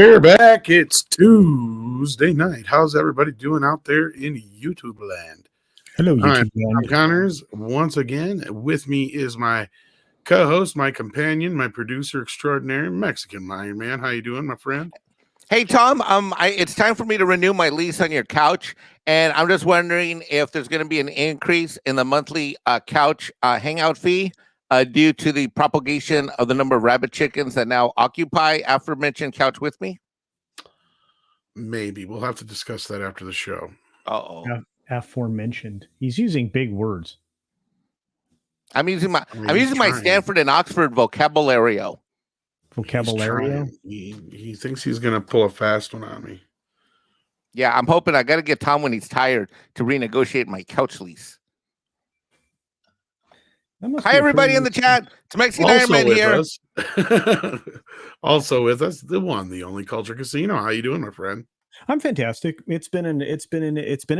we're back. It's Tuesday night. How's everybody doing out there in YouTube land? Hello, I'm YouTube land. Connors. Once again, with me is my co-host, my companion, my producer extraordinary, Mexican Iron Man. How you doing, my friend? Hey, Tom, it's time for me to renew my lease on your couch, and I'm just wondering if there's going to be an increase in the monthly couch hangout fee due to the propagation of the number of rabbit chickens that now occupy aforementioned couch with me. Maybe. We'll have to discuss that after the show. Uh-oh. Aforementioned. He's using big words. I'm using my he's trying. Stanford and Oxford vocabulario. Vocabulario? He thinks he's going to pull a fast one on me. Yeah, I'm hoping I got to get Tom when he's tired to renegotiate my couch lease. Hi, everybody in the chat. It's Mexican Iron Man here. Also with us, the one, the only Culture Casino. How you doing, my friend? I'm fantastic. It's been a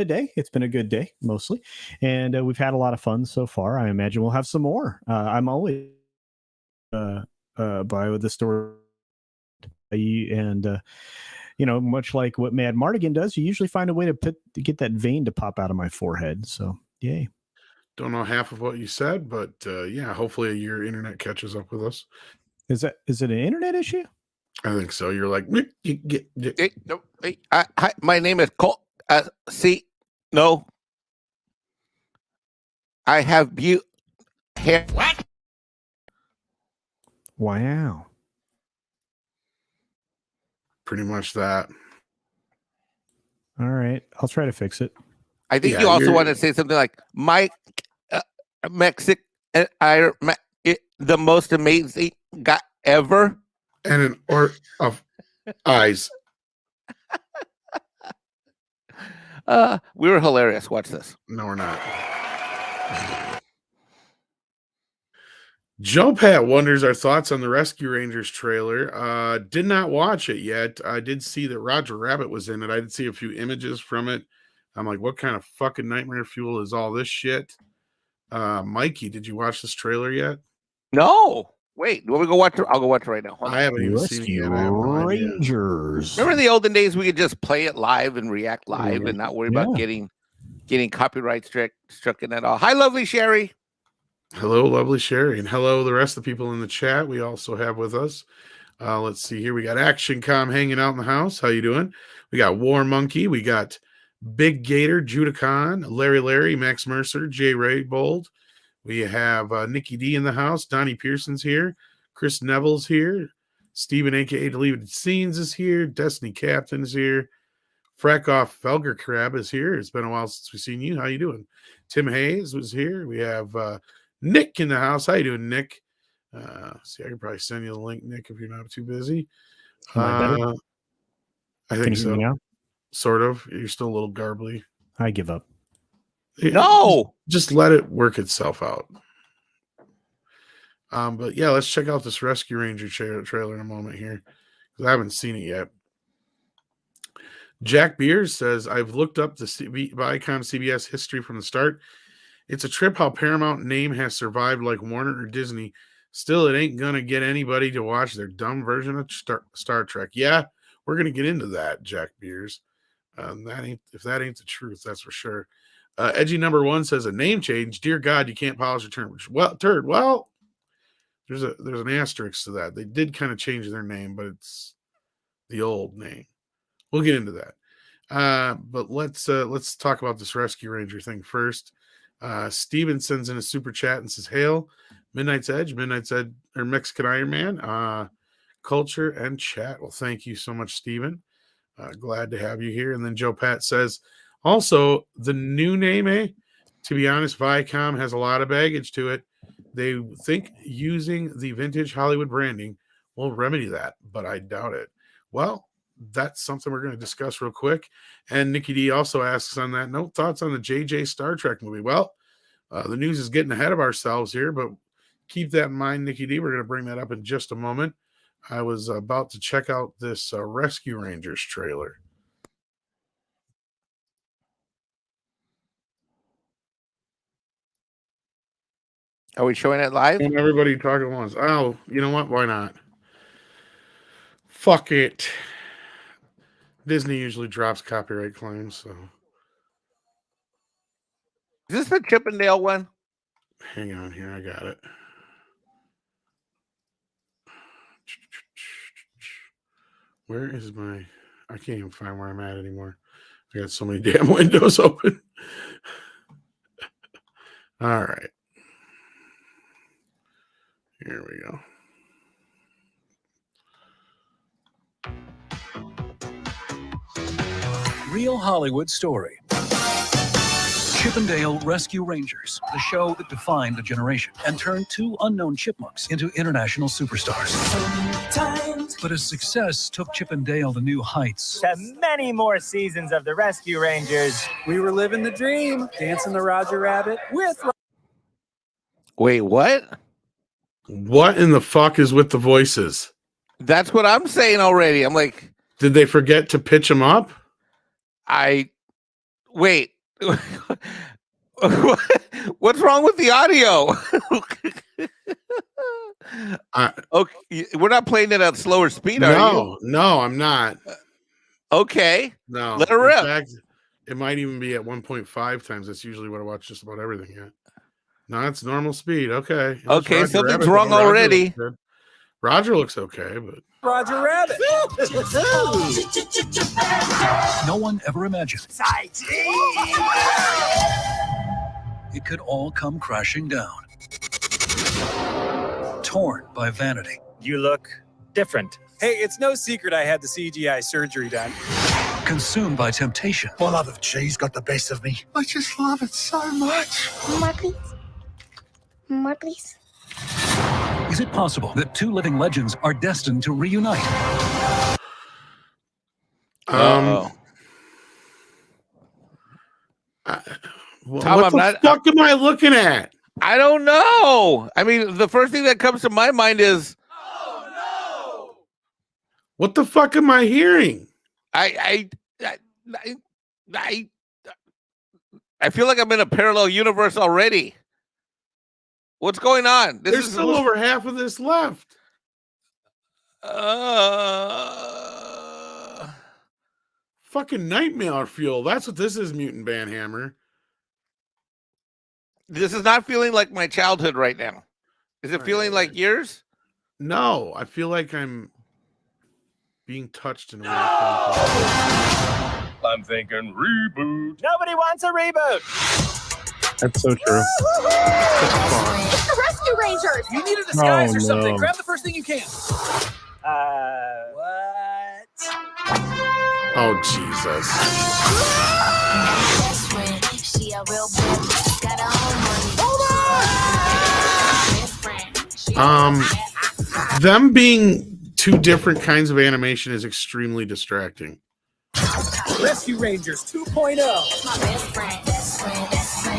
day. It's been a good day mostly, and we've had a lot of fun so far. I imagine we'll have some more. I'm always by with the story, and much like what Mad Mardigan does, you usually find a way to get that vein to pop out of my forehead. So yay. Don't know half of what you said, but yeah, hopefully your internet catches up with us. Is it an internet issue? I think so. You're like, Hi, my name is Cole. No, I have hair. What? Wow. Pretty much that. All right, I'll try to fix it. I think you also want to say something like Mike Mexican the most amazing guy ever. And an art of eyes. We were hilarious. Watch this. No, we're not. Joe Pat wonders our thoughts on the Rescue Rangers trailer. Did not watch it yet. I did see that Roger Rabbit was in it. I did see a few images from it. I'm like, what kind of fucking nightmare fuel is all this shit? Mikey, did you watch this trailer yet? No. Wait, will we go watch it? I'll go watch it right now. I haven't even seen it yet. Rangers. Remember the olden days we could just play it live and react live and not worry about getting copyright struck at all. Hi, lovely Sherry. Hello, lovely Sherry, and hello the rest of the people in the chat. We also have with us. Let's see here. We got Action Com hanging out in the house. How you doing? We got War Monkey. We got Big Gator, Judicon, Larry, Max Mercer, Jay Ray Bold. We have Nikki D in the house. Donnie Pearson's here. Chris Neville's here. Steven, a.k.a. Deleted Scenes, is here. Destiny Captain is here. Frackoff Felger Crab is here. It's been a while since we've seen you. How you doing? Tim Hayes was here. We have Nick in the house. How you doing, Nick? See, I can probably send you the link, Nick, if you're not too busy. I think so. Sort of. You're still a little garbly. I give up. No. Just let it work itself out. But yeah, let's check out this Rescue Ranger trailer in a moment here, because I haven't seen it yet. Jack Beers says, I've looked up the ViacomCBS history from the start. It's a trip how Paramount name has survived like Warner or Disney. Still, it ain't going to get anybody to watch their dumb version of Star Trek. Yeah, we're going to get into that, Jack Beers. If that ain't the truth, that's for sure. Edgy number 1 says, a name change. Dear God, you can't polish a turd. Well, there's an asterisk to that. They did kind of change their name, but it's the old name. We'll get into that. But let's talk about this Rescue Ranger thing first. Steven sends in a super chat and says, hail, Midnight's Edge, or Mexican Iron Man, culture and chat. Well, thank you so much, Steven. Glad to have you here. And then Joe Pat says, also, the new name, to be honest, Viacom has a lot of baggage to it. They think using the vintage Hollywood branding will remedy that, but I doubt it. Well, that's something we're going to discuss real quick. And Nikki D also asks on that note, thoughts on the JJ Star Trek movie? Well, the news is getting ahead of ourselves here, but keep that in mind, Nikki D. We're going to bring that up in just a moment. I was about to check out this Rescue Rangers trailer. Are we showing it live? And everybody talking at once. Oh, you know what? Why not? Fuck it. Disney usually drops copyright claims, so Is this the Chippendale one? hang on here. I got it. Where is my... I can't even find where I'm at anymore. I got so many damn windows open. All right. Here we go. Real Hollywood story. Chippendale Rescue Rangers, the show that defined a generation and turned two unknown chipmunks into international superstars. Sometimes. But as success took Chippendale to new heights. To many more seasons of the Rescue Rangers. We were living the dream, dancing the Roger Rabbit with... Wait, what? What in the fuck is with the voices? That's what I'm saying already. I'm like, did they forget to pitch them up? Wait. What's wrong with the audio? Okay, we're not playing it at slower speed, are you? No, I'm not. Okay. No. Let her rip. In fact, it might even be at 1.5 times. That's usually what I watch just about everything at. No, it's normal speed. Okay. Okay, Roger something's Rabbit, wrong Roger already. looks good. Roger looks okay, but Roger Rabbit. No one ever imagined it could all come crashing down. Torn by vanity. You look different. Hey, it's no secret I had the CGI surgery done. Consumed by temptation. My love of cheese got the best of me. I just love it so much. More, please. More, please. Is it possible that two living legends are destined to reunite? what Tom, the fuck am I looking at? I don't know. I mean, the first thing that comes to my mind is, What the fuck am I hearing? I feel like I'm in a parallel universe already. What's going on? There's still over half of this left. Fucking nightmare fuel. That's what this is, Mutant Banhammer. This is not feeling like my childhood right now. Is it feeling like yours? No, I feel like I'm being touched in a way. I'm thinking reboot. Nobody wants a reboot. That's so true. It's the Rescue Rangers. You need a disguise Oh, or something. no. Grab the first thing you can. What? Oh, Jesus. Them being two different kinds of animation is extremely distracting. Rescue Rangers 2.0. My best friend.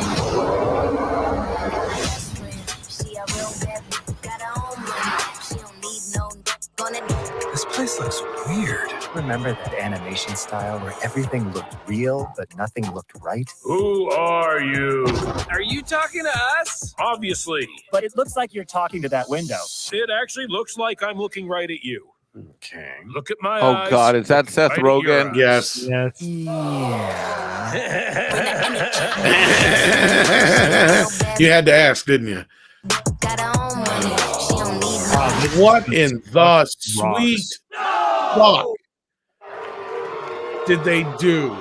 This place looks weird. Remember that animation style where everything looked real, but nothing looked right? Who are you? Are you talking to us? Obviously. But it looks like you're talking to that window. It actually looks like I'm looking right at you. Okay. Look at my Oh eyes. God, is that Seth Right at your Rogen? eyes. Yes. You had to ask, didn't you? What in the sweet fuck did they do?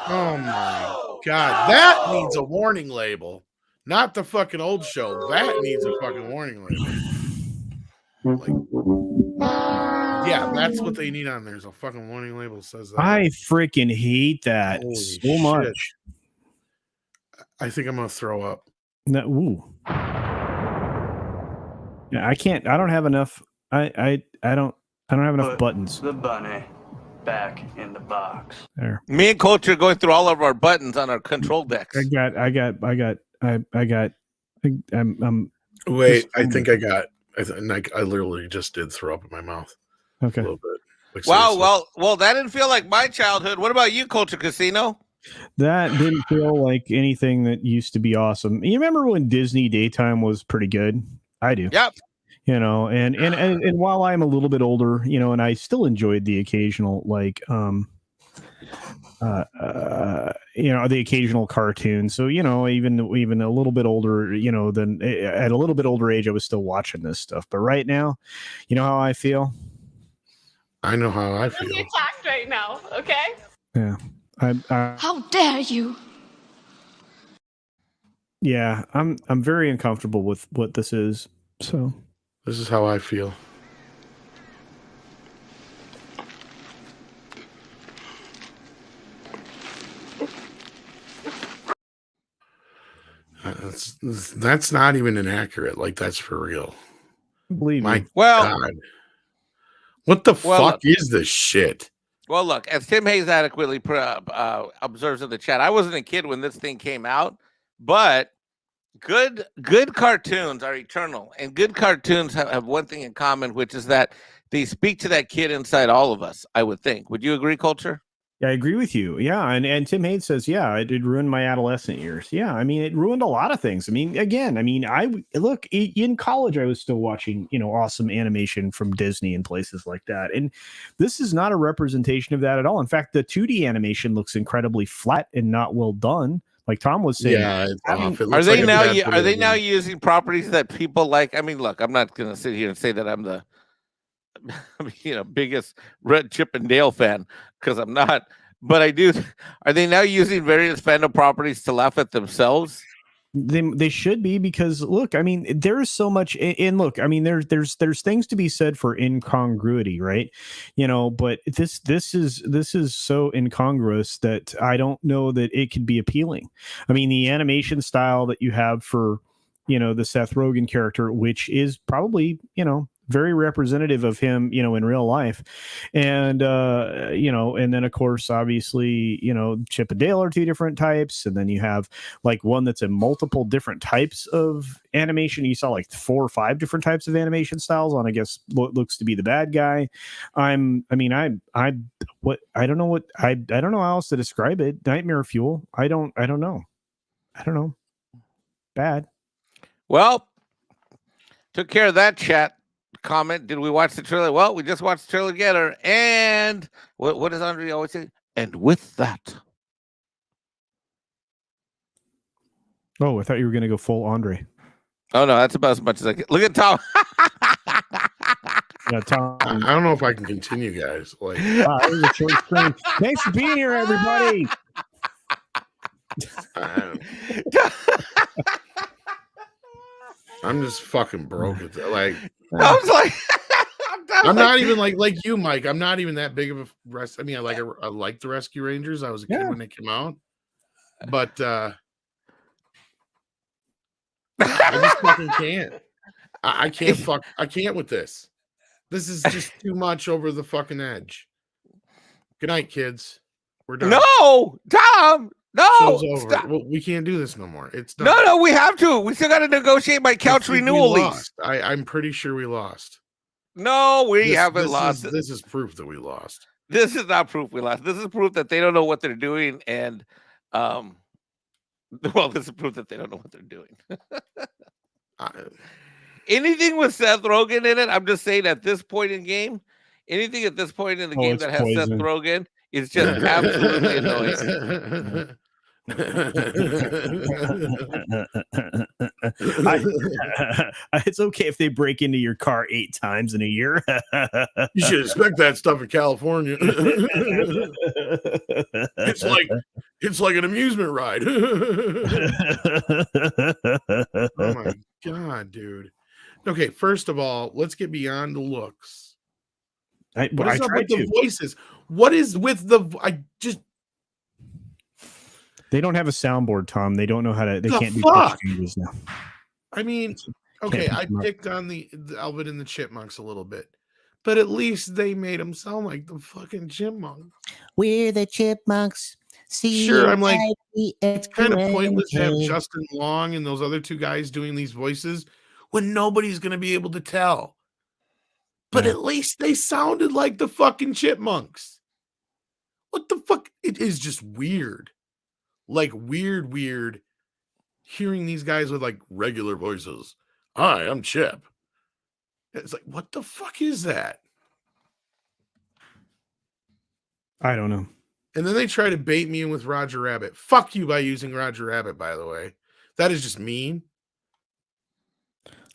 Oh my God. That needs a warning label. Not the fucking old show. That needs a fucking warning label. Like, yeah, that's what they need on there. Is a fucking warning label that says that. I freaking hate that Holy so shit. much. I think I'm gonna throw up. No, ooh. Yeah, I can't. I don't have enough. I don't have enough buttons. The bunny back in the box. There. Me and Coach are going through all of our buttons on our control decks. I'm Wait, I think I got. I literally just did throw up in my mouth okay. a little bit. Like, Wow, seriously. well, that didn't feel like my childhood. What about you, Culture Casino? That didn't feel like anything that used to be awesome. You remember when Disney daytime was pretty good? I do. Yep. and while I'm a little bit older, and I still enjoyed the occasional the occasional cartoon. So, even a little bit older, than at a little bit older age, I was still watching this stuff. But right now, you know how I feel? I know how I feel. You're attacked right now, okay? Yeah. How dare you? Yeah, I'm very uncomfortable with what this is. So This is how I feel. That's not even inaccurate. Like, that's for real. believe My me. Well, God. What the Well, fuck is this shit? well, look, as Tim Hayes adequately observes in the chat, I wasn't a kid when this thing came out, but good cartoons are eternal, and good cartoons have one thing in common, which is that they speak to that kid inside all of us. I would think. Would you agree, Culture? Yeah, I agree with you. Yeah, and Tim Hayes says, yeah, it ruined my adolescent years. Yeah, I mean, it ruined a lot of things. I mean, again, in college, I was still watching, awesome animation from Disney and places like that. And this is not a representation of that at all. In fact, the 2D animation looks incredibly flat and not well done. Like Tom was saying, Yeah, it's off. It Are looks they like a now? bad Are they video now game. using properties that people like? I mean, look, I'm not going to sit here and say that I'm the biggest Red Chip and Dale fan, because I'm not. But I do. Are they now using various fandom properties to laugh at themselves? They should be, because look, I mean, there's so much, and look, I mean, there's things to be said for incongruity, right? But this is so incongruous that I don't know that it could be appealing. I mean, the animation style that you have for the Seth Rogen character, which is probably very representative of him, in real life. And, and then of course, obviously, Chip and Dale are two different types. And then you have like one that's in multiple different types of animation. You saw like 4 or 5 different types of animation styles on, I guess, what looks to be the bad guy. I don't know how else to describe it. Nightmare fuel. I don't know. Bad. Well, took care of that chat comment. Did we watch the trailer? Well, we just watched the trailer together. And what does Andre always say? And with that. Oh, I thought you were going to go full Andre. Oh, no, that's about as much as I can. Look at Tom. Yeah, Tom. I don't know if I can continue, guys. Like, Wow, that was a short screen. Thanks for being here, everybody. I'm just fucking broke at that. Like, I was like, I'm not even like you, Mike. I'm not even that big of a rest. I mean, I like the Rescue Rangers. I was a kid when they came out, but I just fucking can't. I can't I can't with this. This is just too much over the fucking edge. Good night, kids. We're done. No, Tom. No, Show's over. Well, we can't do this no more. It's done. No, we have to. We still got to negotiate my couch renewal lease. I'm pretty sure we lost. No, we haven't lost. This is proof that we lost. This is not proof we lost. This is proof that they don't know what they're doing, and well, this is proof that they don't know what they're doing. Anything with Seth Rogen in it, I'm just saying at this point in game, anything at this point in the game that has Seth Rogen is just absolutely annoying. It's okay if they break into your car 8 times in a year. You should expect that stuff in California. It's like an amusement ride. Oh my God, dude. Okay, first of all, let's get beyond the looks. What is up with the voices? What is with the? They don't have a soundboard, Tom. They don't know how to. They can't do pitch changes now. I mean, okay, I picked on the Alvin and the Chipmunks a little bit, but at least they made them sound like the fucking Chipmunks. We're the Chipmunks. Sure, I'm like, it's kind of pointless to have Justin Long and those other 2 guys doing these voices when nobody's going to be able to tell. But at least they sounded like the fucking Chipmunks. What the fuck? It is just weird. Like weird hearing these guys with like regular voices. Hi, I'm Chip. It's like, what the fuck is that? I don't know. And then they try to bait me in with Roger Rabbit. Fuck you by using Roger Rabbit, by the way. That is just mean.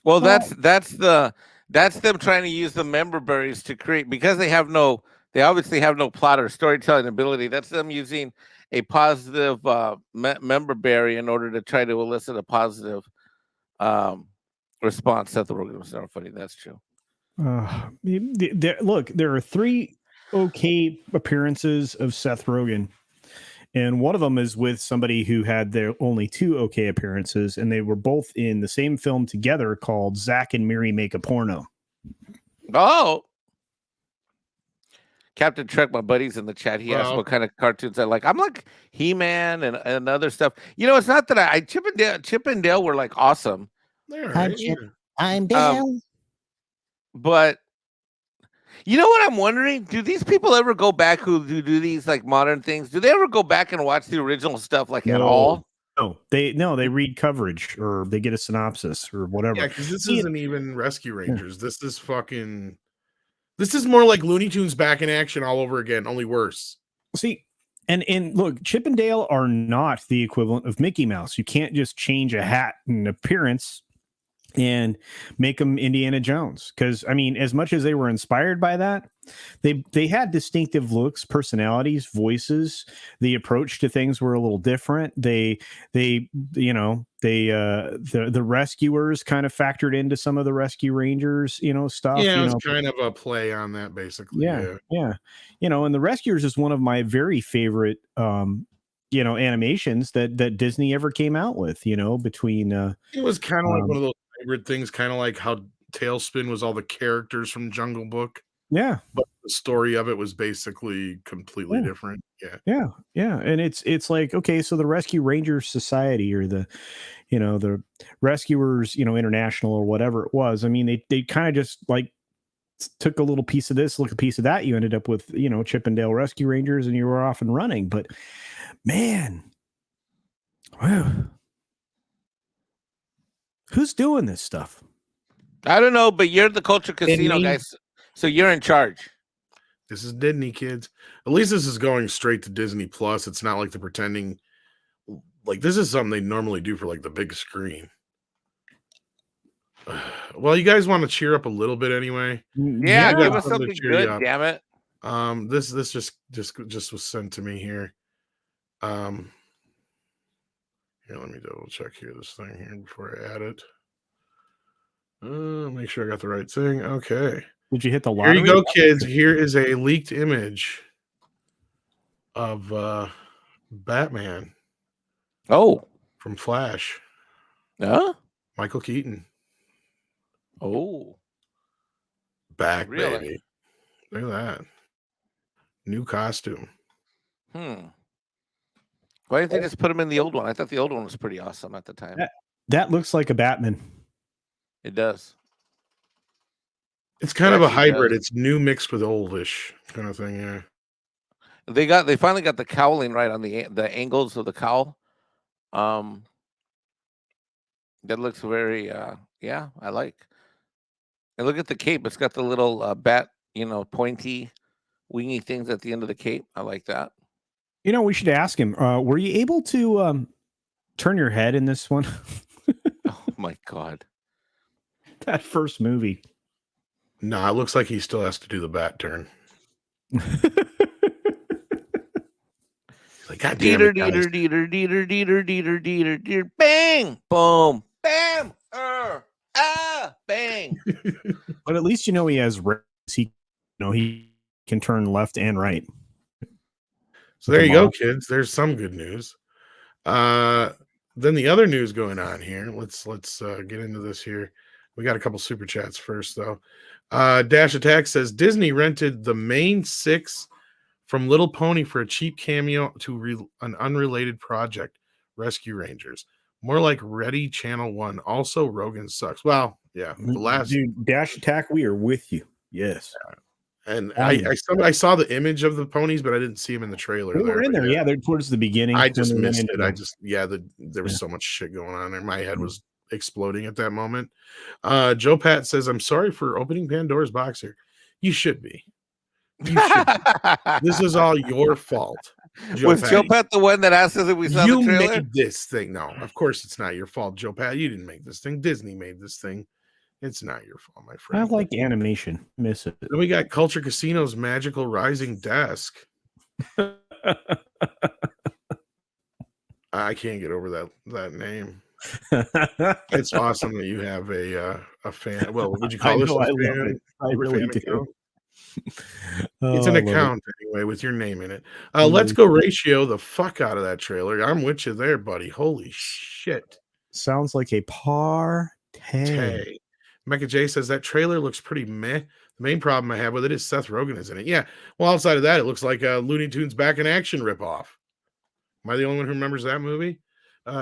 Well, that's them trying to use the member berries to create, because they obviously have no plot or storytelling ability. That's them using a positive member berry in order to try to elicit a positive response. Seth Rogen was not funny. That's true. Look, there are 3 okay appearances of Seth Rogen, and one of them is with somebody who had their only 2 okay appearances, and they were both in the same film together called Zack and Miri Make a Porno. Oh, Captain Trek, my buddy's in the chat. He asked what kind of cartoons I like. I'm like He-Man and other stuff. It's not that Chip and Dale were like awesome. Hi, Chip. I'm Dale. But you know what I'm wondering? Do these people ever go back who do these like modern things? Do they ever go back and watch the original stuff at all? No, they read coverage or they get a synopsis or whatever. Yeah, because this isn't even Rescue Rangers. This is more like Looney Tunes back in action all over again, only worse. See, and look, Chip and Dale are not the equivalent of Mickey Mouse. You can't just change a hat and appearance and make them Indiana Jones. Because I mean, as much as they were inspired by that, they had distinctive looks, personalities, voices. The approach to things were a little different. The rescuers kind of factored into some of the Rescue Rangers, stuff. Yeah, it's kind of a play on that, basically. Yeah. And the Rescuers is one of my very favorite animations that Disney ever came out with, between it was kind of like one of those hybrid things, kind of like how Tailspin was all the characters from Jungle Book. Yeah. But the story of it was basically completely different. Yeah. And it's like, okay, so the Rescue Rangers Society or the Rescuers, International or whatever it was. I mean, they kind of just like took a little piece of this, look a piece of that. You ended up with, Chip and Dale Rescue Rangers and you were off and running. But man, wow. Who's doing this stuff? I don't know, but you're the Culture Casino guys, so you're in charge. This is Disney, kids. At least this is going straight to Disney Plus. It's not like they're pretending like this is something they normally do for like the big screen. Well, you guys want to cheer up a little bit anyway? Yeah, give us something good, damn it. This just was sent to me here. Here, let me double check here this thing here before I add it. Make sure I got the right thing. Okay. Did you hit the lottery? Here you go, kids. Here is a leaked image of Batman. Oh. From Flash. Huh? Michael Keaton. Oh. Back, really? baby. Look at that. New costume. Why didn't they just put him in the old one? I thought the old one was pretty awesome at the time. That looks like a Batman. It does. It's kind of a hybrid. It's new mixed with oldish kind of thing, yeah. They finally got the cowling right on the angles of the cowl. That looks very I like. And look at the cape. It's got the little bat, pointy, wingy things at the end of the cape. I like that. We should ask him. Were you able to turn your head in this one? Oh my God. That first movie. No, it looks like he still has to do the bat turn. Like, God damn it, guys. Bang, boom, bam, bang. But at least he has he can turn left and right. So there you go, kids. There's some good news. Then the other news going on here. Let's get into this here. We got a couple super chats first, though. Dash Attack says Disney rented the main 6 from Little Pony for a cheap cameo to an unrelated project, Rescue Rangers. More like Ready Channel 1. Also, Rogan sucks. Well, yeah. The last dude, Dash Attack, we are with you. Yes. And I saw the image of the ponies, but I didn't see them in the trailer. They were in there, yeah. They're towards the beginning. I just missed it. There was so much shit going on there. My head was exploding at that moment. Joe Pat says, I'm sorry for opening Pandora's box here. You should be. You should be. This is all your fault. Was Joe Pat the one that asked us if we saw the trailer? You made this thing. No, of course it's not your fault, Joe Pat. You didn't make this thing. Disney made this thing. It's not your fault, my friend. I like animation. Miss it. Then we got Culture Casino's Magical Rising Desk. I can't get over that name. It's awesome that you have a fan. Well, would you call this a fan? I really do. Account? It's an account anyway with your name in it. Let's Go Ratio the fuck out of that trailer. I'm with you there, buddy. Holy shit. Sounds like a party. Mecca J says that trailer looks pretty meh. The main problem I have with it is Seth Rogen is in it. Yeah. Well, outside of that, it looks like a Looney Tunes Back in Action ripoff. Am I the only one who remembers that movie?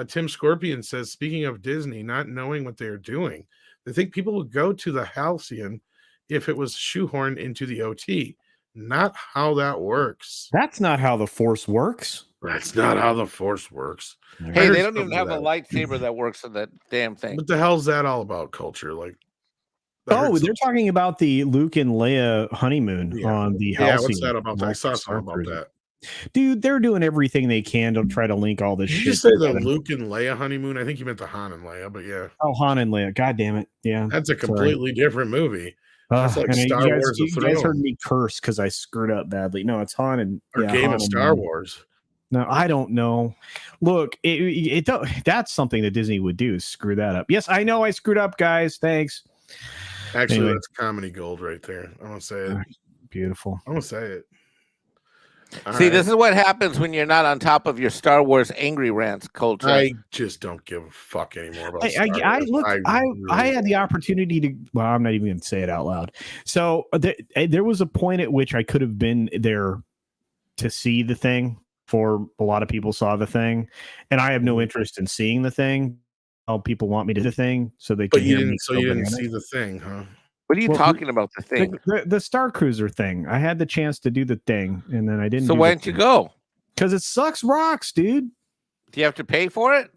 Tim Scorpion says, speaking of Disney not knowing what they're doing, they think people would go to the Halcyon if it was shoehorned into the OT. Not how that works. That's not how the Force works. That's not how the Force works. Hey, they don't even have a lightsaber that works on that damn thing. What the hell's that all about, Culture? Like, they're talking about the Luke and Leia honeymoon on the Halcyon. Yeah, what's that about? I saw something about that. Dude, they're doing everything they can to try to link all this shit. Did you say the Luke and Leia honeymoon? I think you meant the Han and Leia, but yeah. Oh, Han and Leia. God damn it. Yeah. That's a completely different movie. That's like Star Wars. You guys heard me curse because I screwed up badly. No, it's Han and Game of Star Wars. No, I don't know. Look, that's something that Disney would do, is screw that up. Yes, I know I screwed up, guys. Thanks. Actually, anyway. That's comedy gold right there. I'm going to say it. Beautiful. I'm going to say it. See, this is what happens when you're not on top of your Star Wars angry rants, Culture. I just don't give a fuck anymore about Star Wars. I had the opportunity to. Well, I'm not even going to say it out loud. So there was a point at which I could have been there to see the thing. For a lot of people saw the thing, and I have no interest in seeing the thing. Oh, people want me to do the thing, so they. But you didn't. So you didn't see the thing, huh? What are you talking about? The thing, the Star Cruiser thing. I had the chance to do the thing, and then I didn't. So why didn't you go? Because it sucks rocks, dude. Do you have to pay for it?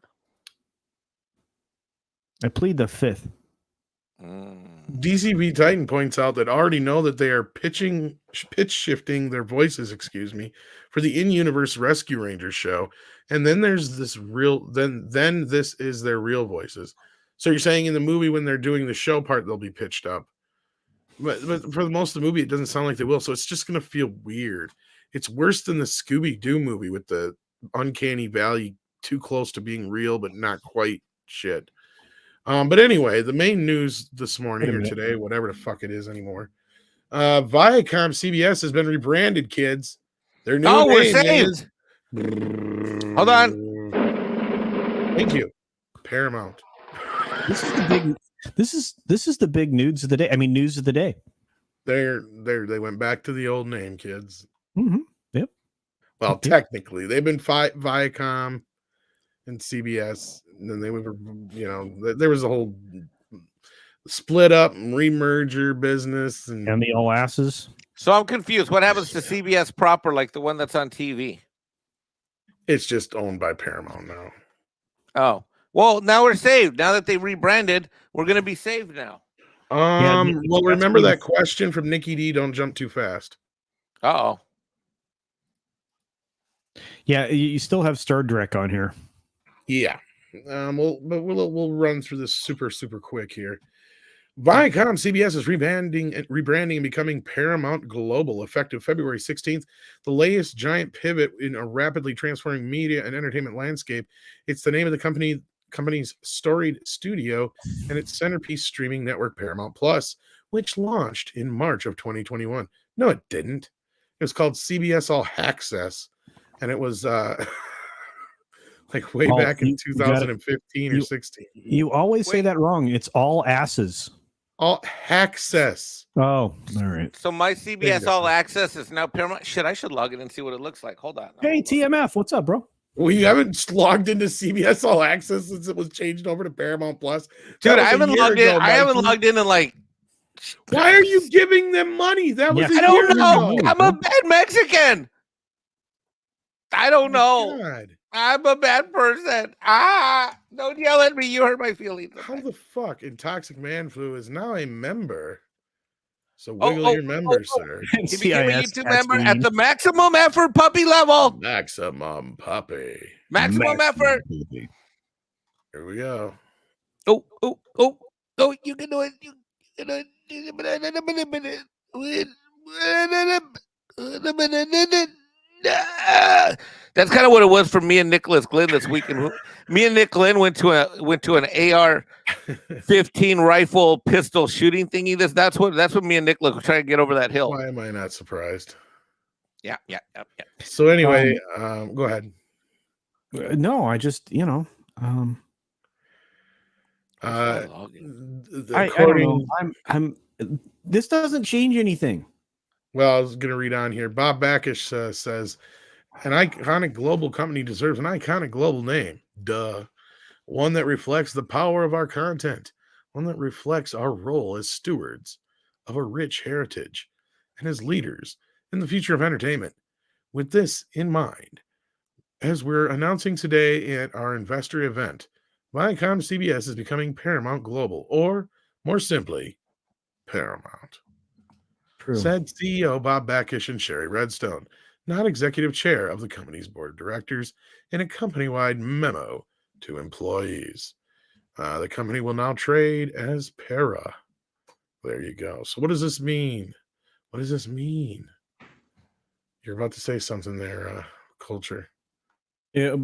I plead the fifth. DCB Titan points out that already know that they are pitch shifting their voices, for the in-universe Rescue Rangers show, and then there's this real. Then this is their real voices. So you're saying in the movie when they're doing the show part, they'll be pitched up. But for the most of the movie, it doesn't sound like they will. So it's just going to feel weird. It's worse than the Scooby-Doo movie with the uncanny valley too close to being real, but not quite shit. But anyway, the main news this morning or today, whatever the fuck it is anymore. ViacomCBS has been rebranded, kids. Their new name we're saved. Hold on. Thank you. Paramount. This is the big news of the day. I mean, news of the day. They went back to the old name, kids. Mm-hmm. Yep. Well, technically, they've been Viacom and CBS, and then they were, there was a whole split up and remerger business and the all asses. So I'm confused. What happens to CBS proper, like the one that's on TV? It's just owned by Paramount now. Oh. Well, now we're saved. Now that they rebranded, we're going to be saved now. Well, remember that question from Nikki D. Don't jump too fast. Uh-oh. Yeah, you still have Star Trek on here. Yeah. We'll run through this super quick here. ViacomCBS is rebranding and becoming Paramount Global effective February 16th. The latest giant pivot in a rapidly transforming media and entertainment landscape. It's the name of the company's storied studio and its centerpiece streaming network Paramount Plus, which launched in March of 2021. No, it didn't. It was called CBS All Access, and it was like way back in 2015 or 16. You always say that wrong. It's All Asses. All Access. Oh, all right. So my CBS All Access is now Paramount. Shit, I should log in and see what it looks like. Hold on. Hey, TMF, what's up, bro? Well, you haven't logged into CBS All Access since it was changed over to Paramount Plus. Dude, I haven't logged in. I haven't logged in like. Why are you giving them money? That was I don't know. I'm a bad Mexican. I don't know. God. I'm a bad person. Don't yell at me. You hurt my feelings. How the fuck Intoxic Man Flu is now a member? So wiggle your members, sir. He became a YouTube member at the maximum effort puppy level. Maximum puppy. Maximum effort. Here we go. Oh, you can do it. You can do it. That's kind of what it was for me and Nicholas Glenn this weekend. Me and Nick Glenn went to an AR-15 rifle pistol shooting thingy. That's what me and Nicholas were trying to get over that hill. Why am I not surprised? Yeah. So anyway, go ahead. No, I just I don't know. I'm. This doesn't change anything. Well, I was going to read on here. Bob Backish says, an iconic global company deserves an iconic global name. Duh. One that reflects the power of our content. One that reflects our role as stewards of a rich heritage and as leaders in the future of entertainment. With this in mind, as we're announcing today at our investor event, ViacomCBS is becoming Paramount Global, or more simply, Paramount. True. Said CEO Bob Backish and Sherry Redstone, not executive chair of the company's board of directors, in a company-wide memo to employees. The company will now trade as Para. There you go. So what does this mean? What does this mean? You're about to say something there, Culture. It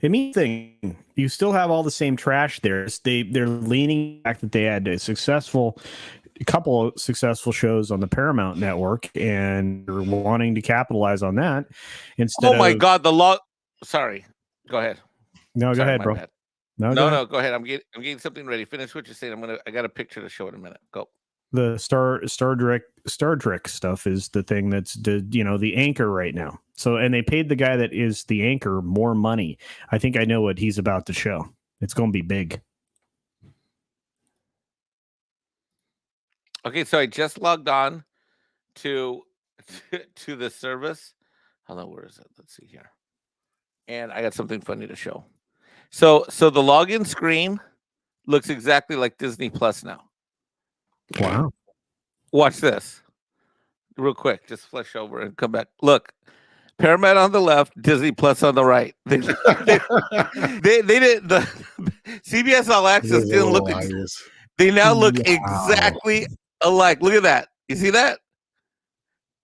means thing. You still have all the same trash there. They're leaning back that they had a couple of successful shows on the Paramount network, and they're wanting to capitalize on that instead. Oh my God, the law. Sorry, go ahead. No, go ahead, bro. Bad. No, go ahead. I'm getting something ready. Finish what you're saying. I got a picture to show in a minute. Go. The Star Trek stuff is the thing that's the anchor right now. So, and they paid the guy that is the anchor more money. I think I know what he's about to show. It's going to be big. Okay, so I just logged on to the service. Hold on, where is it? Let's see here. And I got something funny to show. So the login screen looks exactly like Disney Plus now. Wow. Watch this. Real quick, just flash over and come back. Look, Paramount on the left, Disney Plus on the right. They did the CBS All Access didn't look. They now look exactly alike. Look at that. You see that?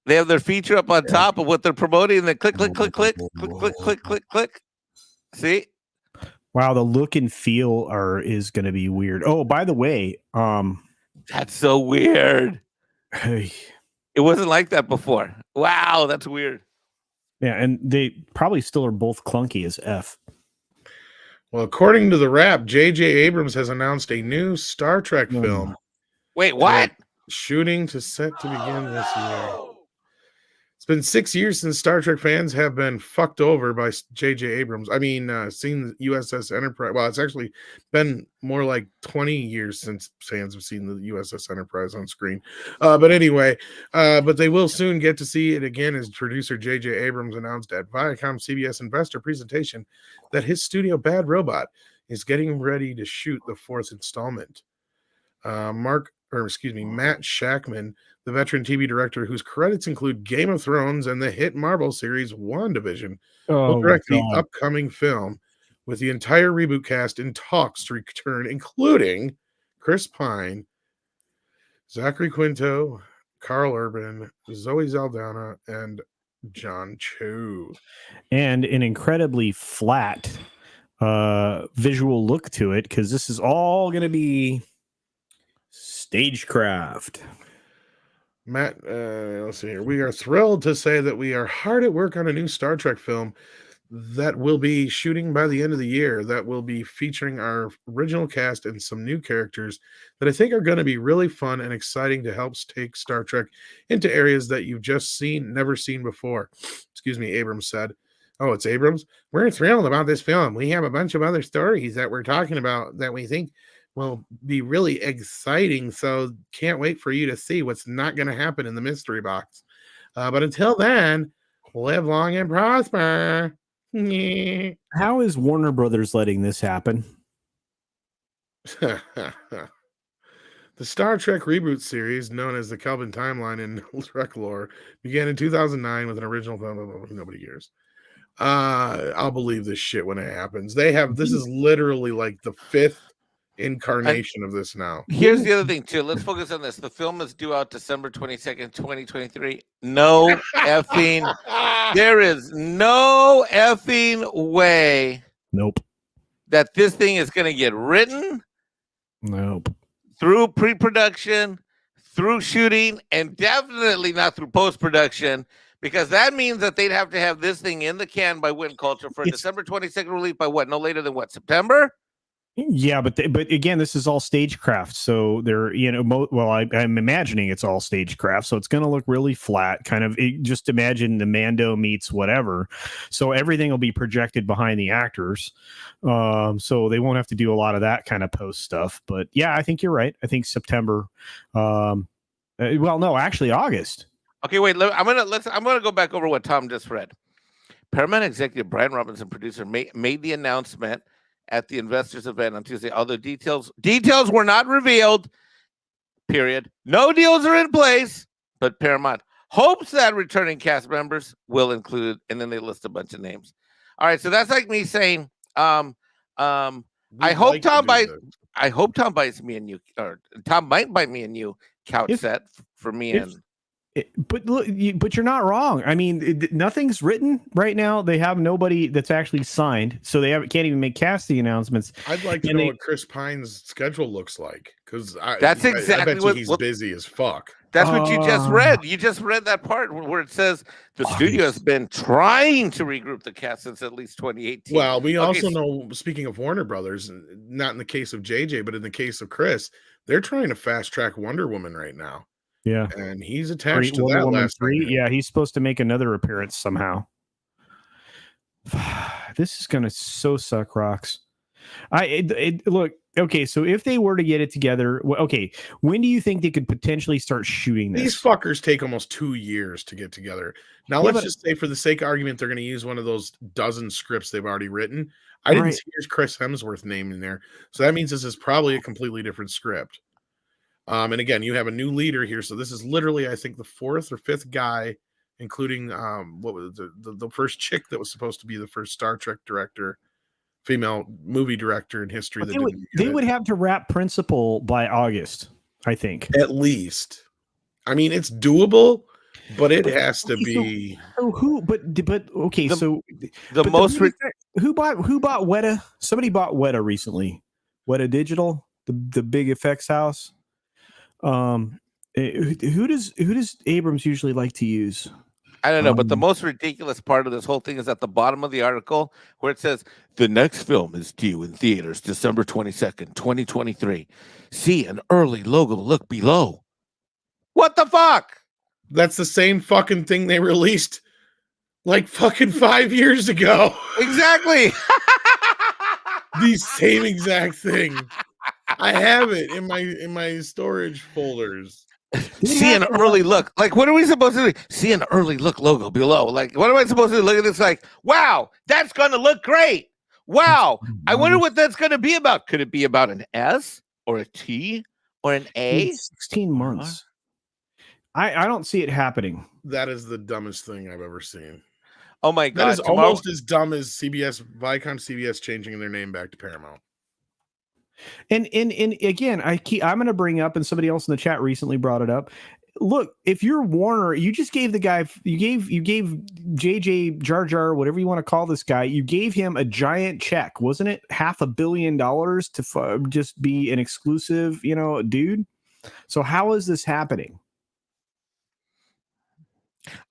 They have their feature up on top of what they're promoting, and then click. See? Wow, the look and feel is going to be weird. Oh, by the way, that's so weird. Hey. It wasn't like that before. Wow, that's weird. Yeah, and they probably still are both clunky as F. Well, according to the Wrap, J.J. Abrams has announced a new Star Trek film. Wait, what? Shooting set to begin this year. It's been 6 years since Star Trek fans have been fucked over by J.J. Abrams. I mean, seen the USS Enterprise. Well, it's actually been more like 20 years since fans have seen the USS Enterprise on screen. But anyway, but they will soon get to see it again, as producer J.J. Abrams announced at ViacomCBS investor presentation that his studio Bad Robot is getting ready to shoot the fourth installment. Matt Shackman, the veteran TV director whose credits include Game of Thrones and the hit Marvel series WandaVision, will direct the upcoming film, with the entire reboot cast in talks to return, including Chris Pine, Zachary Quinto, Carl Urban, Zoe Saldana, and John Cho. And an incredibly flat visual look to it, because this is all going to be stagecraft. Matt, let's see here. We are thrilled to say that we are hard at work on a new Star Trek film that will be shooting by the end of the year, that will be featuring our original cast and some new characters that I think are going to be really fun and exciting to help take Star Trek into areas that you've just never seen before. Excuse me, Abrams said. Oh, it's Abrams? We're thrilled about this film. We have a bunch of other stories that we're talking about that we think will be really exciting, so can't wait for you to see what's not going to happen in the mystery box. But until then, live long and prosper. How is Warner Brothers letting this happen? The Star Trek reboot series, known as the Kelvin Timeline in Trek lore, began in 2009 with an original film. Nobody cares. I'll believe this shit when it happens. This is literally like the 5th incarnation of this now. Here's the other thing too. Let's focus on this. The film is due out December 22nd, 2023. No effing. There is no effing way. Nope. That this thing is going to get written. Nope. Through pre-production, through shooting, and definitely not through post-production, because that means that they'd have to have this thing in the can by Win Culture for December 22nd release by what? No later than what? September? Yeah, but again, this is all stagecraft, so they're I'm imagining it's all stagecraft, so it's going to look really flat. Kind of just imagine the Mando meets whatever, so everything will be projected behind the actors, so they won't have to do a lot of that kind of post stuff. But yeah, I think you're right. I think September. No, actually August. Okay, wait. I'm gonna go back over what Tom just read. Paramount executive Brian Robinson, producer, made the announcement at the investors event on Tuesday. Although details were not revealed, period. No deals are in place, but Paramount hopes that returning cast members will include, and then they list a bunch of names. All right, so that's like me saying, I hope Tom buys me a new, or Tom might buy me a new couch set for me But look, but you're not wrong. I mean, nothing's written right now. They have nobody that's actually signed, so they can't even make casting announcements. I'd like to know what Chris Pine's schedule looks like, because that's exactly what he's busy as fuck. That's what you just read. You just read that part where it says the studio has been trying to regroup the cast since at least 2018. Well, we also know, speaking of Warner Brothers, not in the case of JJ, but in the case of Chris, they're trying to fast track Wonder Woman right now. Yeah, and he's attached to that last 3. Yeah, he's supposed to make another appearance somehow. This is gonna so suck rocks. Look. Okay, so if they were to get it together, okay, when do you think they could potentially start shooting this? These fuckers take almost 2 years to get together. Now, let's just say, for the sake of argument, they're going to use one of those dozen scripts they've already written. I didn't see Chris Hemsworth name in there, so that means this is probably a completely different script. And again, you have a new leader here, so this is literally, I think, the 4th or 5th guy, including what was the first chick that was supposed to be the first Star Trek director, female movie director in history. They would have to wrap principal by August, I think, at least. I mean, it's doable, but it has to be. So who? But okay, who bought Weta? Somebody bought Weta recently. Weta Digital, the big effects house. Who does Abrams usually like to use? I don't know, but the most ridiculous part of this whole thing is at the bottom of the article where it says the next film is due in theaters December 22nd, 2023. See an early logo look below. What the fuck? That's the same fucking thing they released like fucking 5 years ago. Exactly. The same exact thing. I have it in my storage folders. See an early look. Like, what are we supposed to do? See an early look logo below. Like, what am I supposed to do? Look at this like, wow, that's going to look great. Wow. I wonder what that's going to be about. Could it be about an S or a T or an A? 16 months. I don't see it happening. That is the dumbest thing I've ever seen. Oh, my God. That is almost as dumb as ViacomCBS changing their name back to Paramount. And again, I'm going to bring up, and somebody else in the chat recently brought it up. Look, if you're Warner, you just gave the guy, you gave JJ Jar Jar, whatever you want to call this guy, you gave him a giant check, wasn't it? $500 million to just be an exclusive, dude. So how is this happening?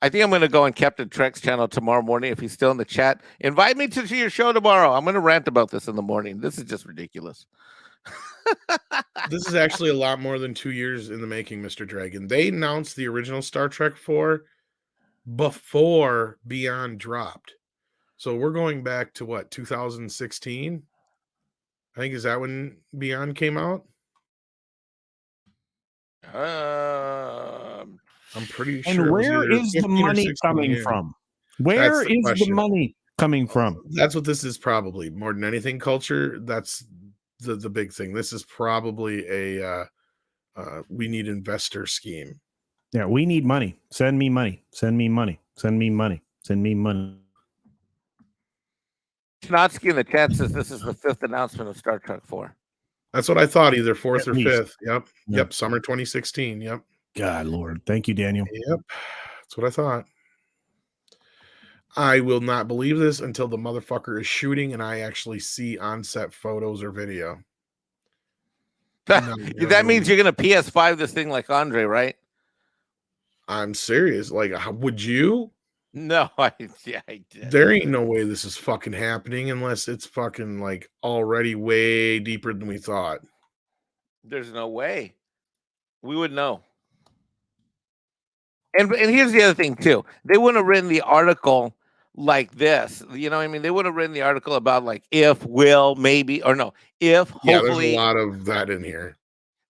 I think I'm going to go on Captain Trek's channel tomorrow morning. If he's still in the chat, invite me to your show tomorrow. I'm going to rant about this in the morning. This is just ridiculous. This is actually a lot more than 2 years in the making, Mr. Dragon. They announced the original Star Trek 4 before Beyond dropped. So we're going back to what, 2016? I think, is that when Beyond came out? I'm pretty sure. And where is the money coming from? Where is the money coming from? That's what this is probably more than anything. Culture. That's the big thing. This is probably a we need investor scheme. Yeah, we need money. Send me money. Send me money. Send me money. Send me money. Schnotsky in the chat says this is the 5th announcement of Star Trek 4. That's what I thought, either 4th At or least. 5th. Yep. Yep. Summer 2016. Yep. God, Lord. Thank you, Daniel. Yep. That's what I thought. I will not believe this until the motherfucker is shooting and I actually see on-set photos or video. That means you're going to PS5 this thing like Andre, right? I'm serious. Like, would you? No, I did. There ain't no way this is fucking happening unless it's fucking like already way deeper than we thought. There's no way. We would know. And here's the other thing too. They wouldn't have written the article like this. You know what I mean? They would have written the article about like if, will, maybe, or no. If, hopefully. Yeah, there's a lot of that in here.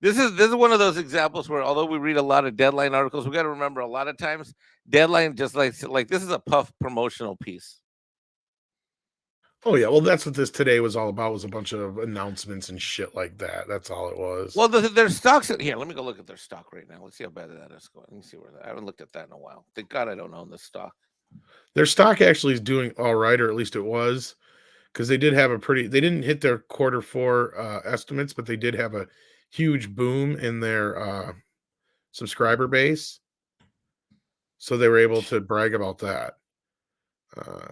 This is one of those examples where, although we read a lot of Deadline articles, we got to remember a lot of times Deadline just like this is a puff promotional piece. Oh yeah, well that's what this today was all about, was a bunch of announcements and shit like that. That's all it was. Well, their stocks in here. Let me go look at their stock right now. Let's see how bad that is going. Let me see where I haven't looked at that in a while. Thank God I don't own this stock. Their stock actually is doing all right, or at least it was, because they did have they didn't hit their Q4 estimates, but they did have a huge boom in their subscriber base. So they were able to brag about that.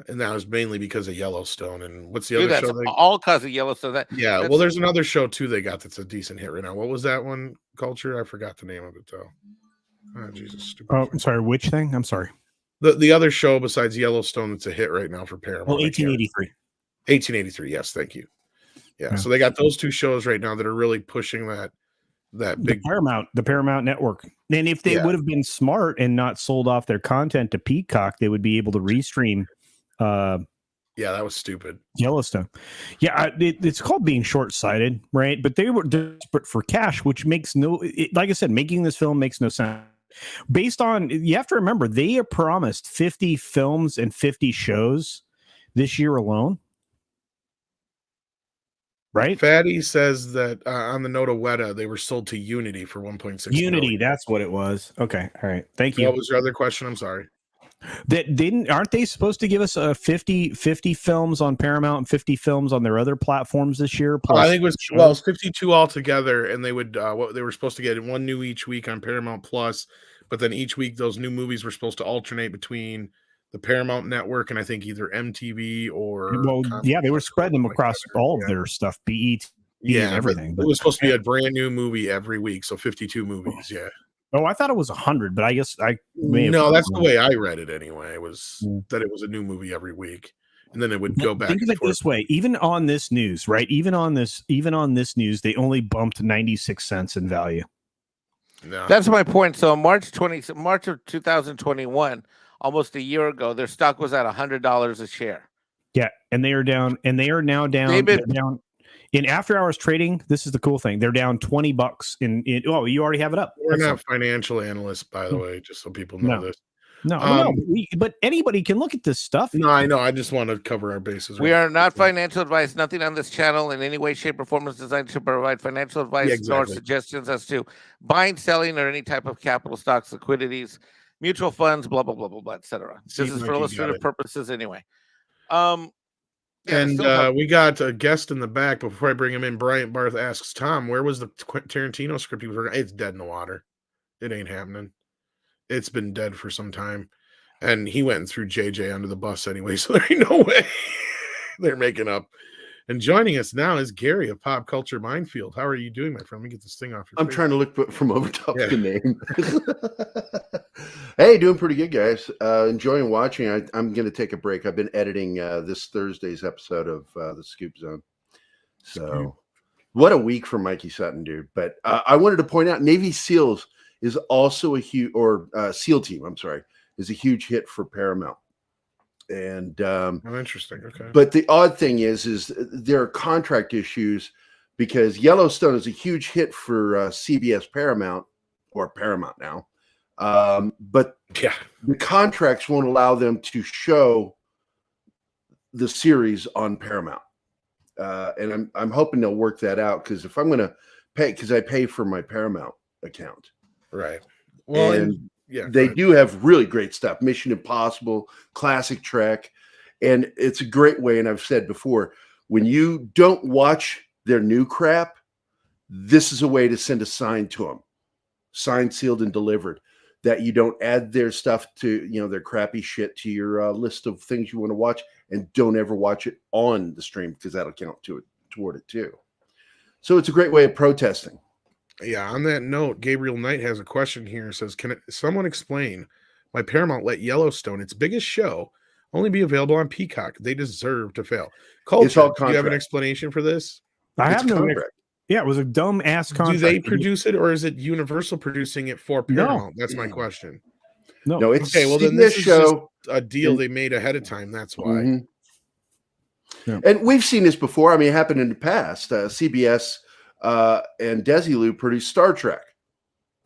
And that was mainly because of Yellowstone. And what's the other show? All because of Yellowstone. Well, there's another show too they got that's a decent hit right now. What was that one, Culture? I forgot the name of it though. Oh, Jesus. Stupid. Oh, I'm sorry. Which thing? I'm sorry. The other show besides Yellowstone that's a hit right now for Paramount. Well, 1883. 1883. Yes, thank you. Yeah. So they got those two shows right now that are really pushing that big the Paramount Network. And if they would have been smart and not sold off their content to Peacock, they would be able to restream. That was stupid. Yellowstone. Yeah, it's called being short-sighted, right? But they were desperate for cash, which makes like I said, making this film makes no sense. Based on, you have to remember, they are promised 50 films and 50 shows this year alone. Right? Fatty says that on the note of Weta, they were sold to Unity for 1.6 Unity, million. that's what it was. Okay, all right. Thank you. What was your other question? I'm sorry. Aren't they supposed to give us 50 films on Paramount and 50 films on their other platforms this year? I think it was 52 altogether, and they would what they were supposed to get one new each week on Paramount Plus, but then each week those new movies were supposed to alternate between the Paramount Network and I think either MTV or they were spreading them across all of their stuff, BET, and everything. It was supposed to be a brand new movie every week, so 52 movies. Yeah. Oh, I thought it was 100, but I guess I may have. No, that's the way I read it anyway. It was that it was a new movie every week, and then it would go back. Think of it this way: even on this news, right? Even on this news, they only bumped 96 cents in value. No. That's my point. So March of 2021, almost a year ago, their stock was at $100 a share. Yeah, and they are down, and they are now down. They're down in after hours trading. This is the cool thing. They're down $20 in. Oh, you already have it up. We're not financial analysts, by the way, just so people know this. No, but anybody can look at this stuff. No, I know. I just want to cover our bases. We are not financial advice. Nothing on this channel in any way, shape, or form is designed to provide financial advice nor suggestions as to buying, selling, or any type of capital stocks, liquidities, mutual funds, blah, blah, blah, blah, blah, etc. This is for illustrative purposes anyway. We got a guest in the back. Before I bring him in, Bryant Barth asks Tom, where was the Tarantino script he was working? It's dead in the water. It ain't happening. It's been dead for some time. And he went and threw JJ under the bus anyway, so there ain't no way they're making up. And joining us now is Gary of Pop Culture Minefield. How are you doing, my friend? Let me get this thing off your face. Trying to look from over top of the name. Hey, doing pretty good, guys. Enjoying watching. I'm going to take a break. I've been editing this Thursday's episode of the Scoop Zone. So what a week for Mikey Sutton, dude. But I wanted to point out Navy SEALs is also a huge, or SEAL Team, I'm sorry, is a huge hit for Paramount. And interesting. Okay. But the odd thing is there are contract issues because Yellowstone is a huge hit for CBS Paramount, or Paramount now. But the contracts won't allow them to show the series on Paramount. And I'm hoping they'll work that out, because if I'm going to pay, because I pay for my Paramount account. Right. Well, and yeah, they do have really great stuff. Mission Impossible, classic Trek. And it's a great way. And I've said before, when you don't watch their new crap, this is a way to send a sign to them, signed, sealed, and delivered, that you don't add their stuff to, their crappy shit to your list of things you want to watch, and don't ever watch it on the stream, because that'll count toward it too. So it's a great way of protesting. Yeah. On that note, Gabriel Knight has a question here. Says, can someone explain why Paramount let Yellowstone, its biggest show, only be available on Peacock? They deserve to fail. Culture, do you have an explanation for this? I have no. Yeah, it was a dumb ass contract. Do they produce it, or is it Universal producing it for Paramount? That's my question. No, it's okay. Well, then this is just a deal they made ahead of time. That's why. Mm-hmm. Yeah. And we've seen this before. I mean, it happened in the past. CBS and Desilu produced Star Trek.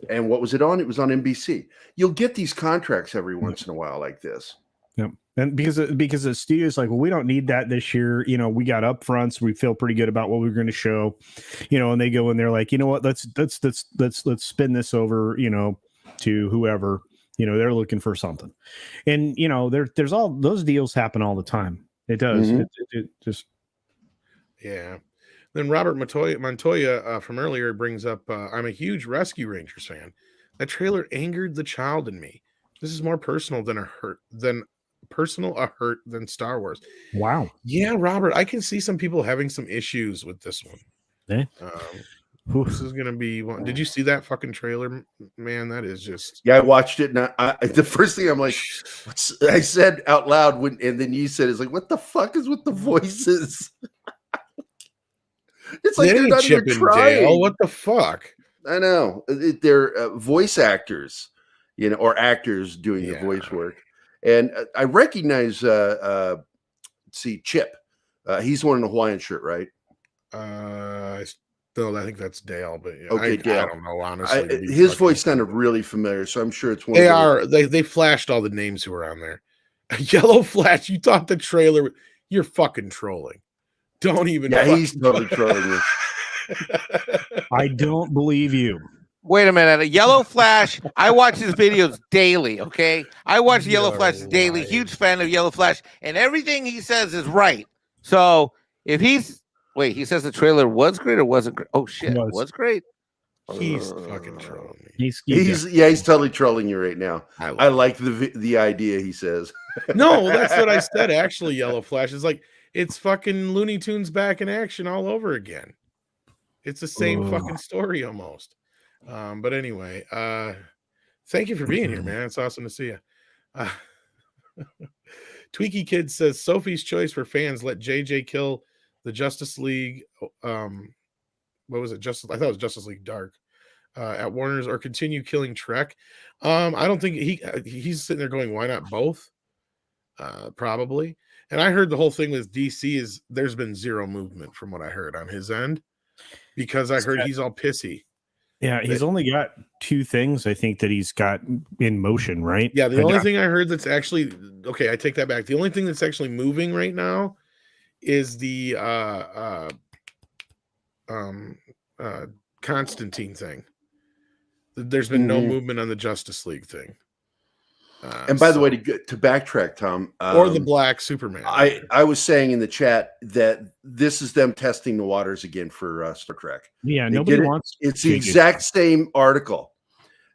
And what was it on? It was on NBC. You'll get these contracts every once in a while like this. Yep. And because the studio's like, well, we don't need that this year. We got upfronts. We feel pretty good about what we're going to show, and they go in there like, you know what, let's spin this over, to whoever, they're looking for something. And, there's all those deals happen all the time. It does. Mm-hmm. It just. Yeah. Then Robert Montoya from earlier brings up, I'm a huge Rescue Rangers fan. That trailer angered the child in me. This is more personal than a hurt than Star Wars. Wow. Yeah, Robert, I can see some people having some issues with this one. This is gonna be one. Did you see that fucking trailer, man? That is just. Yeah, I watched it, and the first thing I'm like, I said out loud and then you said, "Is like, what the fuck is with the voices?" It's like they're not even trying. What the fuck? I know they're voice actors, or actors doing the voice work. And I recognize, Chip. He's wearing a Hawaiian shirt, right? No, I think that's Dale. But okay, Dale. I don't know, honestly. His voice sounded really familiar, so I'm sure it's one. They flashed all the names who were on there. Yellow Flash. You thought the trailer? You're fucking trolling. Don't even. Yeah, he's totally trolling you. I don't believe you. Wait a minute. A Yellow Flash. I watch his videos daily. Okay, I watch Yellow Flash daily. Huge fan of Yellow Flash, and everything he says is right. So if he says the trailer was great or wasn't great? Oh shit, was great. He's fucking trolling me. He's totally trolling you right now. I like the idea. He says. No, that's what I said. Actually, Yellow Flash is like, it's fucking Looney Tunes back in action all over again. It's the same fucking story almost. But anyway, thank you for being here, man. It's awesome to see you. Tweaky Kid says Sophie's choice for fans: let JJ kill the Justice League. What was it? I thought it was Justice League Dark at Warner's, or continue killing Trek. I don't think he's sitting there going, why not both? Probably. And I heard the whole thing with DC is there's been zero movement from what I heard on his end, because I heard he's all pissy. Yeah, he's only got two things, I think, that he's got in motion, right? Yeah, the only thing I heard that's actually okay, I take that back. The only thing that's actually moving right now is the Constantine thing. There's been no movement on the Justice League thing. And by the way, to backtrack, Tom, or the Black Superman. I was saying in the chat that this is them testing the waters again for Star Trek. Yeah, nobody wants. It's the exact same article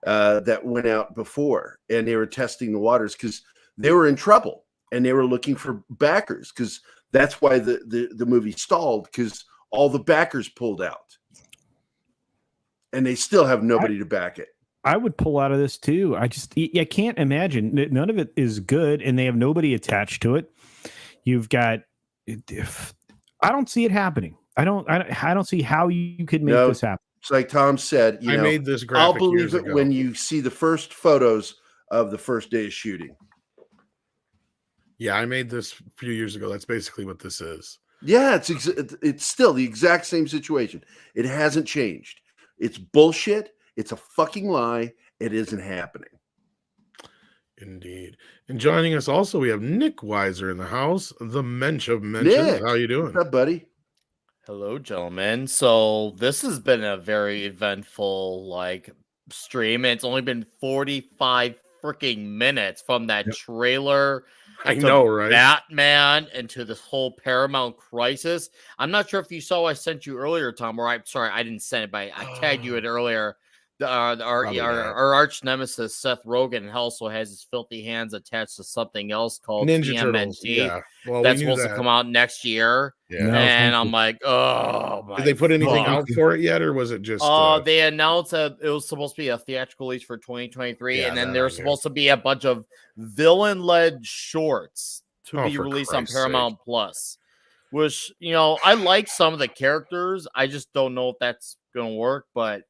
that went out before, and they were testing the waters because they were in trouble and they were looking for backers, because that's why the movie stalled, because all the backers pulled out, and they still have nobody to back it. I would pull out of this too. I can't imagine. None of it is good, and they have nobody attached to it. You've got. I don't see it happening. I don't see how you could make this happen. It's like Tom said. I made this graphic. I'll believe it when you see the first photos of the first day of shooting. Yeah, I made this a few years ago. That's basically what this is. Yeah, it's still the exact same situation. It hasn't changed. It's bullshit. It's a fucking lie. It isn't happening. Indeed. And joining us also, we have Nick Weiser in the house, the Mensch of Mentions. Nick, How you doing? what's up, buddy? Hello, gentlemen. So this has been a very eventful stream. It's only been 45 freaking minutes from that trailer. I know, right? Batman into this whole Paramount crisis. I'm not sure if you saw I sent you earlier, Tom, or I'm sorry, I didn't send it, but I tagged you it earlier. Our arch nemesis Seth Rogen also has his filthy hands attached to something else called Ninja TMNT. Turtles. Yeah, well, that's supposed to come out next year. Yeah, and I'm like, oh my! Did they put anything out for it yet, or was it just? They announced that it was supposed to be a theatrical release for 2023, and then there's supposed to be a bunch of villain-led shorts to be released on Paramount Plus. Which I like some of the characters. I just don't know if that's gonna work, but.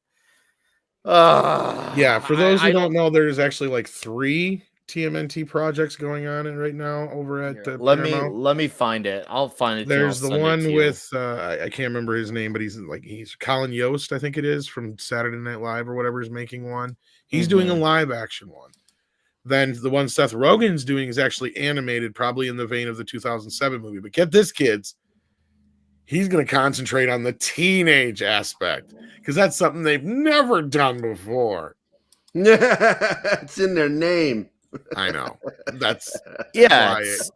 Yeah, for those who don't know, there's actually like 3 TMNT projects going on right now over at Paramount. Let me find it. I'll find it. There's the one with I can't remember his name, but he's Colin Yost, I think it is, from Saturday Night Live or whatever, is making one. He's doing a live action one. Then the one Seth Rogen's doing is actually animated, probably in the vein of the 2007 movie. But get this, kids. He's going to concentrate on the teenage aspect because that's something they've never done before. It's in their name. I know. That's it's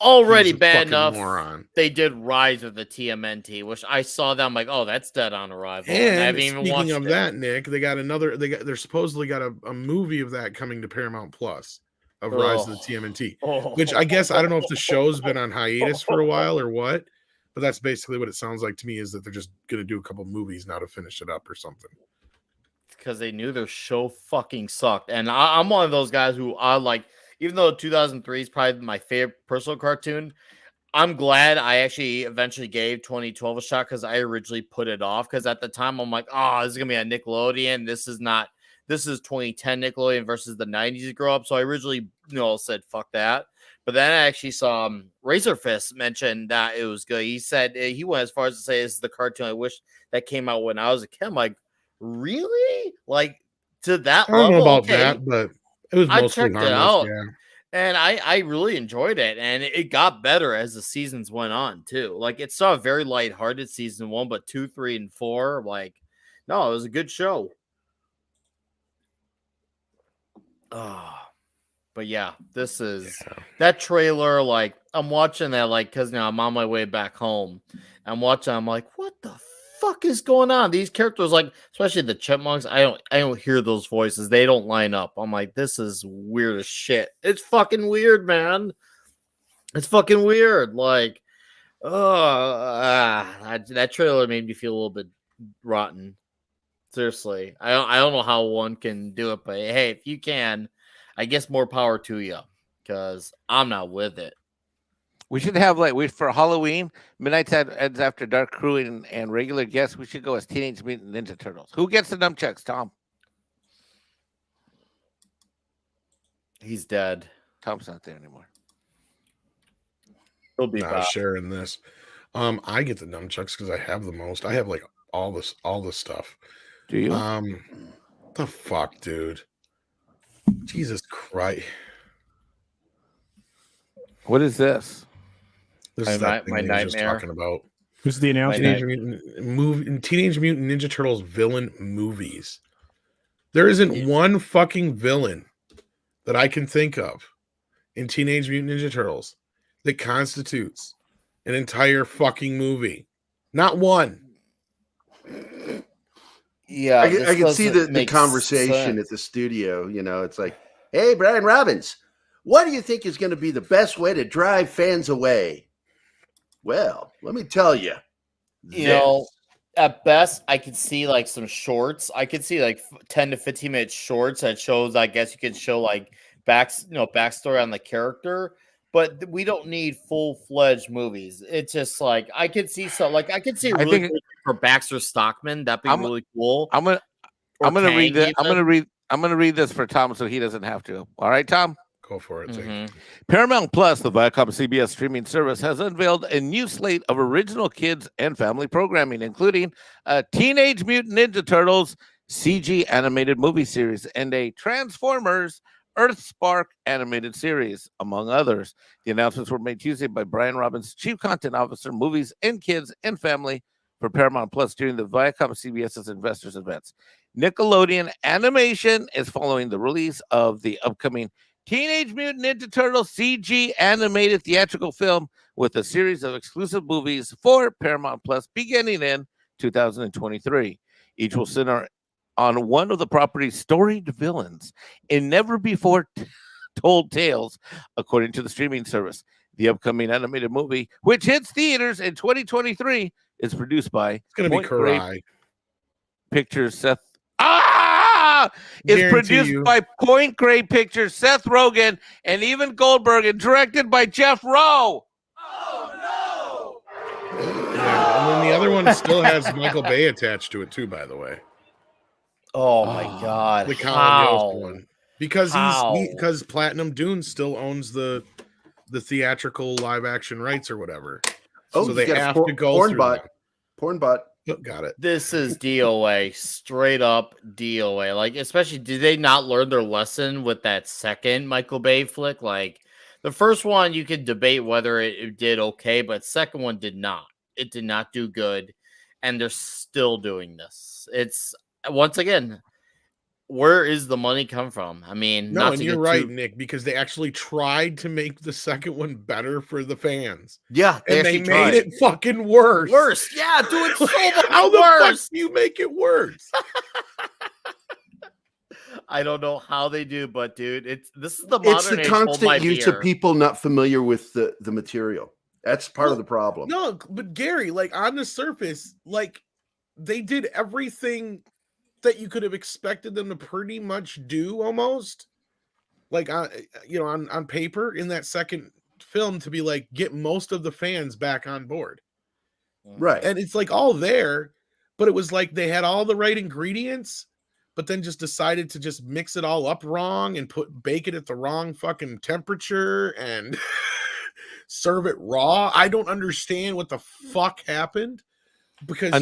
already bad enough. Moron. They did Rise of the TMNT, which I saw that. I'm like, oh, that's dead on arrival. And I haven't even watched speaking of that, Nick, they got another. They're supposedly got a movie of that coming to Paramount Plus of Rise of the TMNT, which I guess I don't know if the show's been on hiatus for a while or what. But that's basically what it sounds like to me, is that they're just going to do a couple movies now to finish it up or something. Because they knew their show fucking sucked. And I'm one of those guys who I like, even though 2003 is probably my favorite personal cartoon, I'm glad I actually eventually gave 2012 a shot because I originally put it off. Because at the time, I'm like, oh, this is going to be a Nickelodeon. This is 2010 Nickelodeon versus the 90s grow up. So I originally, said, fuck that. But then I actually saw Razor Fist mention that it was good. He said he went as far as to say this is the cartoon I wish that came out when I was a kid. I'm like, really? Like to that level? I don't know about that, but it was mostly harmless. Out, and I really enjoyed it, and it got better as the seasons went on too. Like it saw a very lighthearted season 1, but 2, 3, and 4, it was a good show. But yeah, this is that trailer. I'm watching that, because now I'm on my way back home. I'm watching. I'm like, what the fuck is going on? These characters, especially the chipmunks. I don't hear those voices. They don't line up. I'm like, this is weird as shit. It's fucking weird, man. It's fucking weird. That trailer made me feel a little bit rotten. Seriously, I don't know how one can do it, but hey, if you can. I guess more power to you, because I'm not with it. We should have for Halloween, Midnight Ends After Dark crew and regular guests. We should go as Teenage Mutant Ninja Turtles. Who gets the nunchucks, Tom? He's dead. Tom's not there anymore. He'll be sharing this. I get the nunchucks because I have the most. I have all the stuff. Do you? The fuck, dude. Jesus Christ. What is this? This is that thing my nightmare. Just talking about. Who's the announcement? Teenage Mutant Ninja Turtles villain movies. There isn't one fucking villain that I can think of in Teenage Mutant Ninja Turtles that constitutes an entire fucking movie. Not one. Yeah, I can see the conversation at the studio. It's like, hey, Brian Robbins, what do you think is going to be the best way to drive fans away? Well, let me tell you. At best, I could see some shorts. I could see 10 to 15 minute shorts that shows. I guess you could show backstory on the character. But we don't need full-fledged movies. It's just I could see I could see really cool for Baxter Stockman. That'd be really cool. I'm gonna read this. I'm gonna read this for Tom so he doesn't have to. All right, Tom? Go for it. Mm-hmm. Paramount Plus, the ViacomCBS streaming service, has unveiled a new slate of original kids and family programming, including a Teenage Mutant Ninja Turtles CG animated movie series and a Transformers Earthspark animated series, among others. The announcements were made Tuesday by Brian Robbins, Chief Content Officer, Movies and Kids and Family for Paramount Plus during the ViacomCBS's Investors Events. Nickelodeon Animation is following the release of the upcoming Teenage Mutant Ninja Turtles CG animated theatrical film with a series of exclusive movies for Paramount Plus beginning in 2023. Each will center on one of the property's storied villains in never-before-told tales, according to the streaming service. The upcoming animated movie, which hits theaters in 2023, is produced by It's going to be Karai. Pictures. It's Guarantee produced you. by Point Grey Pictures, Seth Rogen, and even Goldberg, and directed by Jeff Rowe. Yeah, and then the other one still has Michael Bay attached to it too, by the way. Oh my God! The Colin How? Yost one, because because Platinum Dunes still owns the theatrical live action rights or whatever. Oh, so they got a have to go through Pornbot. that. Pornbot. Yep, got it. This is DOA, straight up DOA. Like, especially, did they not learn their lesson with that second Michael Bay flick? Like, the first one, you could debate whether it did okay, but second one did not. It did not do good, and they're still doing this. It's, once again, where is the money come from? I mean, No, not and to you're get right, too- Nick, because they actually tried to make the second one better for the fans. Yeah, and they actually made tried. it fucking worse. Worse. Yeah, do it so much How the worse. fuck do you make it worse? I don't know how they do, but dude, this is the It's modern the age hold my constant use beer. of people not familiar with the material. That's part of the problem. No, but Gary, like on the surface, like they did everything that you could have expected them to pretty much do almost. Like on paper in that second film to be like get most of the fans back on board. Right. And it's like all there, but it was like they had all the right ingredients, but then just decided to just mix it all up wrong and bake it at the wrong fucking temperature and serve it raw. I don't understand what the fuck happened, because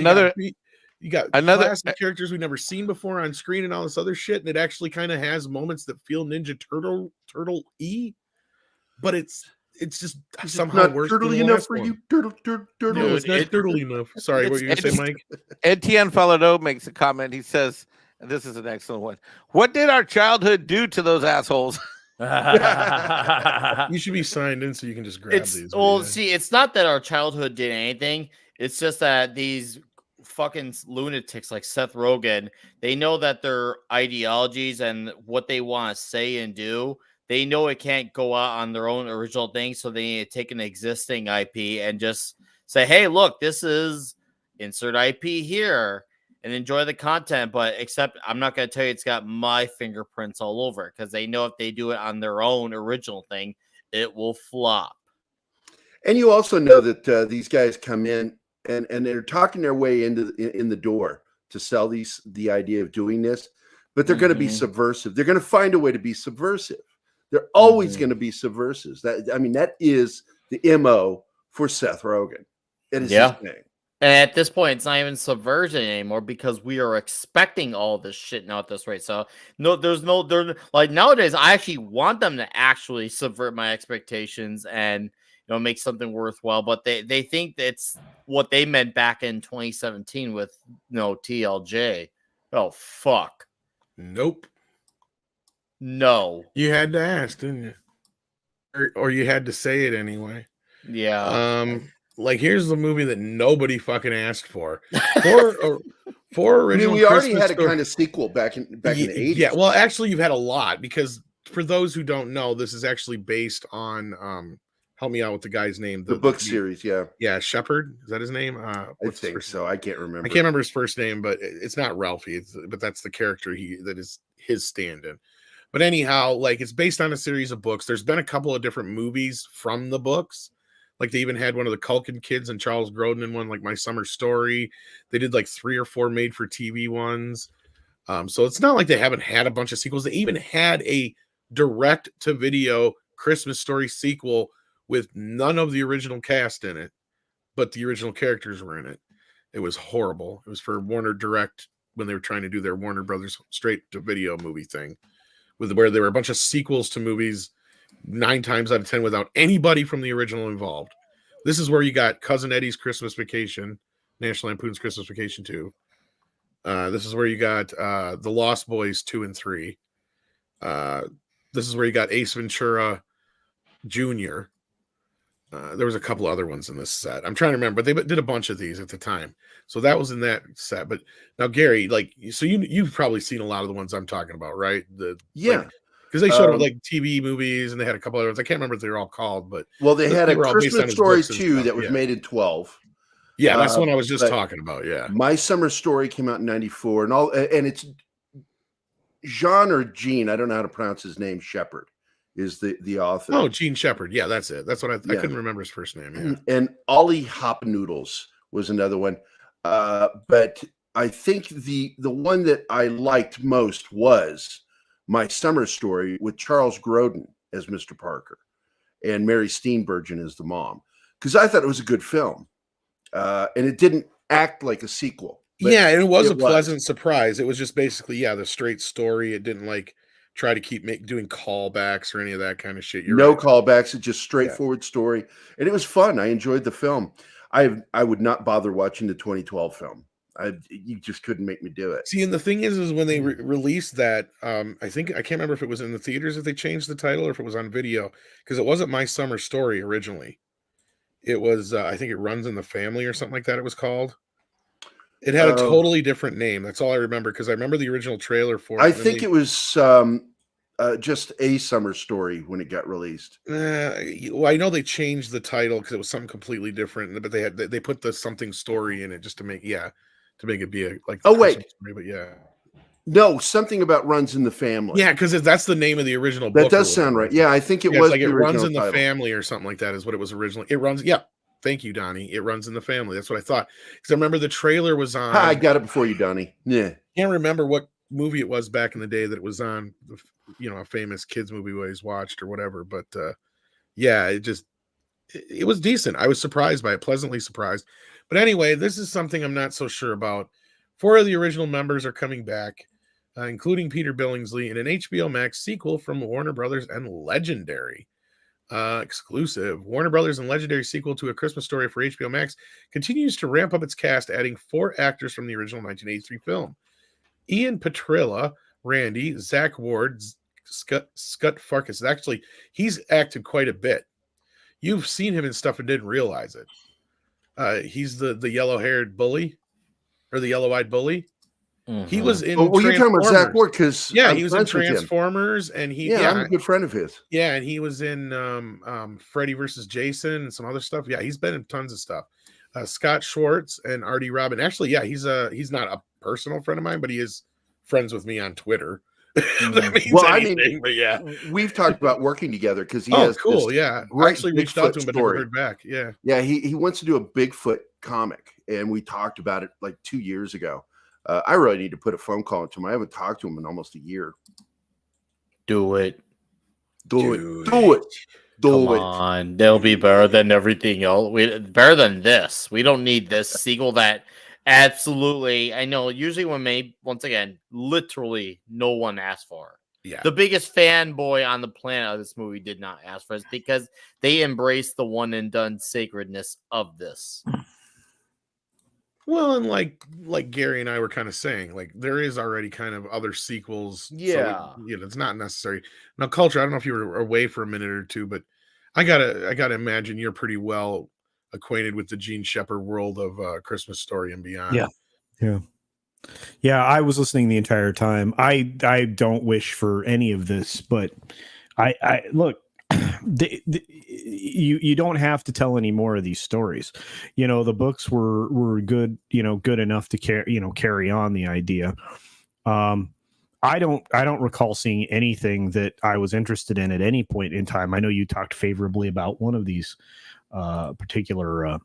you got another classic characters we've never seen before on screen and all this other shit, and it actually kind of has moments that feel Ninja Turtle-y, but it's just somehow not worse turtle than the enough last for one. you. Turtle. No, it's not turtle enough. Sorry, what were you gonna say, Mike? Etienne Falado makes a comment. He says, and this is an excellent one. What did our childhood do to those assholes? You should be signed in so you can just grab these. Well, see, it's not that our childhood did anything. It's just that these fucking lunatics like Seth Rogen, they know that their ideologies and what they want to say and do, they know it can't go out on their own original thing, so they need to take an existing IP and just say, hey, look, this is insert IP here, and enjoy the content, but except I'm not going to tell you it's got my fingerprints all over it, because they know if they do it on their own original thing, it will flop. And you also know that these guys come in and they're talking their way in the door to sell the idea of doing this, but they're going to be subversive. They're going to find a way to be subversive. They're always going to be subversives. That is the MO for Seth Rogen. It is his thing. And at this point, it's not even subversion anymore, because we are expecting all this shit now at this rate. So like nowadays, I actually want them to actually subvert my expectations and make something worthwhile. But they think that's what they meant back in 2017 with TLJ. Oh fuck. Nope. No. You had to ask, didn't you? Or you had to say it anyway. Yeah. Like here's the movie that nobody fucking asked for. For original. We already Christmas had a kind of sequel back in the 80s. Yeah, well, actually, you've had a lot, because for those who don't know, this is actually based on help me out with the guy's name. The book series, yeah. Yeah, Shepard. Is that his name? I think so. I can't remember. I can't remember his first name, but it's not Ralphie. But that's the character that is his stand-in. But anyhow, like it's based on a series of books. There's been a couple of different movies from the books. Like they even had one of the Culkin kids and Charles Grodin in one, like My Summer Story. They did like 3 or 4 made for TV ones. So it's not like they haven't had a bunch of sequels. They even had a direct to video Christmas Story sequel with none of the original cast in it, but the original characters were in it. It was horrible. It was for Warner Direct when they were trying to do their Warner Brothers straight to video movie thing where there were a bunch of sequels to movies 9 times out of 10 without anybody from the original involved. This is where you got Cousin Eddie's Christmas Vacation, National Lampoon's Christmas Vacation 2. This is where you got The Lost Boys 2 and 3. This is where you got Ace Ventura Jr. There was a couple other ones in this set. I'm trying to remember, but they did a bunch of these at the time. So that was in that set. But now, Gary, like, so you've probably seen a lot of the ones I'm talking about, right? Because they showed up like TV movies, and they had a couple other ones. I can't remember if they were all called, but they had a were all based on Christmas his Story books and 2 stuff, that was made in 12. Yeah, that's the one I was just talking about. Yeah, My Summer Story came out in 94, and it's Jean or Gene, I don't know how to pronounce his name, Shepard is the author. Oh, Gene Shepard. Yeah, that's it. That's what I couldn't remember his first name. Yeah. And Ollie Hop Noodles was another one. But I think the one that I liked most was My Summer Story with Charles Grodin as Mr. Parker and Mary Steenburgen as the mom, because I thought it was a good film. And it didn't act like a sequel. Yeah, and it was a pleasant surprise. It was just basically, the straight story. It didn't like try to keep doing callbacks or any of that kind of shit. No callbacks. It's just straightforward story. And it was fun. I enjoyed the film. I would not bother watching the 2012 film. You just couldn't make me do it. See, and the thing is when they released that, I can't remember if it was in the theaters, if they changed the title, or if it was on video, because it wasn't My Summer Story originally. It was, I think, It Runs in the Family or something like that it was called. It had a totally different name. That's all I remember, because I remember the original trailer for it. I think it was just A Summer Story when it got released. Well, I know they changed the title because it was something completely different, but they put the something story in it just to make it be a like. Oh wait, story, but yeah. No, something about Runs in the Family. Yeah, because that's the name of the original book. That does sound right. Yeah, I think it was like the It Runs in title. the Family or something like that is what it was originally. It runs. Yeah. Thank you, Donnie. It Runs in the Family. That's what I thought. Because I remember the trailer was on. I got it before you, Donnie. Yeah. Can't remember what movie it was back in the day that it was on. A famous kids movie we always watched or whatever. But it was decent. I was surprised by it, pleasantly surprised. But anyway, this is something I'm not so sure about. 4 of the original members are coming back, including Peter Billingsley, in an HBO Max sequel from Warner Brothers and Legendary. Exclusive. Warner Brothers and Legendary sequel to A Christmas Story for HBO Max continues to ramp up its cast, adding 4 actors from the original 1983 film. Ian Petrilla, Randy, Zach Ward, Scott Farkas. Actually, he's acted quite a bit. You've seen him in stuff and didn't realize it. He's the yellow-haired bully, or the yellow-eyed bully. Mm-hmm. He was in. Well, you're talking about Zach Ward because he was in Transformers, and I'm a good friend of his. Yeah, and he was in Freddy versus Jason and some other stuff. Yeah, he's been in tons of stuff. Scott Schwartz and Artie Robin. Actually, he's not a personal friend of mine, but he is friends with me on Twitter. That means anything, but yeah, we've talked about working together because he has cool. Yeah, I actually reached out to him, but never heard back. Yeah, he wants to do a Bigfoot comic, and we talked about it like 2 years ago. I really need to put a phone call into him. I haven't talked to him in almost a year. Do it. Do it. Come on. They'll be better than everything else. Better than this. We don't need this sequel that absolutely, I know, usually when made, once again, literally no one asked for. Yeah. The biggest fanboy on the planet of this movie did not ask for it because they embraced the one and done sacredness of this. Well, and like Gary and I were kind of saying, like there is already kind of other sequels. Yeah. So it's not necessary. Now, Culture, I don't know if you were away for a minute or two, but I gotta imagine you're pretty well acquainted with the Gene Shepard world of Christmas Story and beyond. Yeah. I was listening the entire time. I don't wish for any of this, but I look. You don't have to tell any more of these stories. The books were good, good enough to carry on the idea. I don't recall seeing anything that I was interested in at any point in time. I know you talked favorably about one of these particular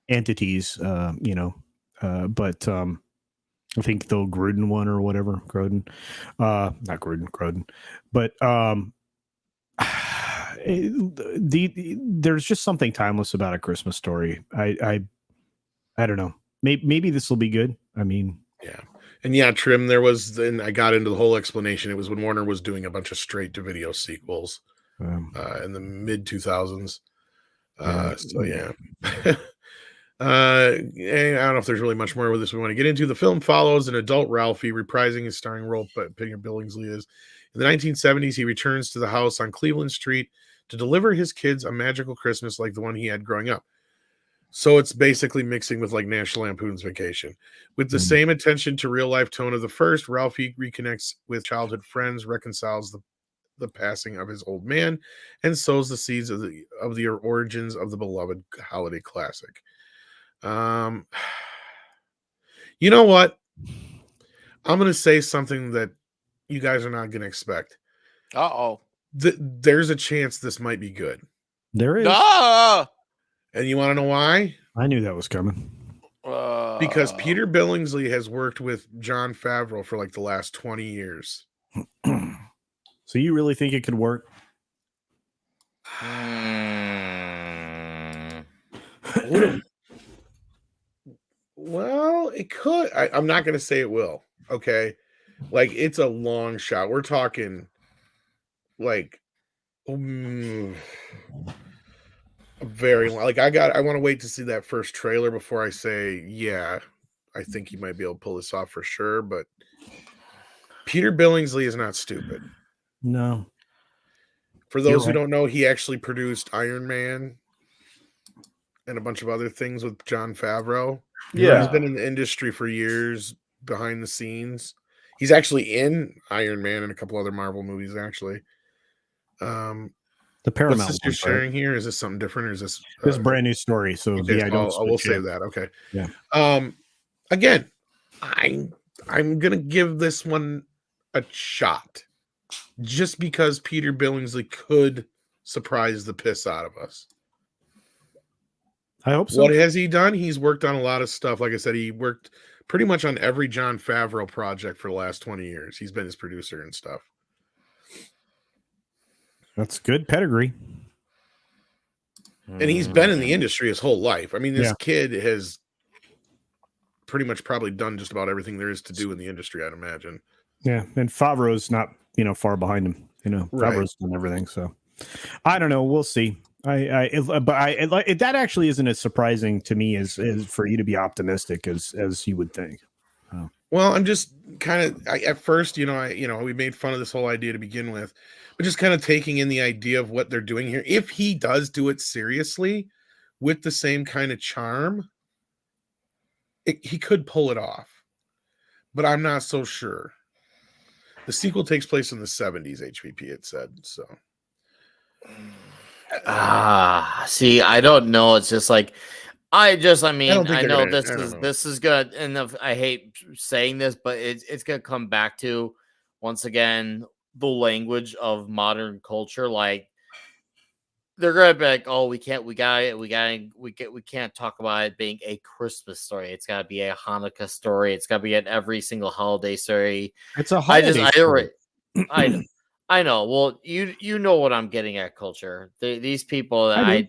entities, but I think the Gruden one or whatever, not Gruden, but there's just something timeless about A Christmas Story. I don't know. Maybe this will be good. I mean, yeah. And yeah, Trim, there was, then I got into the whole explanation. It was when Warner was doing a bunch of straight to video sequels in the mid 2000s. So yeah. I don't know if there's really much more with this we want to get into. The film follows an adult Ralphie reprising his starring role, but Peter Billingsley is. In the 1970s, he returns to the house on Cleveland Street to deliver his kids a magical Christmas like the one he had growing up. So it's basically mixing with like National Lampoon's Vacation. With the same attention to real life tone of the first, Ralphie reconnects with childhood friends, reconciles the passing of his old man, and sows the seeds of the origins of the beloved holiday classic. You know what? I'm going to say something that you guys are not going to expect. Uh-oh. There's a chance this might be good. There is. And you want to know why? I knew that was coming. Because Peter Billingsley has worked with Jon Favreau for like the last 20 years. So you really think it could work? Well, it could. I'm not going to say it will. Okay. Like, it's a long shot. We're talking like very long. Like, I want to wait to see that first trailer before I say, yeah, I think he might be able to pull this off for sure. But Peter Billingsley is not stupid. No. For those who don't know, he actually produced Iron Man and a bunch of other things with Jon Favreau. Yeah. He's been in the industry for years behind the scenes. He's actually in Iron Man and a couple other Marvel movies, actually. The Paramount. What's this you're sharing here? Is this something different, or is this this is a brand new story? So okay, yeah, I will save that. Okay. Yeah. Again, I'm gonna give this one a shot, just because Peter Billingsley could surprise the piss out of us. I hope so. What has he done? He's worked on a lot of stuff. Like I said, he worked pretty much on every Jon Favreau project for the last 20 years. He's been his producer and stuff. That's good pedigree. And he's been in the industry his whole life. I mean, this kid has pretty much probably done just about everything there is to do in the industry, I'd imagine. Yeah, and Favreau's not, far behind him. Favreau's done everything. So I don't know. We'll see. That actually isn't as surprising to me as for you to be optimistic as you would think. Oh. Well, I'm just kind of at first, we made fun of this whole idea to begin with, but just kind of taking in the idea of what they're doing here. If he does do it seriously with the same kind of charm, he could pull it off, but I'm not so sure. The sequel takes place in the 70s, HVP, it said. So. See, I don't know. It's just like, I know this is good. And I hate saying this, but it's going to come back to, once again, the language of modern culture. Like, they're going to be like, oh, we can't talk about it being a Christmas story. It's got to be a Hanukkah story. It's got to be at every single holiday story. It's a holiday story. I know. Well, you know what I'm getting at, culture. These people that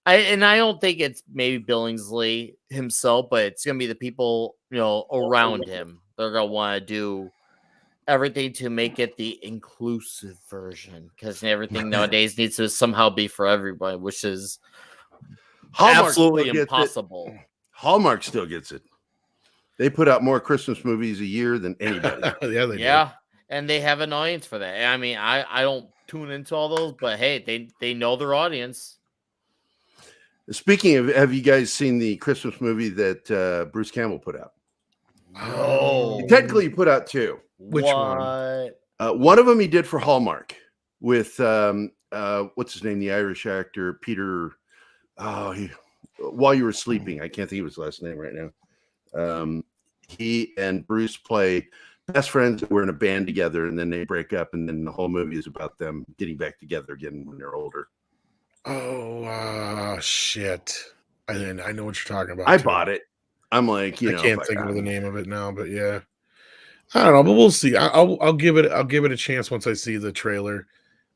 I don't think it's maybe Billingsley himself, but it's gonna be the people around him. They're gonna want to do everything to make it the inclusive version, because everything nowadays needs to somehow be for everybody, which is absolutely impossible. Hallmark still gets it. They put out more Christmas movies a year than anybody. Yeah. And they have an audience for that. I mean, I don't tune into all those, but hey, they know their audience. Speaking of, have you guys seen the Christmas movie that Bruce Campbell put out? Oh, technically, he put out two. Which one? One of them he did for Hallmark with what's his name, the Irish actor Peter. While You Were Sleeping, I can't think of his last name right now. He and Bruce play best friends that were in a band together, and then they break up, and then the whole movie is about them getting back together again when they're older. Oh, shit. I know what you're talking about. I bought it. I'm like, I can't think of the name of it now, but yeah. I don't know, but we'll see. I'll give it a chance once I see the trailer.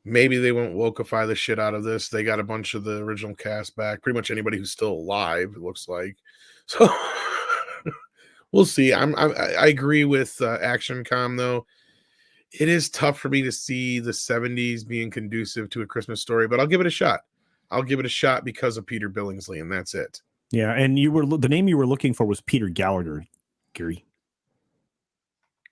Maybe they won't wokeify the shit out of this. They got a bunch of the original cast back. Pretty much anybody who's still alive, it looks like. So We'll see. I agree with Action Com though. It is tough for me to see the 70s being conducive to a Christmas story, but I'll give it a shot. I'll give it a shot because of Peter Billingsley, and that's it. Yeah, and the name you were looking for was Peter Gallagher, Gary.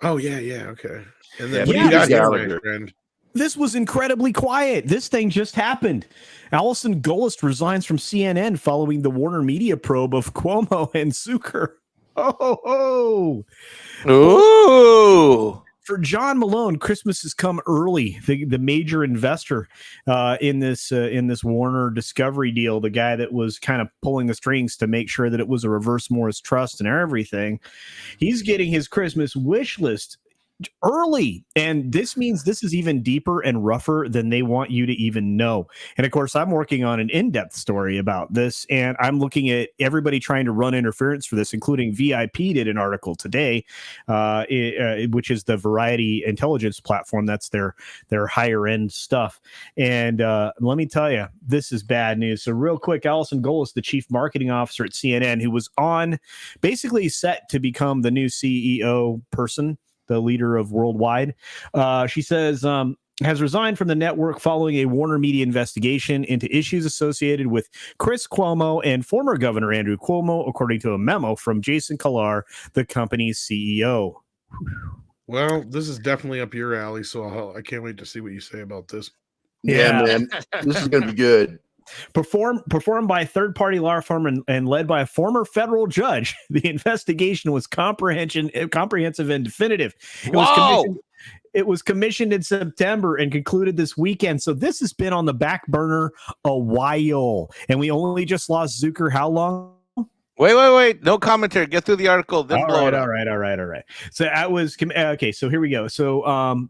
Oh yeah, okay. And then Yeah, what do you got here, Gallagher. my friend? This was incredibly quiet. This thing just happened. Allison Gold resigns from CNN following the Warner Media probe of Cuomo and Zucker. Oh. Ooh. For John Malone, Christmas has come early. The major investor in this Warner Discovery deal, the guy that was kind of pulling the strings to make sure that it was a reverse Morris trust and everything, he's getting his Christmas wish list early, and this means this is even deeper and rougher than they want you to even know. And of course, I'm working on an in-depth story about this, and I'm looking at everybody trying to run interference for this, including VIP did an article today, which is the Variety intelligence platform. That's their higher end stuff. And let me tell you, this is bad news. So real quick, Allison Gold, the chief marketing officer at CNN, who was basically set to become the new CEO person, the leader of Worldwide. She says, has resigned from the network following a Warner Media investigation into issues associated with Chris Cuomo and former Governor Andrew Cuomo, according to a memo from Jason Kilar, the company's CEO. Well, this is definitely up your alley, so I can't wait to see what you say about this. Yeah, man. This is going to be good. Performed by a third-party law firm and led by a former federal judge, the investigation was comprehensive and definitive. It was commissioned in September and concluded this weekend. So this has been on the back burner a while, and we only just lost Zucker. How long? Wait. No commentary. Get through the article. Then blow it up. All right. So that was okay. So here we go. So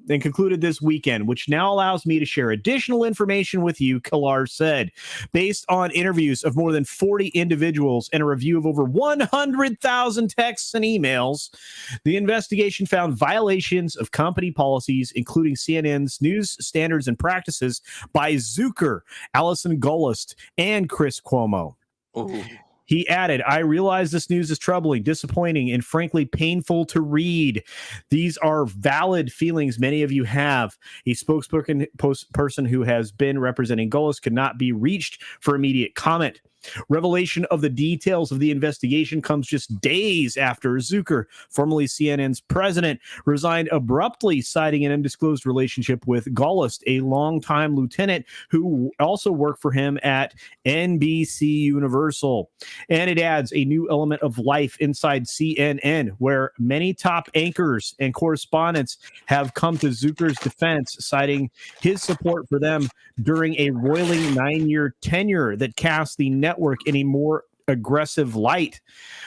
and concluded this weekend, which now allows me to share additional information with you, Kilar said, based on interviews of more than 40 individuals and a review of over 100,000 texts and emails. The investigation found violations of company policies, including CNN's news standards and practices by Zucker, Allison Gold, and Chris Cuomo. Ooh. He added, I realize this news is troubling, disappointing, and frankly painful to read. These are valid feelings many of you have. A spokesperson who has been representing Gold could not be reached for immediate comment. Revelation of the details of the investigation comes just days after Zucker, formerly CNN's president, resigned abruptly, citing an undisclosed relationship with Gold, a longtime lieutenant who also worked for him at NBC Universal. And it adds a new element of life inside CNN, where many top anchors and correspondents have come to Zucker's defense, citing his support for them during a roiling 9-year tenure that cast the network in a more aggressive light.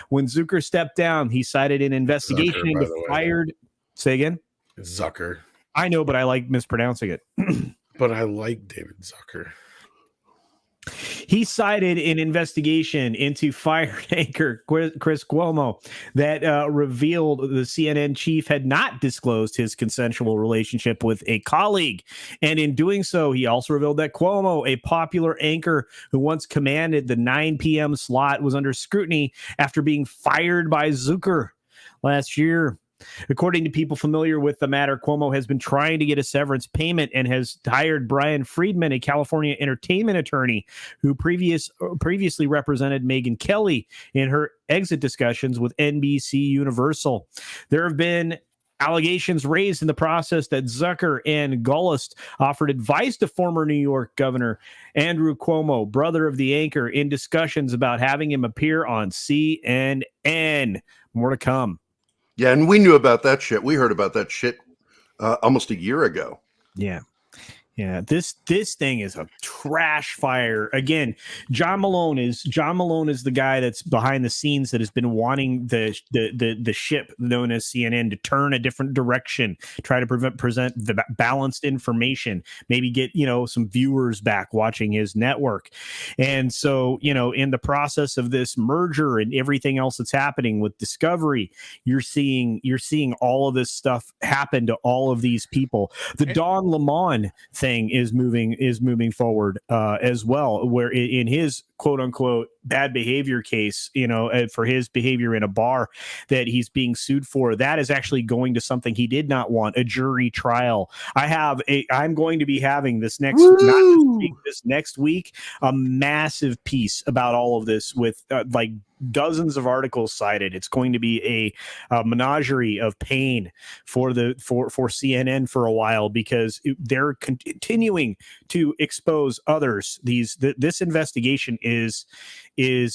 When Zucker stepped down, he cited an investigation into fired. Say again? Zucker. I know, but I like mispronouncing it. But I like David Zucker. He cited an investigation into fired anchor Chris Cuomo that revealed the CNN chief had not disclosed his consensual relationship with a colleague. And in doing so, he also revealed that Cuomo, a popular anchor who once commanded the 9 p.m. slot, was under scrutiny after being fired by Zucker last year. According to people familiar with the matter, Cuomo has been trying to get a severance payment and has hired Brian Friedman, a California entertainment attorney who previously represented Megyn Kelly in her exit discussions with NBC Universal. There have been allegations raised in the process that Zucker and Gold offered advice to former New York Governor Andrew Cuomo, brother of the anchor, in discussions about having him appear on CNN. More to come. Yeah, and we knew about that shit. We heard about that shit almost a year ago. Yeah. This thing is a trash fire. Again, John Malone is the guy that's behind the scenes that has been wanting the ship known as CNN to turn a different direction, try to present the balanced information, maybe get some viewers back watching his network. And so in the process of this merger and everything else that's happening with Discovery, you're seeing all of this stuff happen to all of these people. The Don Lemon thing is moving forward as well, where in his quote unquote bad behavior case, for his behavior in a bar that he's being sued for, that is actually going to something he did not want, a jury trial. I'm going to be having this next week, a massive piece about all of this with like dozens of articles cited. It's going to be a menagerie of pain for CNN for a while, because they're continuing to expose others. This investigation is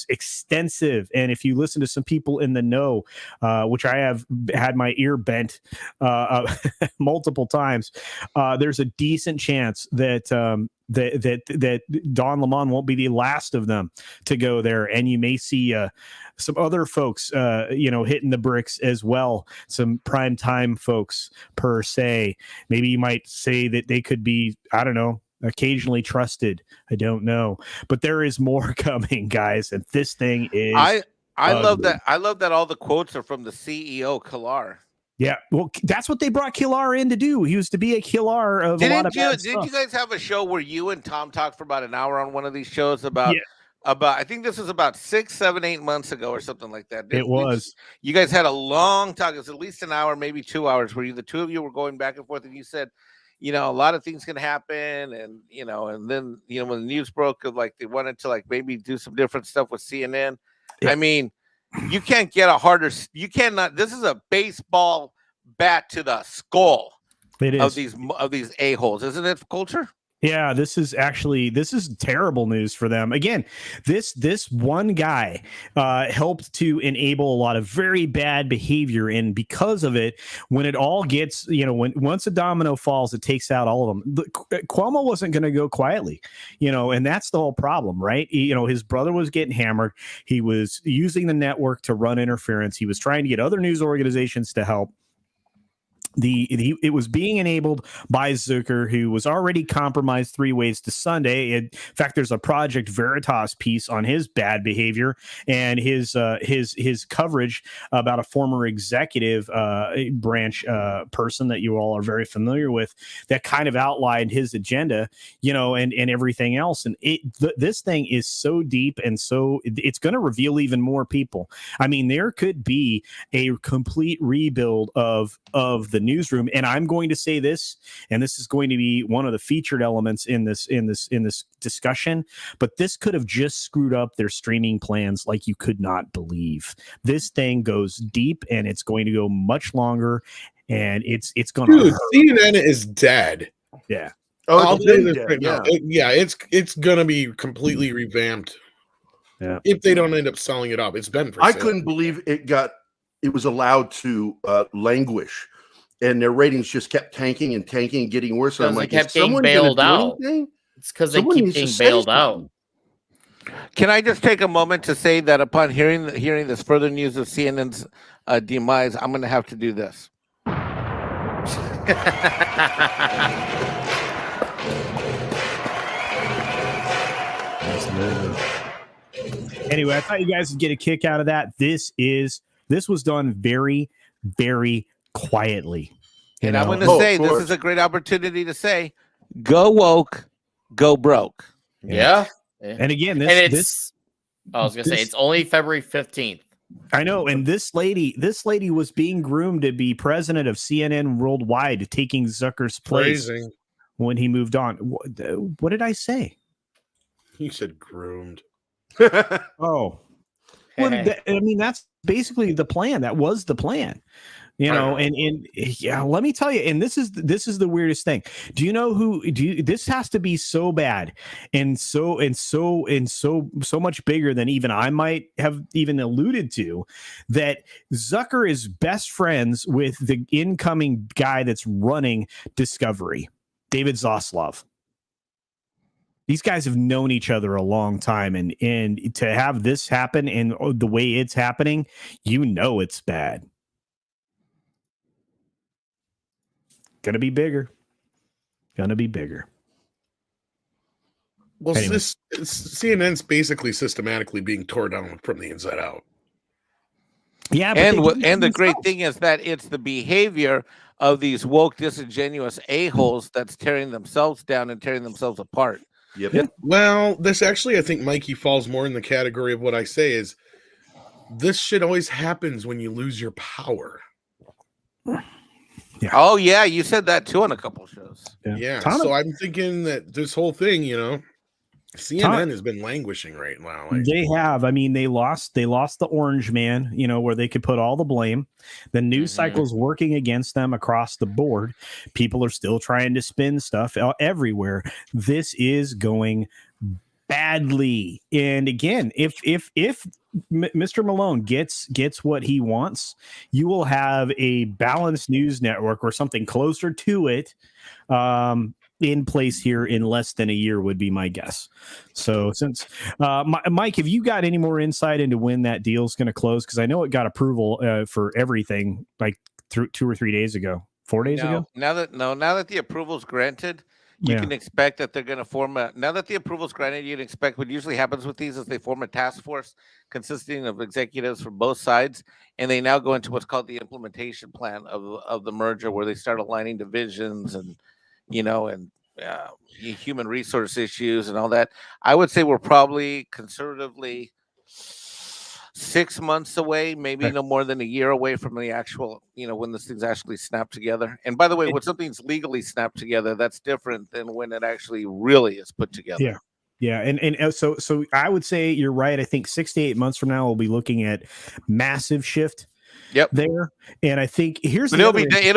extensive, and if you listen to some people in the know, which I have had my ear bent multiple times, there's a decent chance that Don Lemon won't be the last of them to go there, and you may see some other folks hitting the bricks as well, some prime time folks per se. Maybe you might say that they could be, I don't know, occasionally trusted. I don't know, but there is more coming, guys, and this thing is I love that all the quotes are from the CEO Kilar. Yeah, well, that's what they brought Kilar in to do. He was to be a Kilar of a lot of bad stuff. Did you guys have a show where you and Tom talked for about an hour on one of these shows about I think this was about 6, 7, 8 months ago or something like that. It was. You guys had a long talk. It was at least an hour, maybe 2 hours, where the two of you were going back and forth, and you said, a lot of things can happen, and and then when the news broke of like they wanted to like maybe do some different stuff with CNN. Yeah. I mean, you can't get a harder. You cannot. This is a baseball bat to the skull of these a-holes, isn't it, Culture? Yeah, this is terrible news for them. Again, this one guy helped to enable a lot of very bad behavior, and because of it, when it all gets, once a domino falls, it takes out all of them. Cuomo wasn't going to go quietly, and that's the whole problem, right? His brother was getting hammered. He was using the network to run interference. He was trying to get other news organizations to help. It was being enabled by Zucker, who was already compromised 3 ways to Sunday. In fact, there's a Project Veritas piece on his bad behavior and his coverage about a former executive branch person that you all are very familiar with, that kind of outlined his agenda, and everything else. And this thing is so deep, and so it's going to reveal even more people. I mean, there could be a complete rebuild of the newsroom, and I'm going to say this, and this is going to be one of the featured elements in this discussion, but this could have just screwed up their streaming plans like you could not believe. This thing goes deep, and it's going to go much longer, and it's going to hurt. CNN is dead. Yeah. Oh, I'll tell you this right now. It's going to be completely revamped. Yeah. If they don't end up selling it up, it's been for I sale. couldn't believe it was allowed to languish, and their ratings just kept tanking and getting worse. And I'm like, kept getting bailed out. It's because they keep getting bailed out. Can I just take a moment to say that upon hearing this further news of CNN's demise, I'm going to have to do this. Anyway, I thought you guys would get a kick out of that. This was done very, very quietly. And I'm going to say, this is a great opportunity to say, go woke, go broke. Yeah. And again, I was going to say, it's only February 15th. I know. And this lady was being groomed to be president of CNN Worldwide, taking Zucker's place when he moved on. What did I say? You said groomed. Oh. Well, I mean, that's basically the plan. That was the plan. And let me tell you, and this is the weirdest thing. Do you know this has to be so bad and so much bigger than even I might have even alluded to, that Zucker is best friends with the incoming guy that's running Discovery, David Zaslav. These guys have known each other a long time, and to have this happen and the way it's happening, it's bad. Gonna be bigger. Well, anyway. CNN's basically systematically being torn down from the inside out. Yeah, and the great thing is that it's the behavior of these woke, disingenuous a-holes that's tearing themselves down and tearing themselves apart. Yep. Well, this actually, I think Mikey falls more in the category of what I say is this shit always happens when you lose your power. Yeah. Oh yeah, you said that too on a couple of shows. Yeah. So I'm thinking that this whole thing, CNN has been languishing right now. They have. I mean, they lost the orange man, where they could put all the blame. The news cycle's working against them across the board. People are still trying to spin stuff everywhere. This is going badly. And again, if Mr. Malone gets what he wants, you will have a balanced news network or something closer to it in place here in less than a year would be my guess. So since Mike, have you got any more insight into when that deal is going to close? Because I know it got approval for everything like 2 or 3 days ago, 4 days ago. Now that the approval's granted, you can expect that they're going to form now that the approval's granted, you'd expect what usually happens with these is they form a task force consisting of executives from both sides, and they now go into what's called the implementation plan of the merger, where they start aligning divisions and human resource issues and all that. I would say we're probably conservatively 6 months away, maybe no more than a year away from the actual, when this thing's actually snapped together. And by the way, when something's legally snapped together, that's different than when it actually really is put together. Yeah. Yeah. And so I would say you're right. I think 6 to 8 months from now, we'll be looking at massive shift. Yep. There. And I think it'll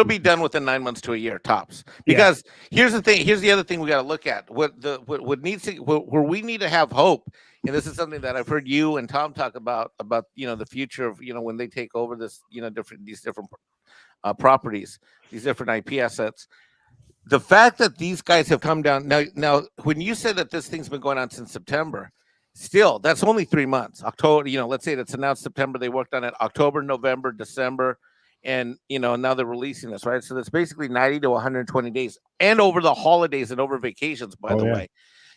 be done within 9 months to a year tops. Because here's the thing. Here's the other thing we got to look at. Where we need to have hope. And this is something that I've heard you and Tom talk about the future of when they take over this these different properties, these different IP assets. The fact that these guys have come down now when you said that this thing's been going on since September. Still, that's only 3 months. October, let's say it's announced September. They worked on it October, November, December, and now they're releasing this, right? So that's basically 90 to 120 days, and over the holidays and over vacations, by the way.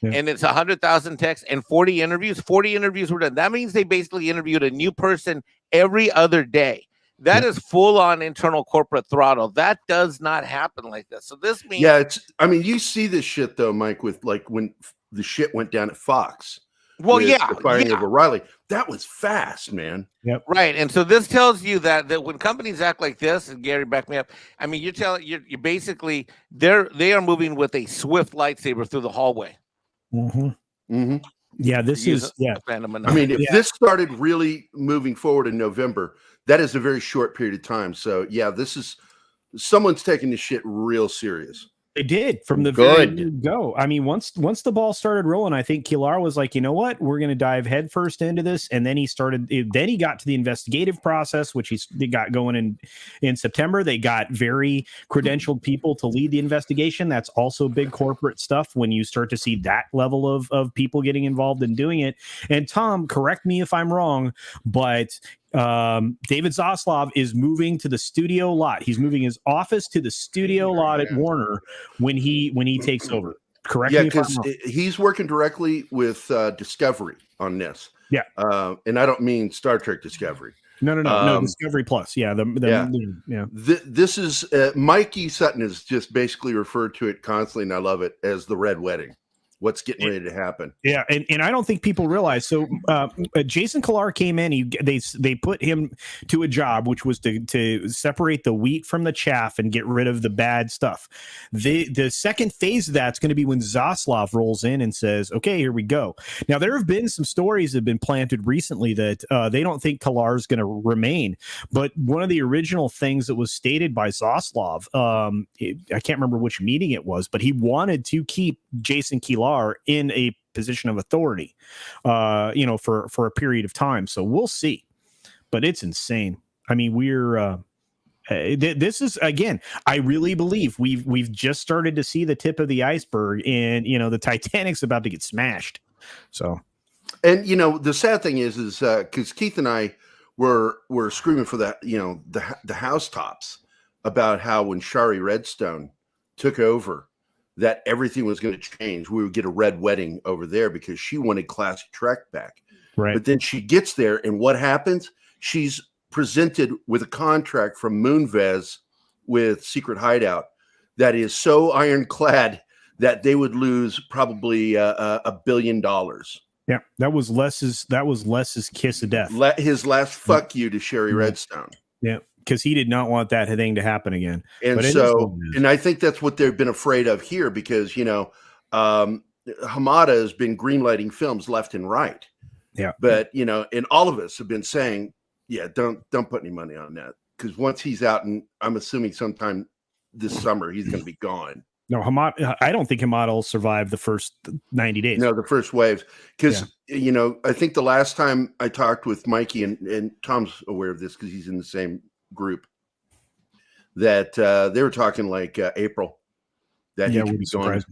Yeah. And it's 100,000 texts and 40 interviews. 40 interviews were done. That means they basically interviewed a new person every other day. That is full on internal corporate throttle. That does not happen like this. So this means, you see this shit though, Mike, with like when the shit went down at Fox. Well, the firing of O'Reilly. That was fast, man. Yep. Right. And so this tells you that when companies act like this, and Gary, back me up. I mean, you're basically they are moving with a swift lightsaber through the hallway. Mm-hmm. Mm-hmm. Yeah, this is I mean, if this started really moving forward in November, that is a very short period of time. So someone's taking this shit real serious. They did from the very go. I mean, once the ball started rolling, I think Kilar was like, you know what, we're going to dive headfirst into this. And then he got to the investigative process, which he got going in September. They got very credentialed people to lead the investigation. That's also big corporate stuff when you start to see that level of people getting involved in doing it. And Tom, correct me if I'm wrong, but David Zaslav is moving to the studio lot. He's moving his office to the studio lot at Warner when he takes over. Correct me if I'm wrong. He's working directly with Discovery on this. Yeah. And I don't mean Star Trek Discovery. No, Discovery Plus. Yeah. This is Mikey Sutton has just basically referred to it constantly, and I love it, as the Red Wedding. What's getting ready to happen? Yeah, and I don't think people realize. So Jason Kilar came in. They put him to a job which was to separate the wheat from the chaff and get rid of the bad stuff. The second phase of that's going to be when Zaslav rolls in and says, "Okay, here we go." Now there have been some stories that have been planted recently that they don't think Kilar is going to remain. But one of the original things that was stated by Zaslav, I can't remember which meeting it was, but he wanted to keep Jason Kilar in a position of authority, for a period of time. So we'll see, but it's insane. I mean, this is, again, I really believe we've just started to see the tip of the iceberg, and the Titanic's about to get smashed. So, and the sad thing is because Keith and I were screaming for that, the housetops about how when Shari Redstone took over, that everything was going to change. We would get a Red Wedding over there because she wanted classic Trek back. Right. But then she gets there, and what happens? She's presented with a contract from Moonves with Secret Hideout that is so ironclad that they would lose probably $1 billion. Yeah, that was Les's kiss of death. His last fuck you to Sherry Redstone. Yeah, because he did not want that thing to happen again. And but so, and I think that's what they've been afraid of here, because Hamada has been greenlighting films left and right. Yeah, but and all of us have been saying, yeah, don't put any money on that, because once he's out, and I'm assuming sometime this summer he's going to be gone. No, Hamada. I don't think Hamada will survive the first 90 days. No, the first waves, because I think the last time I talked with Mikey, and Tom's aware of this because he's in the same group, that they were talking like April that he could be gone,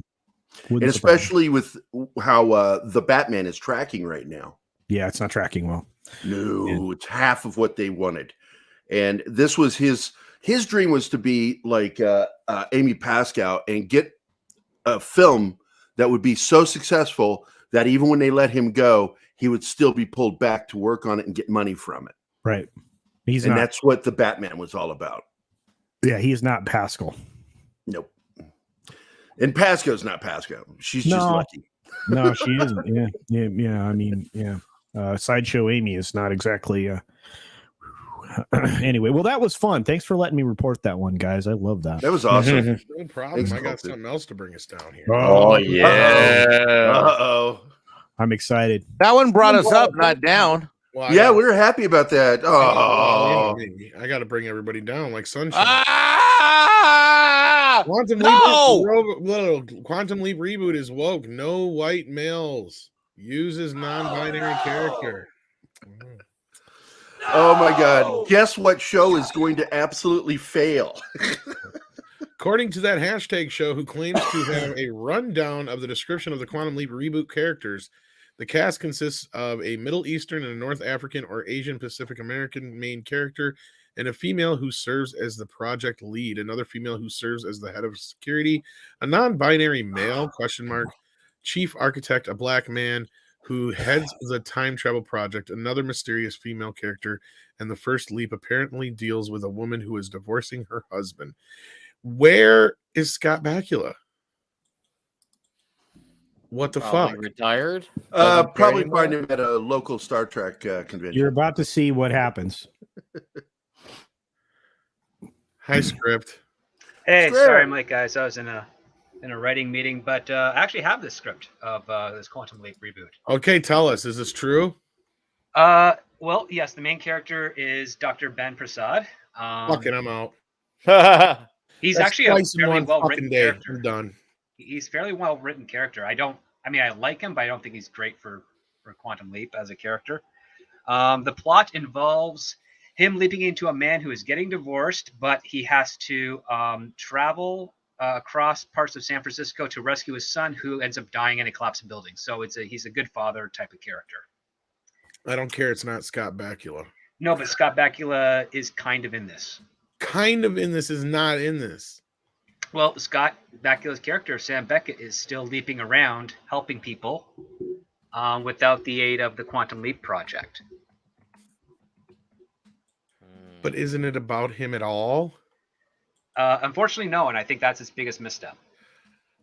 and especially with how the Batman is tracking right now. Yeah, it's not tracking well. No, it's half of what they wanted, and this was his dream was to be like Amy Pascal and get a film that would be so successful that even when they let him go, he would still be pulled back to work on it and get money from it. Right. That's what the Batman was all about. Yeah, he is not Pascal. Nope. And Pascal's not Pascal. She's just lucky. No, she isn't. Yeah. I mean, yeah. Sideshow Amy is not exactly. Anyway, well, that was fun. Thanks for letting me report that one, guys. I love that. That was awesome. No problem. I got something else to bring us down here. Oh yeah. Uh-oh. I'm excited. That one brought us up, not down. Well, we were happy about that. Oh, I got to bring everybody down like sunshine. Quantum Leap Reboot is woke. No white males. Uses non-binary character. Oh my God. Guess what show is going to absolutely fail? According to that hashtag show, who claims to have a rundown of the description of the Quantum Leap Reboot characters, the cast consists of a Middle Eastern and a North African or Asian Pacific American main character, and a female who serves as the project lead, another female who serves as the head of security, a non-binary male, chief architect, a black man who heads the time travel project, another mysterious female character, and the first leap apparently deals with a woman who is divorcing her husband. Where is Scott Bakula? What the fuck? Retired? Probably find him at a local Star Trek convention. You're about to see what happens. Hi, Script. Hey, sorry, Mike, guys. I was in a writing meeting, but I actually have this script of this Quantum Leap Reboot. Okay, tell us. Is this true? Well, yes. The main character is Dr. Ben Prasad. Fucking, I'm out. He's actually a fairly well-written character. I'm done. He's fairly well-written character. I like him, but I don't think he's great for Quantum Leap as a character. The plot involves him leaping into a man who is getting divorced, but he has to travel across parts of San Francisco to rescue his son, who ends up dying in a collapsing building. So he's a good father type of character. I don't care. It's not Scott Bakula. No, but Scott Bakula is kind of in this. Kind of in this is not in this. Well, Scott Bakula's character, Sam Beckett, is still leaping around, helping people without the aid of the Quantum Leap Project. But isn't it about him at all? Unfortunately, no, and I think that's his biggest misstep.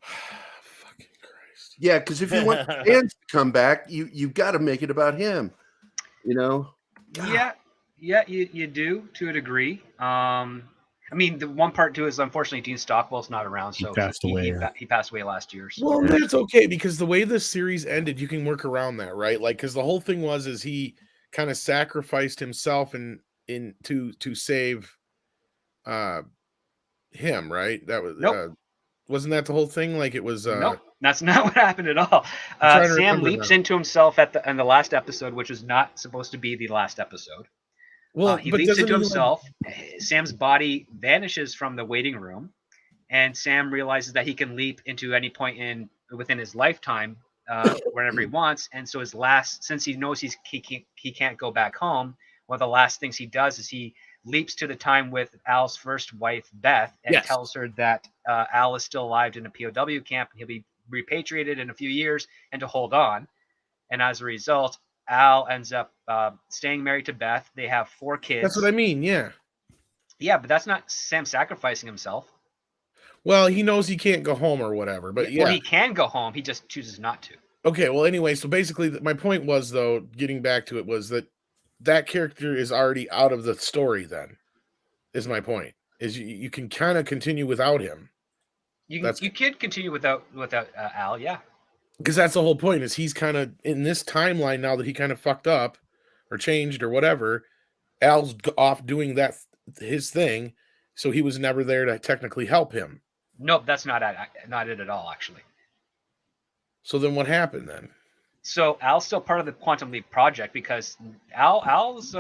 Fucking Christ. Yeah, because if you want fans to come back, you've got to make it about him. God. Yeah, you do to a degree. I mean, the one part too is unfortunately Dean Stockwell's not around, so he passed away last year. So. Well, that's okay, because the way this series ended, you can work around that, right? Like, because the whole thing is he kind of sacrificed himself to save him, right? That was wasn't that the whole thing? Like, it was nope, that's not what happened at all. Sam leaps into himself in the last episode, which is not supposed to be the last episode. Well, he leaps into himself. Sam's body vanishes from the waiting room, and Sam realizes that he can leap into any point within his lifetime, whenever he wants. And so since he knows he can't go back home, one of the last things he does is he leaps to the time with Al's first wife, Beth, and tells her that Al is still alive in a POW camp, and he'll be repatriated in a few years, and to hold on. And as a result, Al ends up staying married to Beth. They have 4 kids. That's what I mean, yeah. Yeah, but that's not Sam sacrificing himself. Well, he knows he can't go home or whatever, but yeah. Well, he can go home. He just chooses not to. Okay, well, anyway, so basically my point was, though, getting back to it, was that character is already out of the story then, is my point. Is you can kind of continue without him. You could continue without Al, yeah. Because that's the whole point, is he's kind of in this timeline now that he kind of fucked up or changed or whatever. Al's off doing his thing, so he was never there to technically help him. Nope, that's not it at all, actually. So then what happened then? So Al's still part of the Quantum Leap project because Al's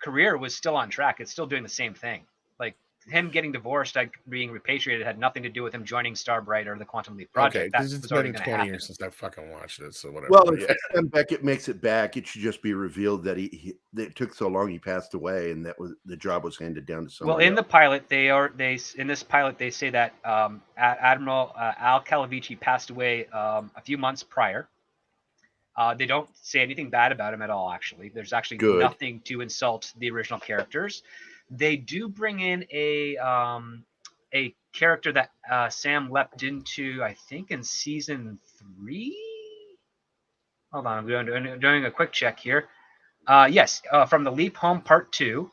career was still on track. It's still doing the same thing. Like him getting divorced, being repatriated, had nothing to do with him joining Starbright or the Quantum Leap project. Okay, because it's been 20 years since I fucking watched it, so whatever. Well, if Sam Beckett makes it back, it should just be revealed that it took so long he passed away, and that was the job was handed down to someone. Well, in the pilot, they say that Admiral Al Calavici passed away a few months prior. They don't say anything bad about him at all. Actually, there's actually nothing to insult the original characters. They do bring in a character that Sam leapt into, I think, in season 3. Hold on, I'm doing a quick check here. Yes, from the Leap Home Part 2,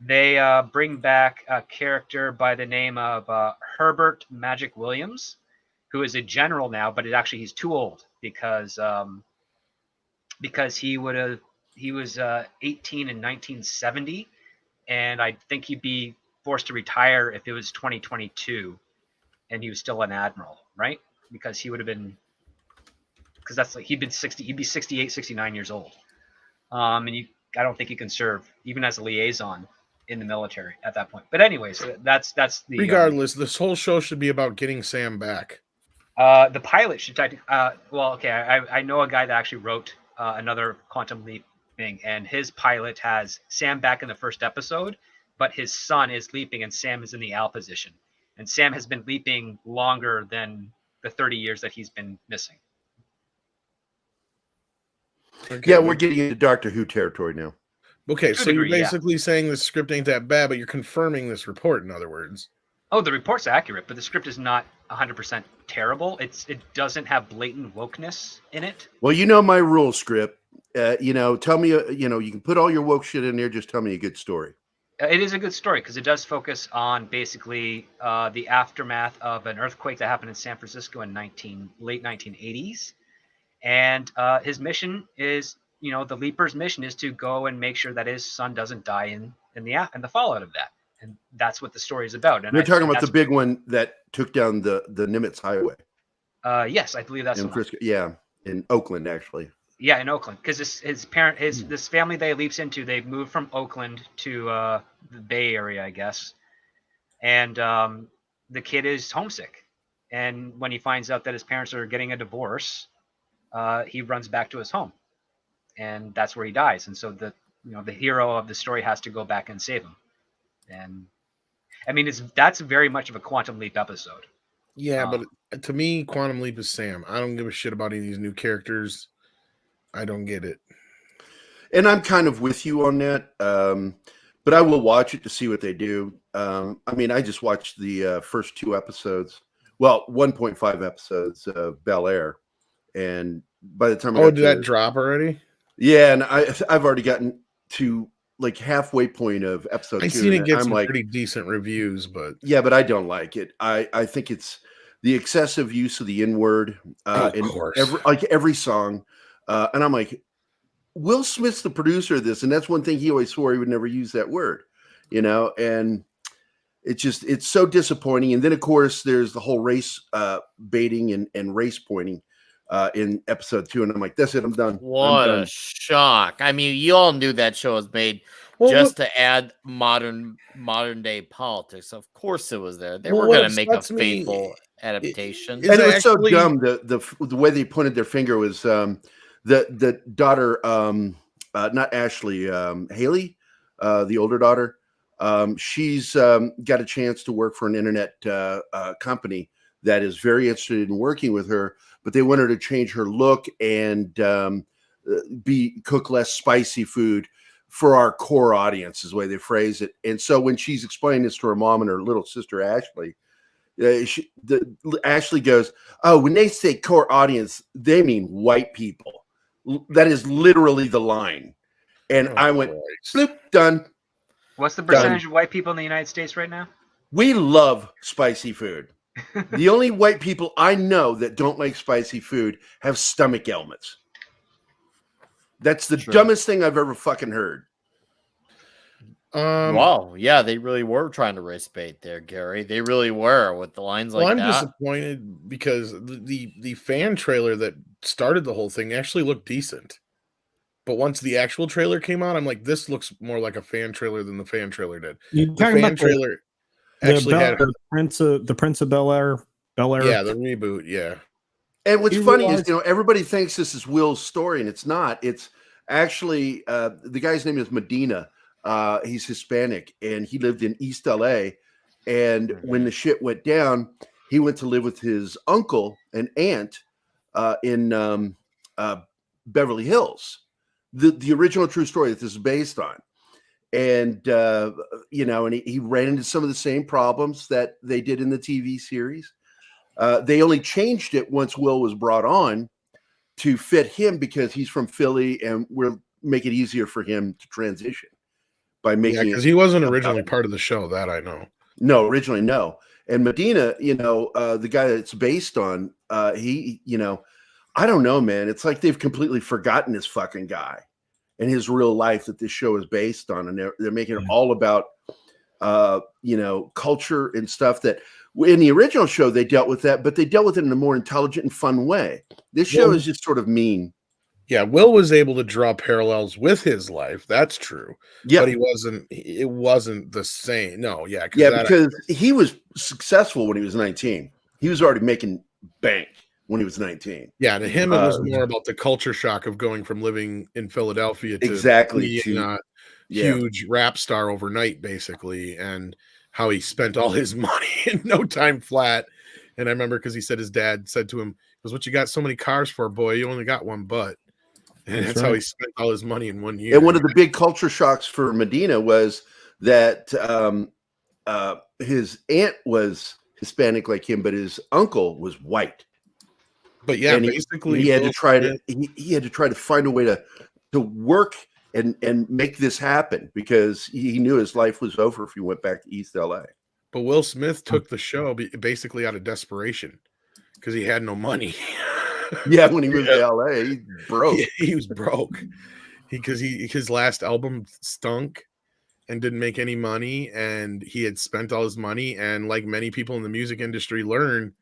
they bring back a character by the name of Herbert Magic Williams, who is a general now, but he's too old because he was 18 in 1970. And I think he'd be forced to retire if it was 2022 and he was still an admiral, right? Because he would have been, because that's like, he'd be 68, 69 years old. I don't think he can serve even as a liaison in the military at that point. But anyways, that's the. Regardless, this whole show should be about getting Sam back. The pilot should I know a guy that actually wrote another Quantum Leap thing, and his pilot has Sam back in the first episode, but his son is leaping and Sam is in the Al position. And Sam has been leaping longer than the 30 years that he's been missing. Okay, yeah, we're getting into Doctor Who territory now. Okay, so you're basically saying the script ain't that bad, but you're confirming this report, in other words. Oh, the report's accurate, but the script is not 100% terrible. It doesn't have blatant wokeness in it. Well, you know my rule, script. Tell me, you can put all your woke shit in there. Just tell me a good story. It is a good story because it does focus on basically the aftermath of an earthquake that happened in San Francisco in late 1980s. And his mission is, the Leaper's mission is to go and make sure that his son doesn't die in the fallout of that. And that's what the story is about. And you're talking about the big one that took down the Nimitz Highway. Yes, I believe that's in Frisco. Yeah, in Oakland, actually. Yeah, in Oakland, because this family that he leaps into, they moved from Oakland to the Bay Area, I guess. And the kid is homesick. And when he finds out that his parents are getting a divorce, he runs back to his home, and that's where he dies. And so the hero of the story has to go back and save him. And I mean, that's very much of a Quantum Leap episode. Yeah, but to me, Quantum Leap is Sam. I don't give a shit about any of these new characters. I don't get it. And I'm kind of with you on that. But I will watch it to see what they do. I just watched the first 2 episodes. Well, 1.5 episodes of Bel Air. And by the time did that drop already? Yeah, and I've already gotten to like halfway point of episode 2. I've seen it get some pretty decent reviews, but yeah, but I don't like it. I think it's the excessive use of the N-word in every song. And I'm like, Will Smith's the producer of this, and that's one thing he always swore he would never use that word, and it's so disappointing. And then of course there's the whole race baiting and race pointing in episode 2, and I'm like, that's it, I'm done. What a shock. I mean, you all knew that show was made to add modern day politics. Of course it was there. They were going to make a faithful adaptation. And it was so dumb. The way they pointed their finger was the daughter, not Ashley, Haley, the older daughter. She's got a chance to work for an internet company that is very interested in working with her, but they want her to change her look and cook less spicy food for our core audience is the way they phrase it. And so when she's explaining this to her mom and her little sister Ashley, Ashley goes, "Oh, when they say core audience, they mean white people." That is literally the line. And I went, bloop, done. What's the percentage of white people in the United States right now? We love spicy food. The only white people I know that don't like spicy food have stomach ailments. That's the dumbest thing I've ever fucking heard. Wow, yeah, they really were trying to race bait there, Gary. They really were with the lines like I'm that. disappointed because the fan trailer that started the whole thing actually looked decent. But once the actual trailer came out, I'm like, this looks more like a fan trailer than the fan trailer did. You The fan trailer actually had the Prince of Bel-Air. Yeah, the reboot, yeah. And what's funny is, everybody thinks this is Will's story, and it's not. It's actually the guy's name is Medina. He's Hispanic, and he lived in East LA. And when the shit went down, he went to live with his uncle and aunt in Beverly Hills. The original true story that this is based on. And and he ran into some of the same problems that they did in the TV series. They only changed it once Will was brought on to fit him because he's from Philly, and we'll make it easier for him to transition by making because he wasn't originally part of the show, that I know. No, originally no. And Medina, the guy that it's based on, he, I don't know, man. It's like they've completely forgotten this fucking guy and his real life that this show is based on, and they're making it all about culture and stuff that in the original show they dealt with that, but they dealt with it in a more intelligent and fun way. This show is just sort of mean. Yeah, Will was able to draw parallels with his life. That's true. Yeah, but it wasn't the same. No, yeah. Because he was successful when he was 19. He was already making bank when he was 19. Yeah, to him, it was more about the culture shock of going from living in Philadelphia to being a huge rap star overnight, basically, and how he spent all his money in no time flat. And I remember because he said his dad said to him, "Because what you got so many cars for, boy? You only got one butt." And that's how he spent all his money in 1 year. And one of the big culture shocks for Medina was that his aunt was Hispanic like him, but his uncle was white. But yeah, and basically he had to try to find a way to work and make this happen because he knew his life was over if he went back to East LA. But Will Smith took the show basically out of desperation because he had no money. Yeah, when he moved to LA, he broke. He was broke because his last album stunk and didn't make any money, and he had spent all his money. And like many people in the music industry learn,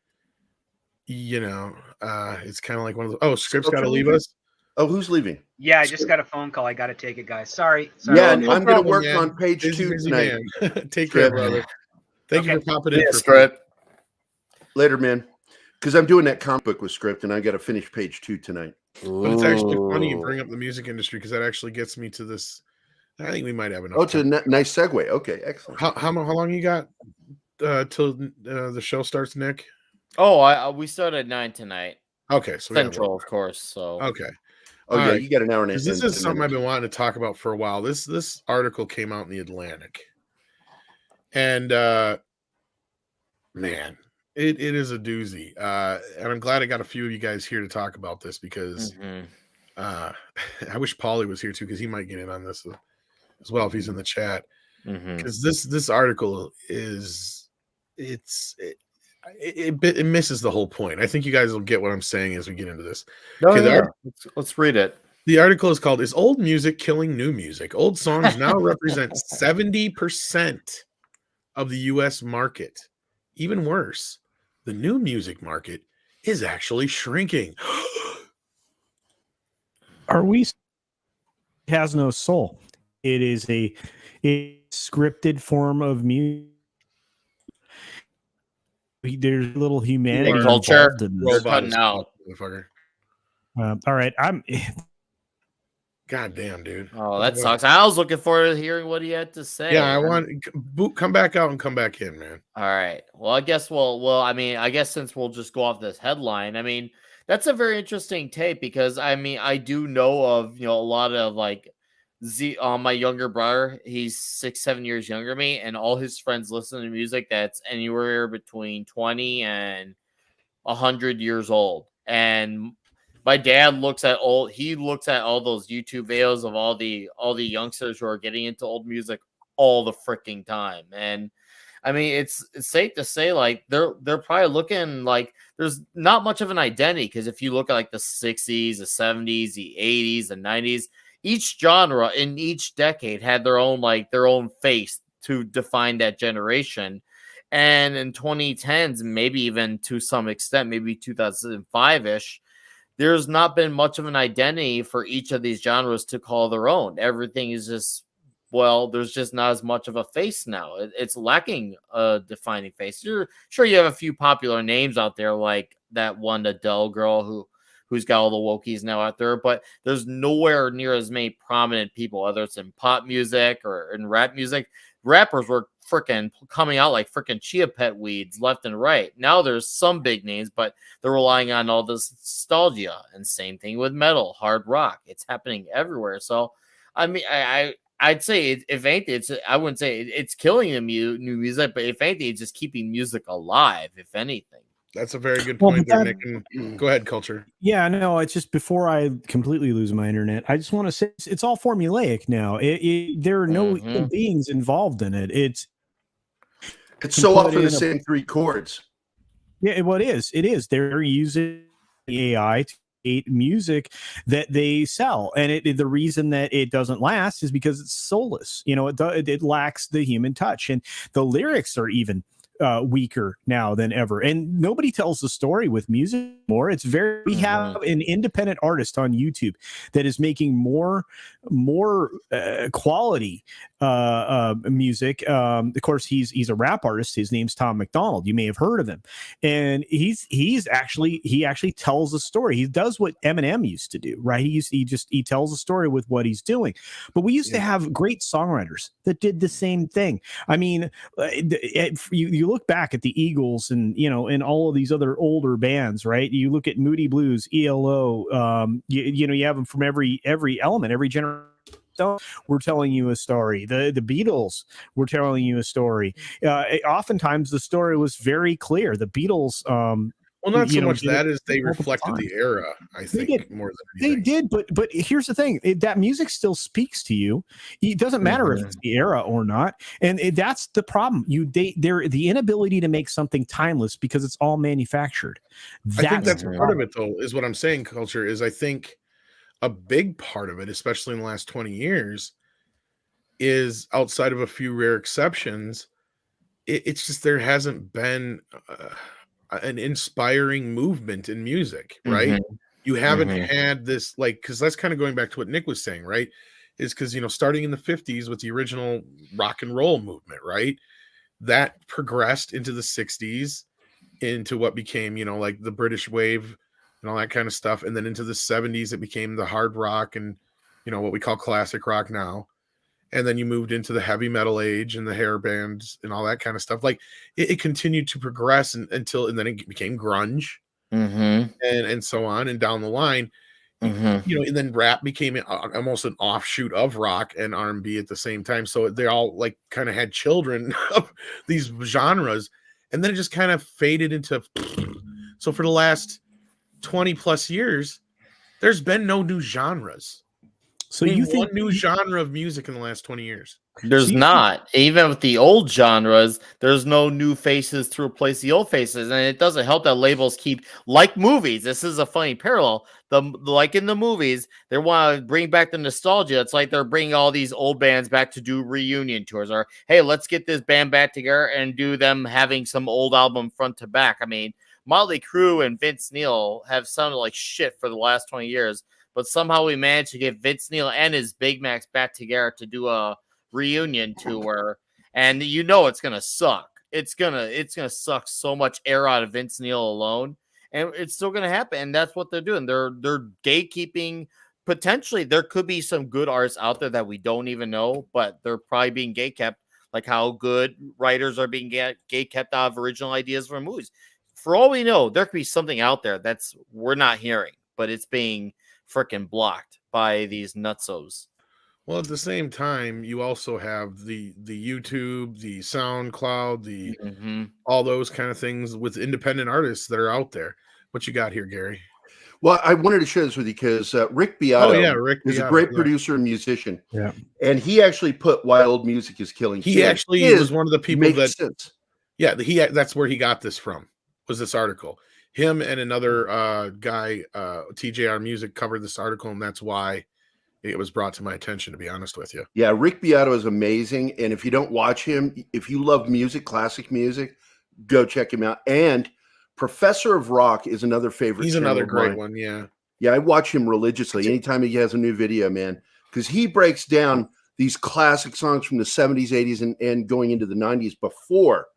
it's kind of like one of those. Oh, Script's got to leave us. Oh, who's leaving? Yeah, I just got a phone call. I got to take it, guys. Sorry. Yeah, I'm going to work on page 2 tonight. Take care, brother. Thank you for popping in. Script. Later, man. Because I'm doing that comic book with Script, and I got to finish page 2 tonight. But it's actually funny you bring up the music industry because that actually gets me to this. I think we might have enough. Oh, it's a nice segue. Okay, excellent. How long you got till the show starts, Nick? Oh, we start at 9 tonight. Okay, so Central, of course. So okay. Oh yeah, you got an hour and a half. This is something I've been wanting to talk about for a while. This article came out in the Atlantic, and man. It is a doozy, and I'm glad I got a few of you guys here to talk about this because I wish Paulie was here too because he might get in on this as well if he's in the chat. Because this article it misses the whole point. I think you guys will get what I'm saying as we get into this. Let's read it. The article is called "Is Old Music Killing New Music? Old songs now represent 70% of the U.S. market. Even worse, the new music market is actually shrinking." Has no soul. It is a scripted form of music. There's little humanity culture. We're cutting out. All right, God damn, dude. Oh, that sucks. I was looking forward to hearing what he had to say. Yeah, I want come back out and come back in, man. All right. Well, I guess I guess since we'll just go off this headline, I mean, that's a very interesting tape because I do know of, a lot of like my younger brother, he's 6-7 years younger than me, and all his friends listen to music that's anywhere between 20 and 100 years old. And my dad looks at all those YouTube videos of all the youngsters who are getting into old music all the freaking time. And I mean, it's safe to say, like, they're probably looking like there's not much of an identity, because if you look at like the 60s, the 70s, the 80s, the 90s, each genre in each decade had their own face to define that generation. And in 2010s, maybe even to some extent, maybe 2005-ish, there's not been much of an identity for each of these genres to call their own. Everything is just, well, there's just not as much of a face now. It's lacking a defining face. Sure, you have a few popular names out there, like that one Adele girl who's got all the wokies now out there, but there's nowhere near as many prominent people, whether it's in pop music or in rap music. Rappers were freaking coming out like freaking chia pet weeds left and right. Now there's some big names, but they're relying on all this nostalgia. And same thing with metal, hard rock. It's happening everywhere. So, I mean, I'd say if anything, I wouldn't say it's killing the new music, but if anything, it's just keeping music alive, if anything. That's a very good point there, Nick. Go ahead, Culture. Yeah, no, it's just before I completely lose my internet, I just want to say it's all formulaic now. There are no human beings involved in it. It's so often the same three chords. Yeah, well, it is. It is. They're using AI to create music that they sell, and the reason that it doesn't last is because it's soulless. You know, it lacks the human touch, and the lyrics are even weaker now than ever, and nobody tells the story with music anymore. It's we have an independent artist on YouTube that is making more quality music. Of course, he's a rap artist. His name's Tom McDonald. You may have heard of him, and he actually tells a story. He does what Eminem used to do, right? He tells a story with what he's doing. But we used to have great songwriters that did the same thing. I mean, you look back at the Eagles and and all of these other older bands, right? You look at Moody Blues, ELO. You have them from every element, every generation. We're telling you a story. The Beatles were telling you a story. Oftentimes the story was very clear. The Beatles, well, not so much that as they reflected the era, I think, more than anything. They did, but here's the thing: that music still speaks to you. It doesn't matter if it's the era or not, and that's the problem. The inability to make something timeless because it's all manufactured. I think that's part of it, though. Is what I'm saying. Culture is, I think, a big part of it, especially in the last 20 years, is outside of a few rare exceptions. It's just there hasn't been an inspiring movement in music, right? You haven't had this, like, because that's kind of going back to what Nick was saying, right? Is because starting in the 50s with the original rock and roll movement, right? That progressed into the 60s, into what became like the British wave and all that kind of stuff, and then into the 70s it became the hard rock and what we call classic rock now. And then you moved into the heavy metal age and the hair bands and all that kind of stuff. Like it continued to progress until then it became grunge, and so on and down the line. And then rap became almost an offshoot of rock and R&B at the same time. So they all like kind of had children of these genres, and then it just kind of faded into. So for the last 20 plus years, there's been no new genres. So you think one new genre of music in the last 20 years? There's not. Even with the old genres, there's no new faces to replace the old faces. And it doesn't help that labels keep, like movies. This is a funny parallel. Like in the movies, they want to bring back the nostalgia. It's like they're bringing all these old bands back to do reunion tours. Or, hey, let's get this band back together and do them having some old album front to back. I mean, Motley Crue and Vince Neil have sounded like shit for the last 20 years. But somehow we managed to get Vince Neil and his Big Macs back together to do a reunion tour, and it's gonna suck. It's gonna suck so much air out of Vince Neil alone, and it's still gonna happen. And that's what they're doing. They're gatekeeping. Potentially, there could be some good artists out there that we don't even know, but they're probably being gatekept, like how good writers are being gatekept out of original ideas for movies. For all we know, there could be something out there we're not hearing, but it's being freaking blocked by these nutsos. Well, at the same time, you also have the YouTube, the SoundCloud, the all those kind of things with independent artists that are out there. What you got here, Gary? Well, I wanted to share this with you because Rick Beato Rick is a Beato, great producer and musician. Yeah. And he actually put Why Old Music is Killing He Kids. actually was one of the people that sense. Yeah, that's where he got this from. Was this article. Him and another guy, TJR Music, covered this article, and that's why it was brought to my attention, to be honest with you. Yeah, Rick Beato is amazing. And if you don't watch him, if you love music, classic music, go check him out. And Professor of Rock is another favorite. He's another great one, yeah. Yeah, I watch him religiously anytime he has a new video, man, because he breaks down these classic songs from the 70s, 80s, and going into the 90s before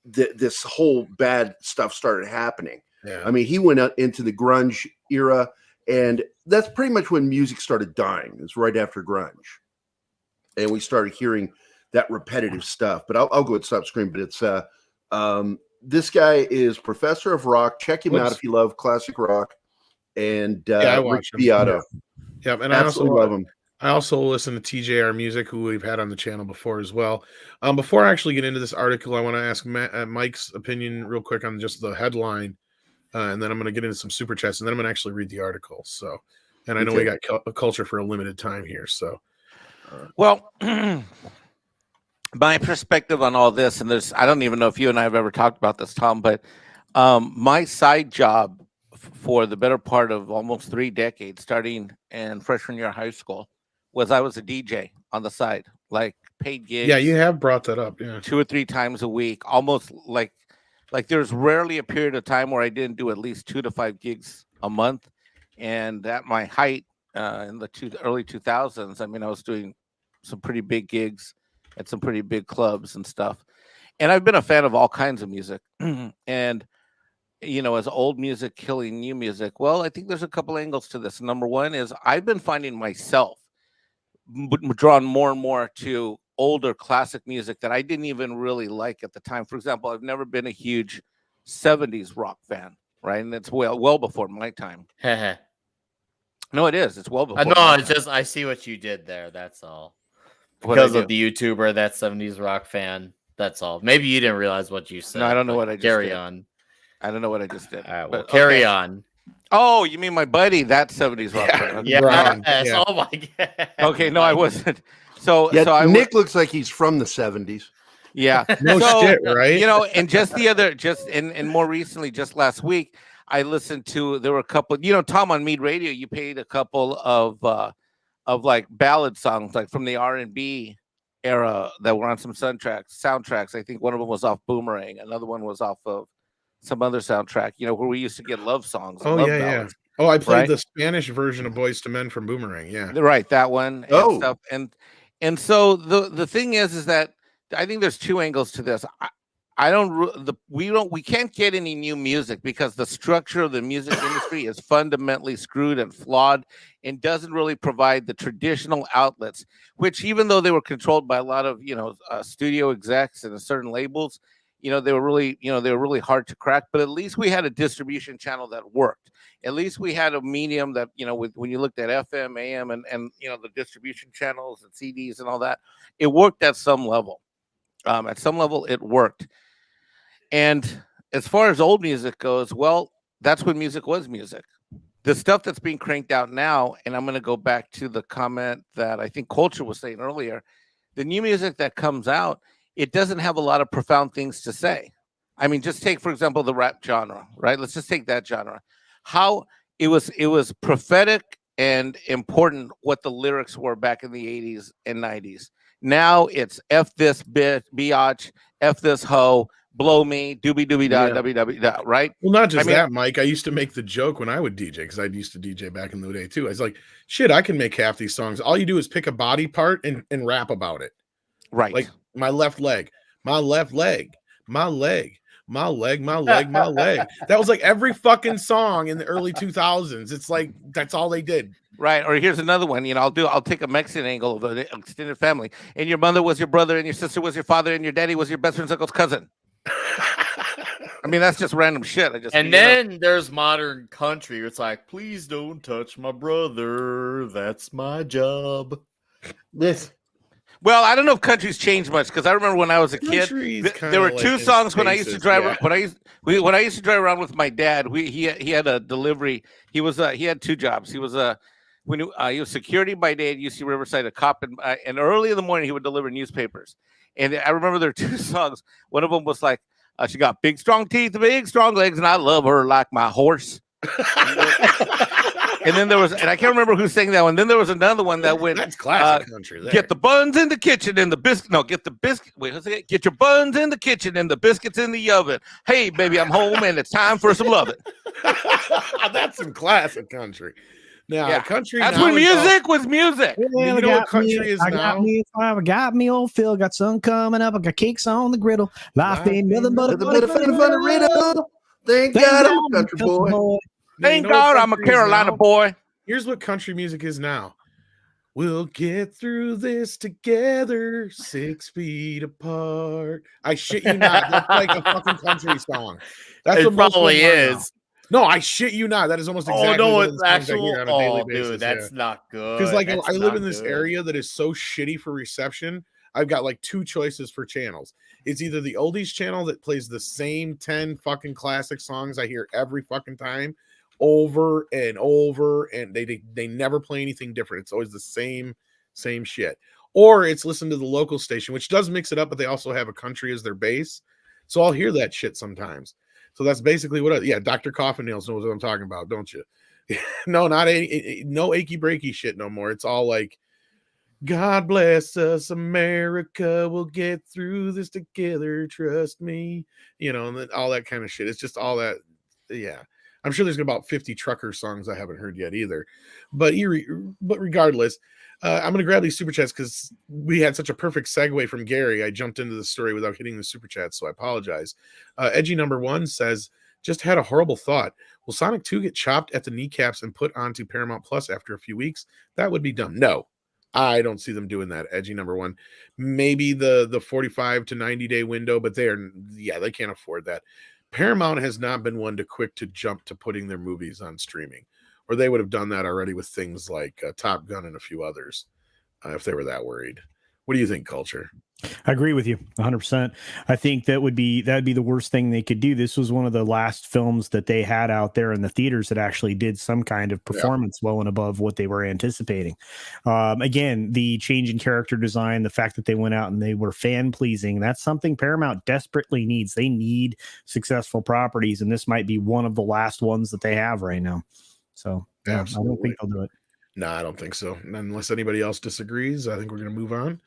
this whole bad stuff started happening. Yeah. I mean, he went out into the grunge era, and that's pretty much when music started dying. It's right after grunge, and we started hearing that repetitive stuff. But I'll go and stop screen. But it's this guy is Professor of Rock. Check him out if you love classic rock. And I Rick watch him. Beato. Yeah, and Absolutely love him. I also listen to TJR Music, who we've had on the channel before as well. Before I actually get into this article, I want to ask Mike's opinion real quick on just the headline, and then I'm going to get into some super chats, and then I'm going to actually read the article. So, and I know we got culture for a limited time here. So, well, my perspective on all this, and I don't even know if you and I have ever talked about this, Tom, but my side job for the better part of almost 3 decades, starting in freshman year of high school, was I was a DJ on the side, like paid gigs. Yeah, you have brought that up. Yeah, 2 or 3 times a week, almost like there's rarely a period of time where I didn't do at least 2 to 5 gigs a month. And at my height in the early 2000s, I mean, I was doing some pretty big gigs at some pretty big clubs and stuff. And I've been a fan of all kinds of music. And you know, as old music killing new music, well, I think there's a couple angles to this. Number one is I've been finding myself drawn more and more to older classic music that I didn't even really like at the time. For example, I've never been a huge 70s rock fan, right? And it's well before my time. No, it is. It's well before. No, it's just I see what you did there. That's all. Because of the YouTuber, that 70s rock fan. That's all. Maybe you didn't realize what you said. No, I don't know what I just carry did. On. I don't know what I just did. All right, well, carry on. Oh, you mean my buddy? That 70s rock fan. Yeah. Oh my God. Okay, no, I wasn't. So Nick looks like he's from the 70s. Yeah. Shit, right? You know, and and more recently, just last week, I listened to, there were a couple, you know, Tom, on Mead Radio, you played a couple of like ballad songs, like from the R&B era that were on some soundtracks. I think one of them was off Boomerang. Another one was off of some other soundtrack, you know, where we used to get love songs. Oh, love yeah, ballads, yeah. Oh, I played right? the Spanish version of Boys to Men from Boomerang. Yeah. Right. That one. And Oh. stuff. And so the thing is that I think there's 2 angles to this. We can't get any new music because the structure of the music industry is fundamentally screwed and flawed and doesn't really provide the traditional outlets, which even though they were controlled by a lot of, you know, studio execs and certain labels, you know, they were really hard to crack, but at least we had a distribution channel that worked. At least we had a medium that, you know, when you looked at FM, AM, and you know, the distribution channels and CDs and all that, it worked at some level. At some level, it worked. And as far as old music goes, well, that's when music was music. The stuff that's being cranked out now, and I'm going to go back to the comment that I think Culture was saying earlier, the new music that comes out, it doesn't have a lot of profound things to say. I mean, just take, for example, the rap genre, right? Let's just take that genre. How it was prophetic and important what the lyrics were back in the 80s and 90s. Now it's F this biatch, F this hoe, blow me, doobie doobie da, right? Well, not just that, Mike. I used to make the joke when I would DJ, because I used to DJ back in the day too. I was like, shit, I can make half these songs. All you do is pick a body part and rap about it. Right. Like my left leg, my left leg, my leg, my leg, my leg, my leg. That was like every fucking song in the early 2000s. It's like, that's all they did. Right. Or here's another one. You know, I'll take a Mexican angle of an extended family. And your mother was your brother, and your sister was your father, and your daddy was your best friend's uncle's cousin. I mean, that's just random shit. Then there's modern country. It's like, please don't touch my brother. That's my job. This. Well, I don't know if country's changed much because I remember when I was a kid, there were two songs when I used to drive. When I used to drive around with my dad, he had a delivery. He had two jobs. He was he was security by day at UC Riverside, a cop, and early in the morning he would deliver newspapers. And I remember there were two songs. One of them was like, "She got big strong teeth, big strong legs, and I love her like my horse." And then there was, and I can't remember who sang that one. Then there was another one that went, that's classic country. There. Get the buns in the kitchen and the biscuit. No, get the biscuit. Wait, what's it? Get your buns in the kitchen and the biscuits in the oven. Hey, baby, I'm home and it's time for some loving. That's some classic country. Now, Yeah. country. That's now when is music was music. Well, you know what country is I now? got me old Phil, got sun coming up, I got cakes on the griddle. Life ain't nothing but a riddle. Thank God I'm a country boy. Thank God I'm a Carolina boy. Here's what country music is now. We'll get through this together, 6 feet apart. I shit you not. That's like a fucking country song. That's It what most probably of them are now. is. No, I shit you not. That is almost exactly Oh no, what it's the songs I actual. hear on a daily Oh, basis. dude, that's not good. Because like That's I live not in this good. area that is so shitty for reception. I've got like two choices for channels. It's either the oldies channel that plays the same 10 fucking classic songs I hear every fucking time, over and over, and they never play anything different. It's always the same shit. Or it's listen to the local station, which does mix it up, but they also have a country as their base. So I'll hear that shit sometimes. So that's basically what Dr. Coffin Nails knows what I'm talking about, don't you? No, not no achy breaky shit no more. It's all like, God bless us, America. We'll get through this together. Trust me. And then all that kind of shit. It's just all that. Yeah. I'm sure there's about 50 trucker songs I haven't heard yet either. But regardless, I'm going to grab these super chats because we had such a perfect segue from Gary. I jumped into the story without hitting the super chat, so I apologize. Edgy number 1 says, just had a horrible thought. Will Sonic 2 get chopped at the kneecaps and put onto Paramount Plus after a few weeks? That would be dumb. No, I don't see them doing that. Edgy number 1. Maybe the 45 to 90 day window, but they can't afford that. Paramount has not been one to jump to putting their movies on streaming, or they would have done that already with things like Top Gun and a few others if they were that worried. What do you think, Culture? I agree with you 100%. I think that'd be the worst thing they could do. This was one of the last films that they had out there in the theaters that actually did some kind of performance well and above what they were anticipating. Again, the change in character design, the fact that they went out and they were fan pleasing, that's something Paramount desperately needs. They need successful properties, and this might be one of the last ones that they have right now. So I don't think they'll do it. No, I don't think so. Unless anybody else disagrees, I think we're going to move on.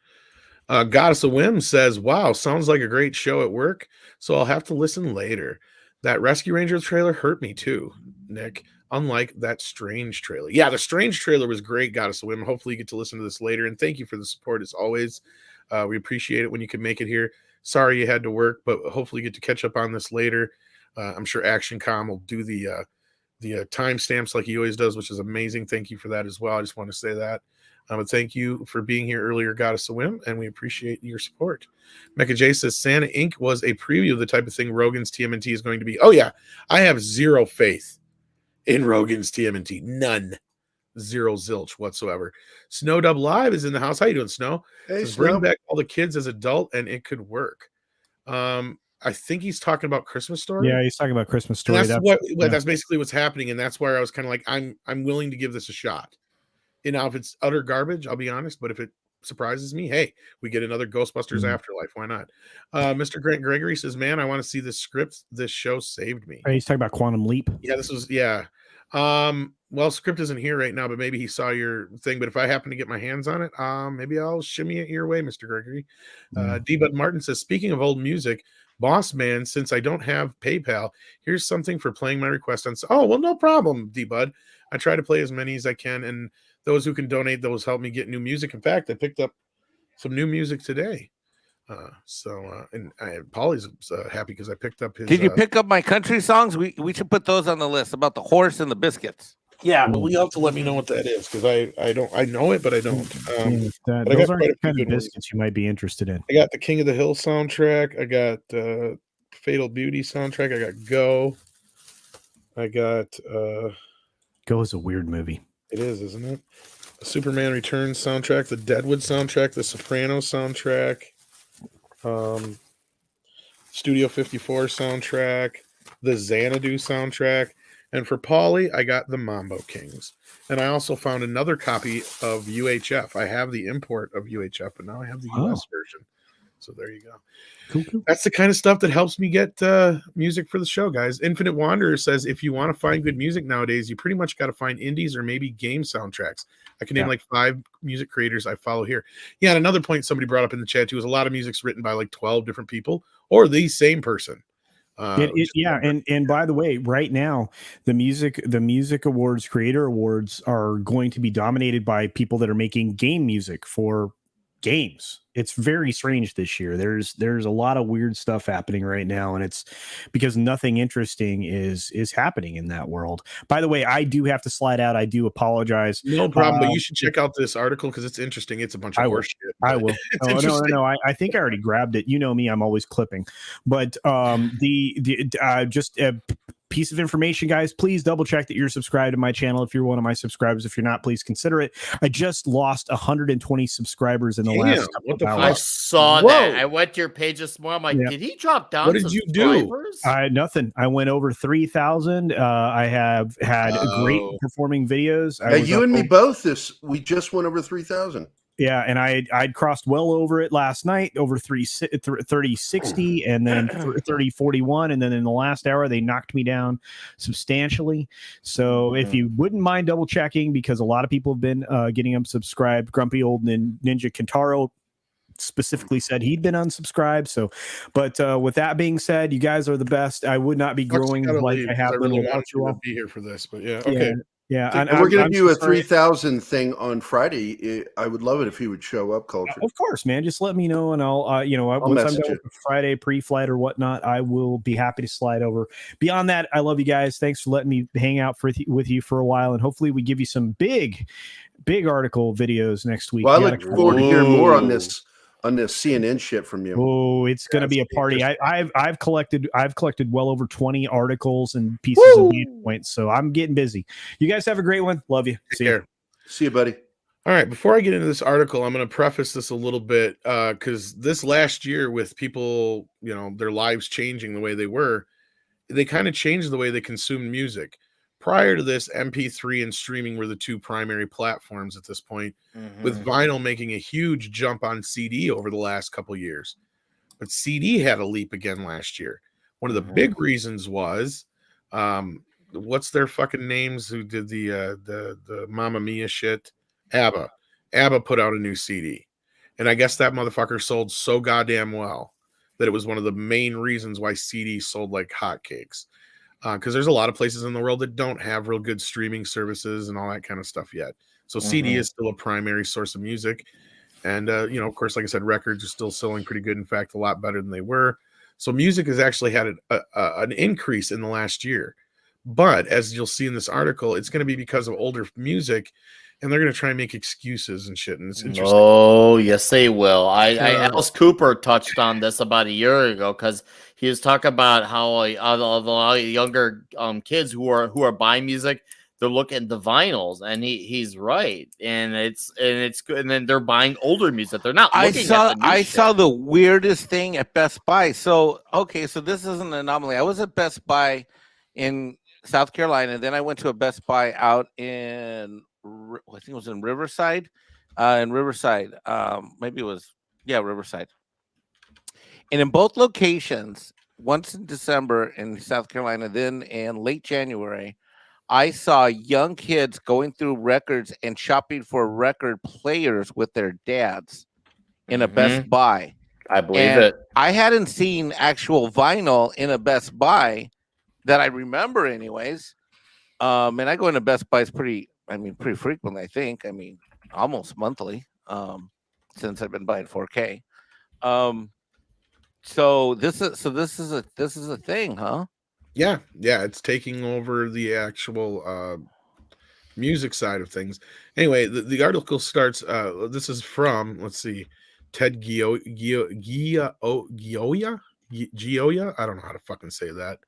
Goddess of Whim says, wow, sounds like a great show at work, so I'll have to listen later. That Rescue Rangers trailer hurt me too, Nick, unlike that Strange trailer. Yeah, the Strange trailer was great, Goddess of Whim. Hopefully you get to listen to this later, and thank you for the support as always. We appreciate it when you can make it here. Sorry you had to work, but hopefully you get to catch up on this later. I'm sure ActionCom will do the timestamps like he always does, which is amazing. Thank you for that as well. I just want to say that. But thank you for being here earlier, Goddess of Whim, and we appreciate your support. Mecha J says Santa Inc. was a preview of the type of thing Rogan's TMNT is going to be. Oh, yeah. I have zero faith in Rogan's TMNT. None. Zero zilch whatsoever. Snow Dub Live is in the house. How you doing, Snow? Hey, says, Snow. bring back all the kids as adult, and it could work. I think he's talking about Christmas Story. Yeah, he's talking about Christmas Story. And that's basically what's happening, and that's where I was kind of like, I'm willing to give this a shot. Now, if it's utter garbage, I'll be honest, but if it surprises me, hey, we get another Ghostbusters Afterlife. Why not? Mr. Grant Gregory says, man, I want to see this script. This show saved me. He's talking about Quantum Leap. Yeah, well, script isn't here right now, but maybe he saw your thing. But if I happen to get my hands on it, maybe I'll shimmy it your way, Mr. Gregory. D. Bud Martin says, speaking of old music, Boss Man, since I don't have PayPal, here's something for playing my request on. Oh, well, no problem, D. Bud. I try to play as many as I can, and those who can donate, those help me get new music. In fact, I picked up some new music today. And Paulie's happy because I picked up his. Did you pick up my country songs? We should put those on the list about the horse and the biscuits. Yeah, but you have to let me know what that is because I know it, but I don't. Those are the kind of biscuits you might be interested in. I got the King of the Hill soundtrack. I got Fatal Beauty soundtrack. I got Go. I got Go is a weird movie. It is, isn't it? Superman Returns soundtrack, the Deadwood soundtrack, the Sopranos soundtrack, Studio 54 soundtrack, the Xanadu soundtrack, and for Paulie, I got the Mambo Kings. And I also found another copy of UHF. I have the import of UHF, but now I have the US version. So there you go. Cool. That's the kind of stuff that helps me get music for the show, guys. Infinite Wanderer says if you want to find good music nowadays, you pretty much got to find indies or maybe game soundtracks. I can name like 5 music creators I follow here. Yeah, and another point somebody brought up in the chat too is a lot of music's written by like 12 different people or the same person. And by the way, right now the music awards, creator awards are going to be dominated by people that are making game music for games. It's very strange this year. There's a lot of weird stuff happening right now, and it's because nothing interesting is happening in that world. By the way, I do have to slide out. I do apologize. No problem, but you should check out this article because it's interesting. It's a bunch of horse shit. I will. No. I think I already grabbed it. You know me, I'm always clipping. But just a piece of information, guys, please double check that you're subscribed to my channel. If you're one of my subscribers, if you're not, please consider it. I just lost 120 subscribers in the last couple of hours. I saw that. I went to your page this morning. I'm like, did he drop down? What did you do? Nothing. I went over 3,000. I have had great performing videos. You and me both. We just went over 3,000. Yeah, and I'd crossed well over it last night, over 3060, and then 3041, and then in the last hour they knocked me down substantially. So if you wouldn't mind double checking, because a lot of people have been getting them subscribed. Grumpy old Ninja Kintaro specifically said he'd been unsubscribed. So, but with that being said, you guys are the best. I would not be growing like I have been without you all. Be here for this, but yeah, okay. Yeah, and we're going to do a 3,000 thing on Friday. I would love it if he would show up, Culture. Of course, man. Just let me know, and I'll once I'm done with the Friday pre-flight or whatnot, I will be happy to slide over. Beyond that, I love you guys. Thanks for letting me hang out with you for a while, and hopefully we give you some big article videos next week. Well, I look forward to hearing more on this CNN shit from you. Oh, it's going to be a party. I've collected well over 20 articles and pieces of points, so I'm getting busy. You guys have a great one. Love you. See you. See you, buddy. All right. Before I get into this article, I'm going to preface this a little bit because this last year, with people, their lives changing the way they were, they kind of changed the way they consumed music. Prior to this, MP3 and streaming were the two primary platforms at this point, with vinyl making a huge jump on CD over the last couple years. But CD had a leap again last year. One of the big reasons was, what's their fucking names who did the Mamma Mia shit? ABBA. ABBA put out a new CD. And I guess that motherfucker sold so goddamn well that it was one of the main reasons why CD sold like hotcakes. Because there's a lot of places in the world that don't have real good streaming services and all that kind of stuff yet. So CD is still a primary source of music. And, of course, like I said, records are still selling pretty good. In fact, a lot better than they were. So music has actually had an increase in the last year. But as you'll see in this article, it's going to be because of older music. And they're going to try and make excuses and shit. And it's interesting. Oh, yes, they will. Alice Cooper touched on this about a year ago because he was talking about how a lot of younger kids who are buying music, they're looking at the vinyls, and he's right. And it's good. And then they're buying older music. They're not. I saw the weirdest thing at Best Buy. So this is an anomaly. I was at Best Buy in South Carolina. Then I went to a Best Buy out in, I think it was in Riverside. Riverside. And in both locations, once in December in South Carolina, then in late January, I saw young kids going through records and shopping for record players with their dads in a Best Buy. I believe it. I hadn't seen actual vinyl in a Best Buy that I remember anyways. And I go into Best Buys pretty frequently, I think. Almost monthly, since I've been buying 4K. So this is a thing, huh? Yeah, it's taking over the actual music side of things. Anyway, the article starts. This is from, let's see, Ted Gioia. I don't know how to fucking say that.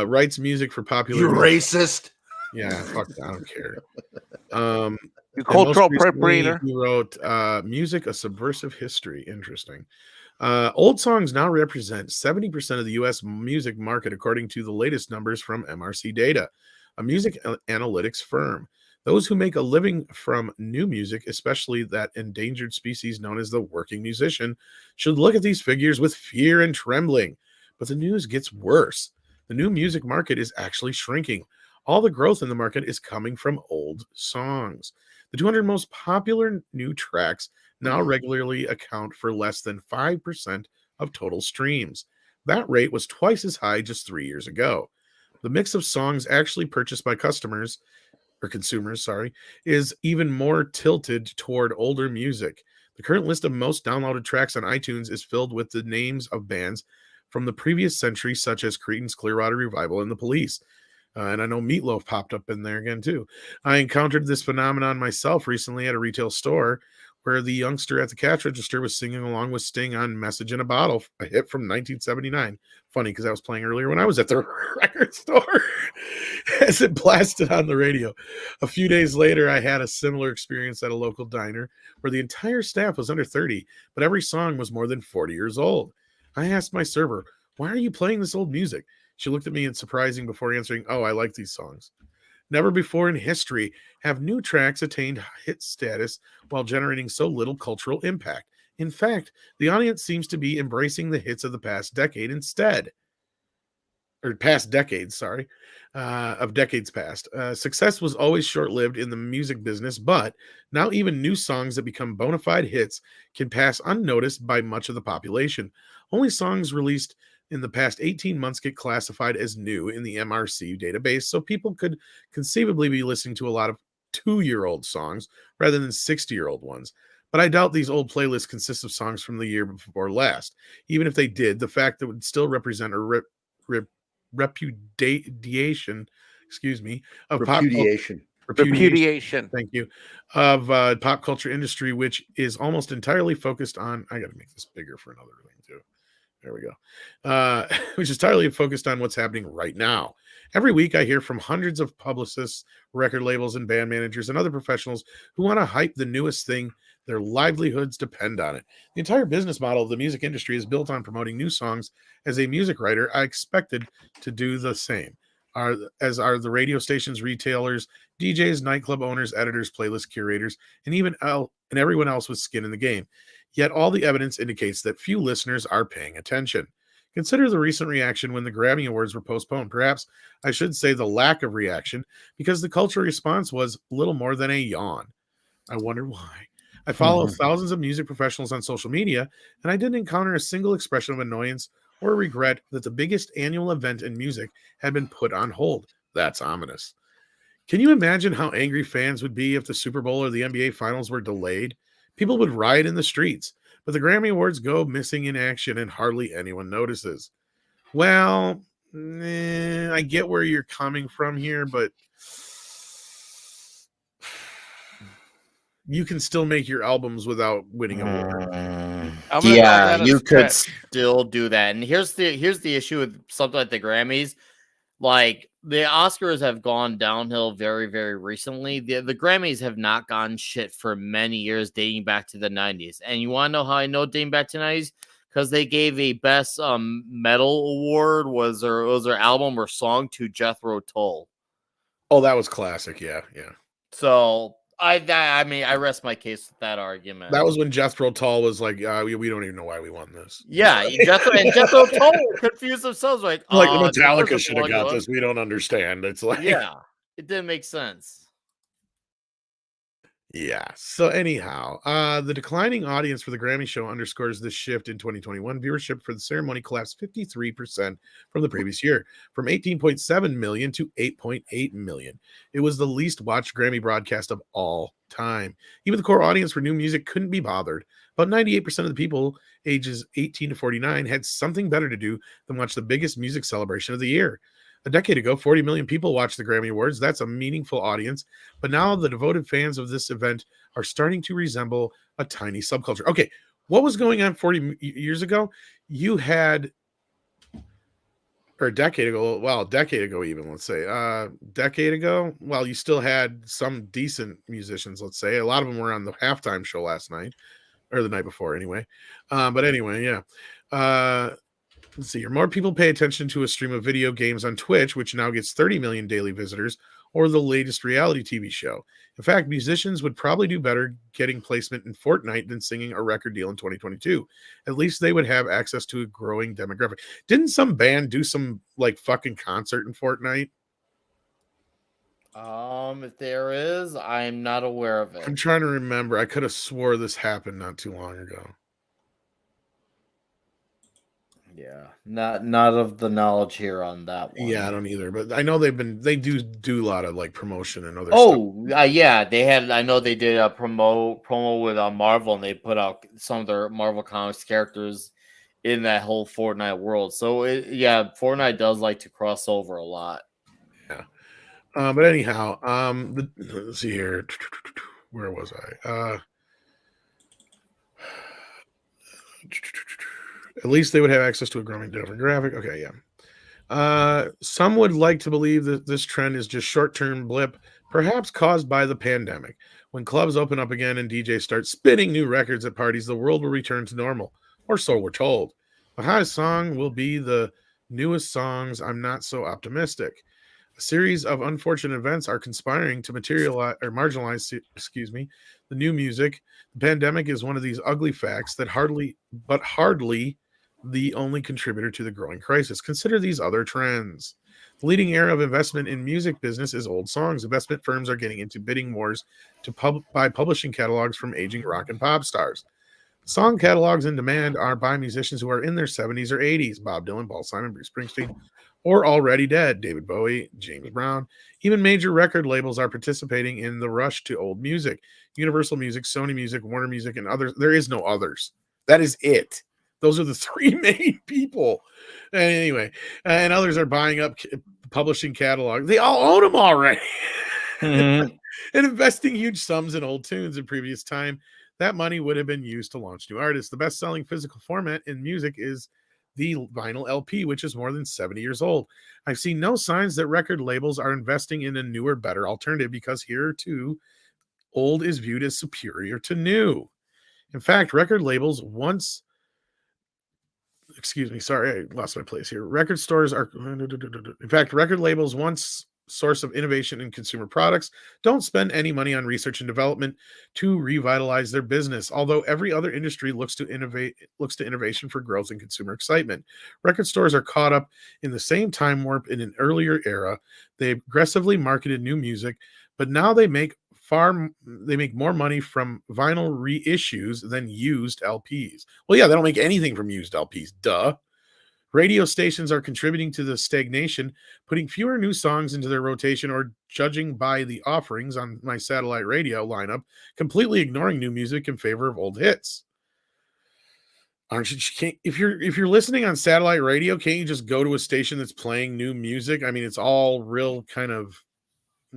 Writes music for popular. You racist. Yeah, fuck. I don't care. You And most cultural recently, appropriator. he wrote Music, A Subversive History. Interesting. Old songs now represent 70% of the U.S. music market, according to the latest numbers from MRC Data, a music analytics firm. Those who make a living from new music, especially that endangered species known as the working musician, should look at these figures with fear and trembling. But the news gets worse. The new music market is actually shrinking. All the growth in the market is coming from old songs. The 200 most popular new tracks now regularly account for less than 5% of total streams. That rate was twice as high just 3 years ago. The mix of songs actually purchased by consumers, is even more tilted toward older music. The current list of most downloaded tracks on iTunes is filled with the names of bands from the previous century, such as Creedence Clearwater Revival and The Police. And I know Meatloaf popped up in there again, too. I encountered this phenomenon myself recently at a retail store where the youngster at the cash register was singing along with Sting on Message in a Bottle, a hit from 1979. Funny, because I was playing earlier when I was at the record store as it blasted on the radio. A few days later, I had a similar experience at a local diner where the entire staff was under 30, but every song was more than 40 years old. I asked my server, "Why are you playing this old music?" She looked at me in surprising before answering, "Oh, I like these songs." Never before in history have new tracks attained hit status while generating so little cultural impact. In fact, the audience seems to be embracing the hits of the past decade instead. Or past decades, sorry, of decades past. Success was always short-lived in the music business, but now even new songs that become bona fide hits can pass unnoticed by much of the population. Only songs released in the past 18 months get classified as new in the MRC database, so people could conceivably be listening to a lot of 2-year-old songs rather than 60-year-old ones. But I doubt these old playlists consist of songs from the year before last. Even if they did, the fact that would still represent a repudiation, of repudiation. Repudiation. Thank you. Of pop culture industry, which is almost entirely focused on. I got to make this bigger for another thing too. There we go. Which is entirely focused on what's happening right now. Every week, I hear from hundreds of publicists, record labels, and band managers and other professionals who want to hype the newest thing. Their livelihoods depend on it. The entire business model of the music industry is built on promoting new songs. As a music writer, I expected to do the same, as are the radio stations, retailers, DJs, nightclub owners, editors, playlist curators, and even everyone else with skin in the game. Yet all the evidence indicates that few listeners are paying attention. Consider the recent reaction when the Grammy Awards were postponed. Perhaps I should say the lack of reaction, because the cultural response was little more than a yawn. I wonder why. I follow thousands of music professionals on social media, and I didn't encounter a single expression of annoyance or regret that the biggest annual event in music had been put on hold. That's ominous. Can you imagine how angry fans would be if the Super Bowl or the NBA Finals were delayed? People would riot in the streets, but the Grammy Awards go missing in action and hardly anyone notices. Well, I get where you're coming from here, but you can still make your albums without winning awards. Yeah, you could still do that. And here's the issue with something like the Grammys. Like, the Oscars have gone downhill very, very recently. The Grammys have not gotten shit for many years, dating back to the 90s. And you want to know how I know dating back to the 90s? Because they gave a best metal award, was their album or song, to Jethro Tull. Oh, that was classic. Yeah. So I mean, I rest my case with that argument. That was when Jethro Tull was like, we don't even know why we won this. Yeah, Jethro Tull confused themselves, like Metallica should have got this. We don't understand. It's like, yeah, it didn't make sense. Yeah. So anyhow, the declining audience for the Grammy show underscores this shift in 2021. Viewership for the ceremony collapsed 53% from the previous year, from 18.7 million to 8.8 million. It was the least watched Grammy broadcast of all time. Even the core audience for new music couldn't be bothered. About 98% of the people ages 18 to 49 had something better to do than watch the biggest music celebration of the year. A decade ago, 40 million people watched the Grammy Awards. That's a meaningful audience. But now the devoted fans of this event are starting to resemble a tiny subculture. Okay, what was going on 40 years ago? You had or a decade ago. Well, a decade ago, even let's say, decade ago. Well, you still had some decent musicians. Let's say a lot of them were on the halftime show last night or the night before, anyway. But anyway, yeah. Let's see here. More people pay attention to a stream of video games on Twitch, which now gets 30 million daily visitors, or the latest reality TV show. In fact, musicians would probably do better getting placement in Fortnite than singing a record deal in 2022. At least they would have access to a growing demographic. Didn't some band do some like fucking concert in Fortnite? If there is, I'm not aware of it. I'm trying to remember. I could have swore this happened not too long ago. Yeah, not of the knowledge here on that one. Yeah, I don't either, but I know they do a lot of like promotion and other stuff. Yeah, they had. I know they did a promo with Marvel, and they put out some of their Marvel Comics characters in that whole Fortnite world. So Fortnite does like to cross over a lot. Yeah, but anyhow, let's see here. Where was I? At least they would have access to a growing demographic. Okay, yeah. Some would like to believe that this trend is just short-term blip, perhaps caused by the pandemic. When clubs open up again and DJs start spinning new records at parties, the world will return to normal, or so we're told. The hottest song will be the newest songs. I'm not so optimistic. A series of unfortunate events are conspiring to marginalize the new music. The pandemic is one of these ugly facts that hardly the only contributor to the growing crisis. Consider these other trends. The leading era of investment in music business is old songs. Investment firms are getting into bidding wars to buy publishing catalogs from aging rock and pop stars. Song catalogs in demand are by musicians who are in their 70s or 80s. Bob Dylan, Paul Simon, Bruce Springsteen, or already dead. David Bowie, James Brown. Even major record labels are participating in the rush to old music. Universal Music, Sony Music, Warner Music, and others. There is no others. That is it. Those are the three main people. Anyway, and others are buying up publishing catalog. They all own them already. And investing huge sums in old tunes in previous time. That money would have been used to launch new artists. The best-selling physical format in music is the vinyl LP, which is more than 70 years old. I've seen no signs that record labels are investing in a newer, better alternative because here, too, old is viewed as superior to new. In fact, record labels once... Excuse me, sorry, I lost my place here. Record stores are... In fact, record labels once source of innovation in consumer products don't spend any money on research and development to revitalize their business, although every other industry looks to innovation for growth and consumer excitement. Record stores are caught up in the same time warp in an earlier era. They aggressively marketed new music, but now they make more money from vinyl reissues than used LPs. Well, yeah, they don't make anything from used LPs, duh. Radio stations are contributing to the stagnation, putting fewer new songs into their rotation, or judging by the offerings on my satellite radio lineup, completely ignoring new music in favor of old hits. If you're listening on satellite radio, can't you just go to a station that's playing new music? I mean, it's all real kind of...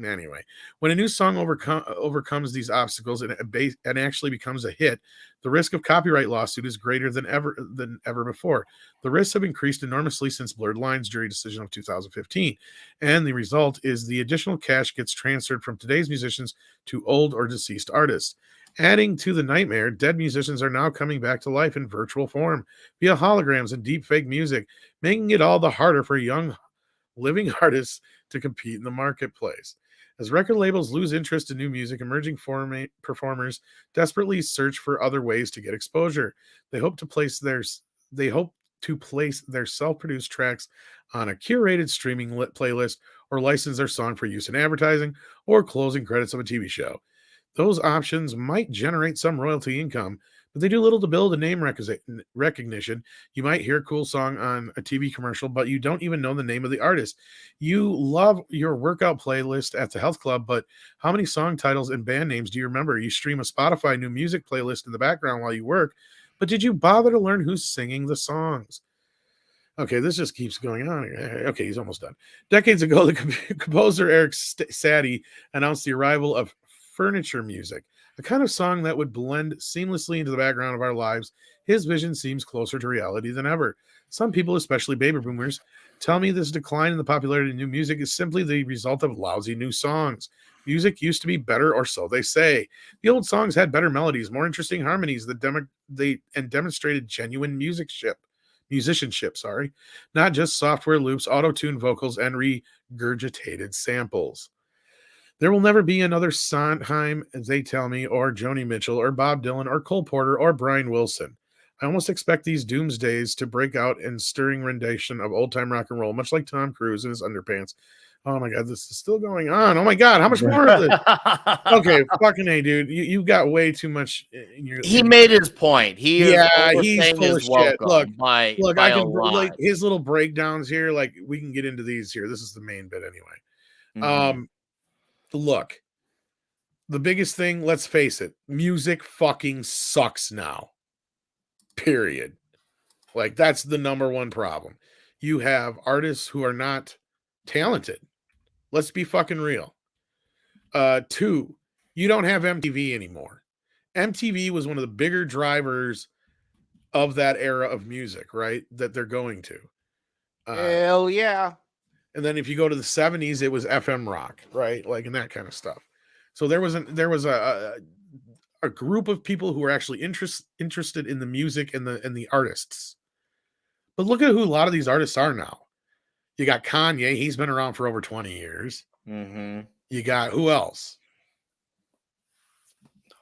Anyway, when a new song overcomes these obstacles and actually becomes a hit, the risk of copyright lawsuit is greater than ever before. The risks have increased enormously since Blurred Lines jury decision of 2015, and the result is the additional cash gets transferred from today's musicians to old or deceased artists. Adding to the nightmare, dead musicians are now coming back to life in virtual form via holograms and deepfake music, making it all the harder for young living artists to compete in the marketplace. As record labels lose interest in new music, emerging performers desperately search for other ways to get exposure. They hope to place their self-produced tracks on a curated streaming playlist, or license their song for use in advertising or closing credits of a TV show. Those options might generate some royalty income, but they do little to build a name recognition. You might hear a cool song on a TV commercial, but you don't even know the name of the artist. You love your workout playlist at the health club, but how many song titles and band names do you remember? You stream a Spotify new music playlist in the background while you work, but did you bother to learn who's singing the songs? Okay, this just keeps going on. Okay, he's almost done. Decades ago, the composer Eric Satie announced the arrival of furniture music, a kind of song that would blend seamlessly into the background of our lives. His vision seems closer to reality than ever. Some people, especially baby boomers, Tell me this decline in the popularity of new music is simply the result of lousy new songs. Music used to be better, or so they say. The old songs had better melodies, more interesting harmonies and demonstrated genuine musicianship, not just software loops, auto-tuned vocals, and regurgitated samples. There will never be another Sondheim, as they tell me, or Joni Mitchell, or Bob Dylan, or Cole Porter, or Brian Wilson. I almost expect these doomsdays to break out in stirring rendition of old-time rock and roll, much like Tom Cruise in his underpants. Oh my God, this is still going on. Oh my God, how much more of this? Okay, fucking A, dude. You got way too much in your... He made his point. He's full of shit. Look, by I a can lot. like his little breakdowns here. Like, we can get into these here. This is the main bit anyway. Look, the biggest thing, let's face it, music fucking sucks now. Period. Like, that's the number one problem. You have artists who are not talented. Let's be fucking real. 2, you don't have MTV anymore. MTV was one of the bigger drivers of that era of music, right? That they're going to. Hell yeah. And then if you go to the 70s, it was FM rock, right? Like, and that kind of stuff. So there was a group of people who were actually interested in the music and the artists. But look at who a lot of these artists are now. You got Kanye, he's been around for over 20 years. You got who else?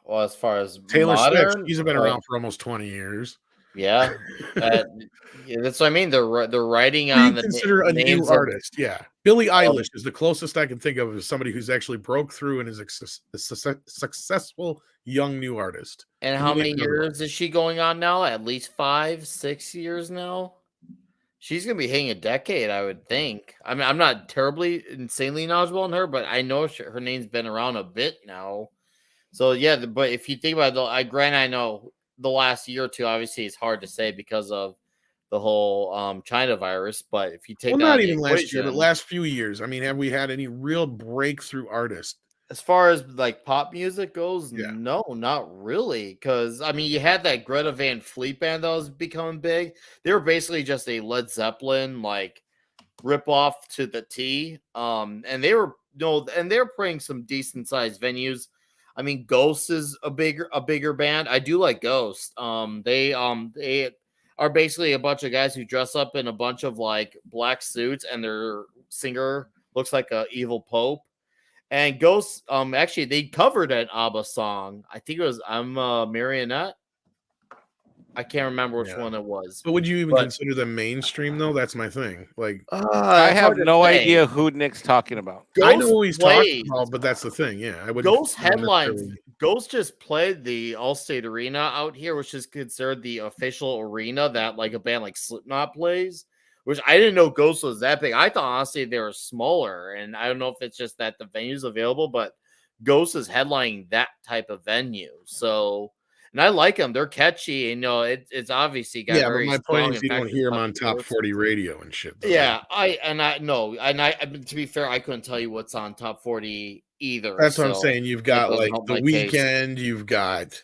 Well, as far as Taylor modern, Swift, she's been around for almost 20 years. Yeah, that's what I mean. They're writing on the consider a new artist. Yeah, Billie Eilish is the closest I can think of as somebody who's actually broke through and is a successful young new artist. And how many years is she going on now? At least 5-6 years now. She's gonna be hitting a decade, I would think. I mean, I'm not terribly insanely knowledgeable on her, but I know her name's been around a bit now. So yeah, but if you think about it, I know the last year or two, obviously it's hard to say because of the whole China virus. But if you take not even last year, but last few years, I mean, have we had any real breakthrough artists? As far as like pop music goes, no, not really. Because I mean, you had that Greta Van Fleet band that was becoming big. They were basically just a Led Zeppelin like rip off to the T. And they were and they're playing some decent sized venues. I mean, Ghost is a bigger band. I do like Ghost. They are basically a bunch of guys who dress up in a bunch of like black suits, and their singer looks like a evil pope. And Ghost, actually, they covered an ABBA song. I think it was "I'm a Marionette." I can't remember which one it was. But would you even consider them mainstream though? That's my thing. Like, I have no idea who Nick's talking about. I know who he's talking about, but that's the thing. Yeah, I would. Ghost headlines. Ghost just played the Allstate Arena out here, which is considered the official arena that like a band like Slipknot plays. Which I didn't know Ghost was that big. I thought honestly they were smaller, and I don't know if it's just that the venue's available, but Ghost is headlining that type of venue. So. And I like them; they're catchy. And, it's obviously got but my point is you don't hear them on top 40 radio and shit. Though. Yeah, to be fair, I couldn't tell you what's on top 40 either. That's what I'm saying. You've got like The Weeknd, you've got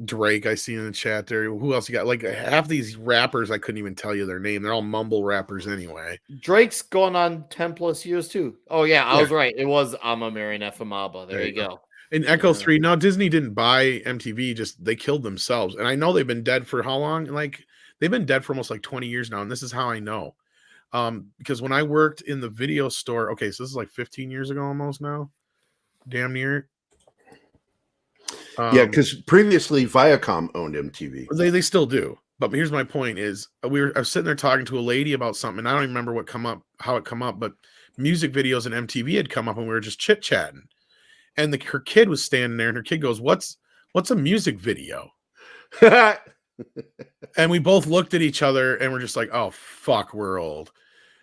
Drake. I see in the chat there. Who else you got? Like half these rappers, I couldn't even tell you their name. They're all mumble rappers anyway. Drake's going on 10 plus years too. Oh yeah, I was right. It was I'm a Marionette from ABBA. There you go. And Echo 3, now Disney didn't buy MTV, just they killed themselves. And I know they've been dead for how long? Like they've been dead for almost like 20 years now. And this is how I know. Because when I worked in the video store, okay, so this is like 15 years ago almost now. Damn near. Yeah, because previously Viacom owned MTV. They still do. But here's my point is I was sitting there talking to a lady about something, and I don't even remember how it come up, but music videos and MTV had come up and we were just chit-chatting. And her kid was standing there, and her kid goes, "What's a music video?" And we both looked at each other, and we're just like, "Oh fuck, we're old."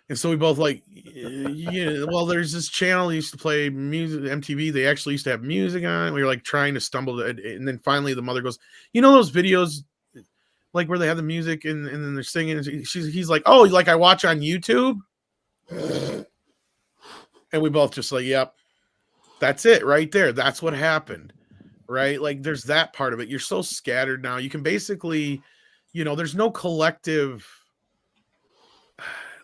And so we both like, well, there's this channel that used to play music, MTV. They actually used to have music on. We were like trying to stumble to it, and then finally the mother goes, "You know those videos, like where they have the music and then they're singing." And he's like, "Oh, like I watch on YouTube." And we both just like, "Yep." That's it right there. That's what happened, right? Like there's that part of it. You're so scattered now. You can basically, there's no collective.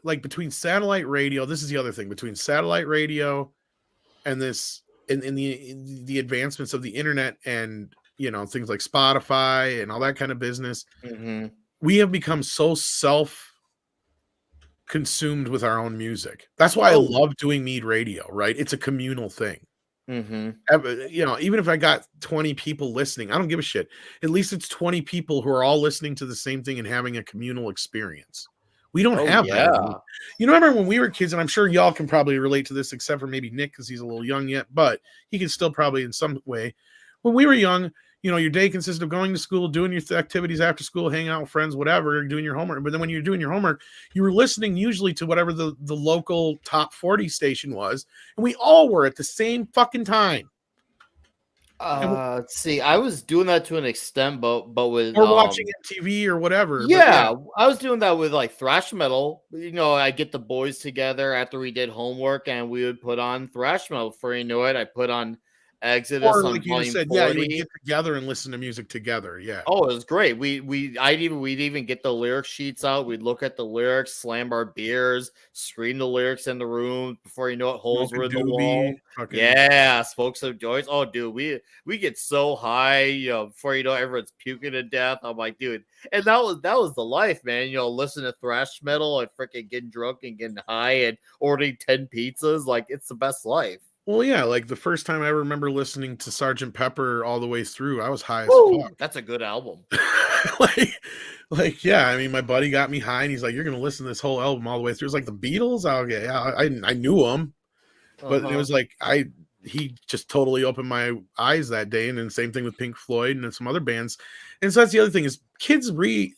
like between satellite radio, this is the other thing, between satellite radio and this in the advancements of the internet and things like Spotify and all that kind of business, we have become so self-consumed with our own music. That's why I love doing Mead Radio, right? It's a communal thing. Even if I got 20 people listening, I don't give a shit. At least it's 20 people who are all listening to the same thing and having a communal experience. We don't have that anymore. I remember when we were kids, and I'm sure y'all can probably relate to this, except for maybe Nick because he's a little young yet, but he can still probably in some way. When we were young, your day consisted of going to school, doing your activities after school, hanging out with friends, whatever, doing your homework. But then when you're doing your homework, you were listening usually to whatever the local top 40 station was. And we all were at the same fucking time. Let's see. I was doing that to an extent, but with or watching MTV or whatever. Yeah, I was doing that with like thrash metal. I get the boys together after we did homework, and we would put on thrash metal. Before you know it, I put on Exodus or on like you said, 40. you would get together and listen to music together. Yeah. Oh, it was great. We'd even get the lyric sheets out. We'd look at the lyrics, slam our beers, scream the lyrics in the room. Before you know it, holes were in the wall. Yeah, smoke some joints. Oh, dude, we get so high. Before you know, everyone's puking to death. I'm like, dude, and that was the life, man. Listen to thrash metal and freaking getting drunk and getting high and ordering 10 pizzas. Like, it's the best life. Well, yeah, like the first time I remember listening to Sgt. Pepper all the way through, I was high as fuck. That's a good album. Yeah, I mean, my buddy got me high, and he's like, "You're gonna listen to this whole album all the way through." It's like the Beatles. I knew them, but it was like he just totally opened my eyes that day, and then same thing with Pink Floyd and then some other bands. And so that's the other thing is kids the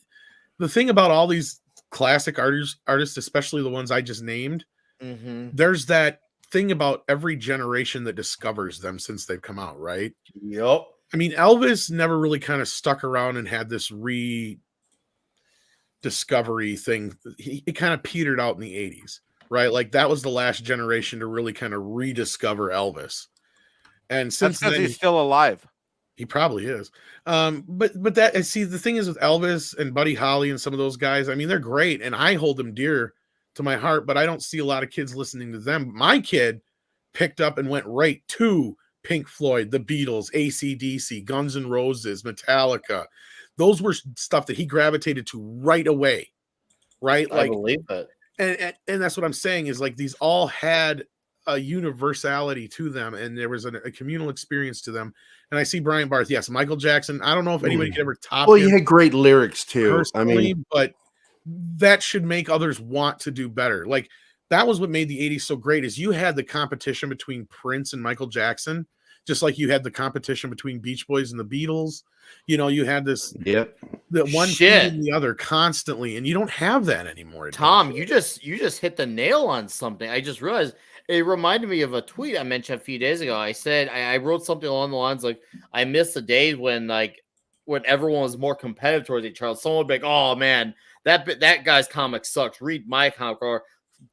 thing about all these classic artists, especially the ones I just named. There's that thing about every generation that discovers them since they've come out, right? Yep. I mean, Elvis never really kind of stuck around and had this rediscovery thing. It kind of petered out in the 80s, right? Like that was the last generation to really kind of rediscover Elvis. And since then, he's still alive. He probably is. But that, see, the thing is with Elvis and Buddy Holly and some of those guys, I mean, they're great and I hold them dear to my heart, but I don't see a lot of kids listening to them. My kid picked up and went right to Pink Floyd, the Beatles, AC/DC, Guns N' Roses, Metallica. Those were stuff that he gravitated to right away, right? I believe that. And that's what I'm saying is like these all had a universality to them, and there was a communal experience to them. And I see Brian Barth, yes, Michael Jackson. I don't know if anybody could ever top him. Well, he had great lyrics too. I mean, but that should make others want to do better. Like that was what made the 80s so great is you had the competition between Prince and Michael Jackson, just like you had the competition between Beach Boys and the Beatles. You had this the one and the other constantly, and you don't have that anymore. Tom, you just hit the nail on something. I just realized it reminded me of a tweet I mentioned a few days ago. I said I wrote something along the lines like I miss the days when everyone was more competitive towards each other. Someone would be like, "Oh man, that guy's comic sucks. Read my comic," or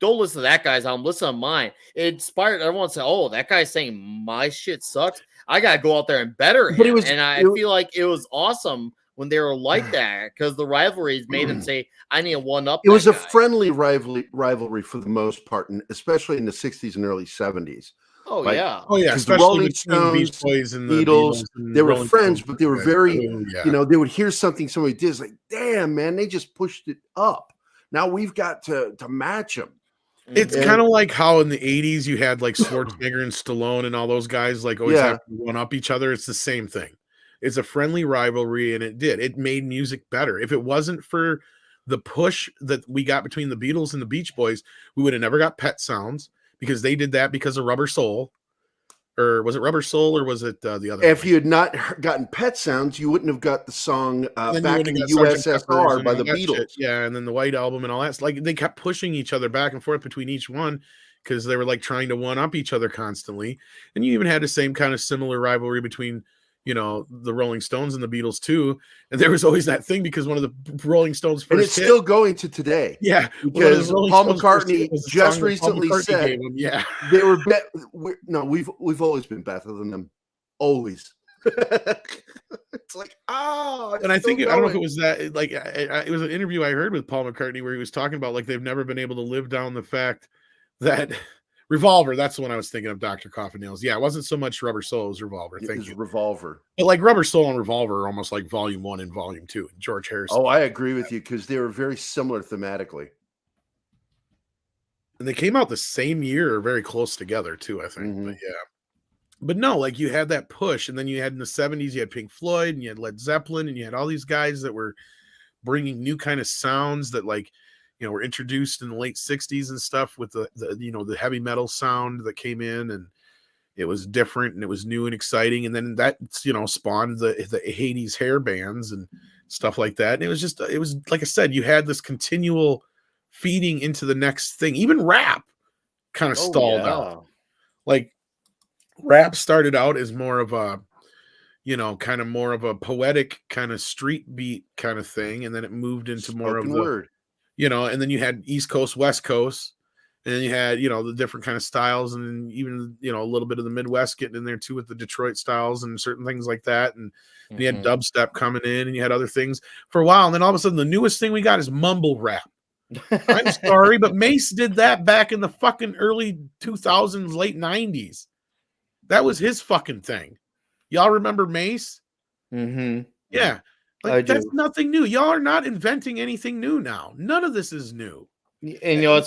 "Don't listen to that guy's album. Listen to mine." It inspired everyone to say, "Oh, that guy's saying my shit sucks. I gotta go out there and better him." I feel like it was awesome when they were like that because the rivalries made them say, "I need to one up." It was a friendly rivalry for the most part, and especially in the 60s and early 70s. Oh, like, yeah. Oh, yeah. The Rolling Stones, Beach Boys, and the Beatles, they were friends, but they were very, they would hear something somebody did. It's like, damn, man, they just pushed it up. Now we've got to match them. It's kind of like how in the 80s you had like Schwarzenegger and Stallone and all those guys like always have to one up each other. It's the same thing. It's a friendly rivalry, and it made music better. If it wasn't for the push that we got between the Beatles and the Beach Boys, we would have never got Pet Sounds because they did that because of Rubber Soul. Or was it Rubber Soul or was it the other If one? you had not gotten Pet Sounds, you wouldn't have got the song Back in the USSR by the Beatles. Shit. Yeah, and then the White Album and all that. Like they kept pushing each other back and forth between each one because they were like trying to one up each other constantly. And you even had the same kind of similar rivalry between the Rolling Stones and the Beatles too. And there was always that thing because one of the Rolling Stones first and it's still going to today. Yeah, because Paul McCartney just recently said, they were we've always been better than them, always. It's like, oh, and I think I don't know if it was that, like, it was an interview I heard with Paul McCartney where he was talking about like they've never been able to live down the fact that Revolver, that's the one I was thinking of, Dr. Coffin Nails. Yeah, it wasn't so much Rubber Soul as Revolver. Thank you. Revolver. But like Rubber Soul and Revolver are almost like volume 1 and volume 2. And George Harrison. Oh, I agree with you because they were very similar thematically. And they came out the same year or very close together too, I think. But yeah. But no, like you had that push, and then you had in the 70s, you had Pink Floyd and you had Led Zeppelin, and you had all these guys that were bringing new kind of sounds that, like, you know, were introduced in the late 60s and stuff with the you know, the heavy metal sound that came in, and it was different and it was new and exciting. And then that, you know, spawned the Hades hair bands and stuff like that. And it was just, it was like I said, you had this continual feeding into the next thing. Even rap kind of stalled out. Like rap started out as more of a, you know, kind of more of a poetic kind of street beat kind of thing. And then it moved into more of the word, you know, and then you had East Coast, West Coast, and then you had, you know, the different kind of styles, and then even, you know, a little bit of the Midwest getting in there too with the Detroit styles and certain things like that. And you had dubstep coming in, and you had other things for a while. And then all of a sudden the newest thing we got is mumble rap. I'm sorry, but Mace did that back in the fucking early 2000s, late 90s. That was his fucking thing. Y'all remember Mace? Yeah. Like, that's nothing new. Y'all are not inventing anything new now. None of this is new. And you know,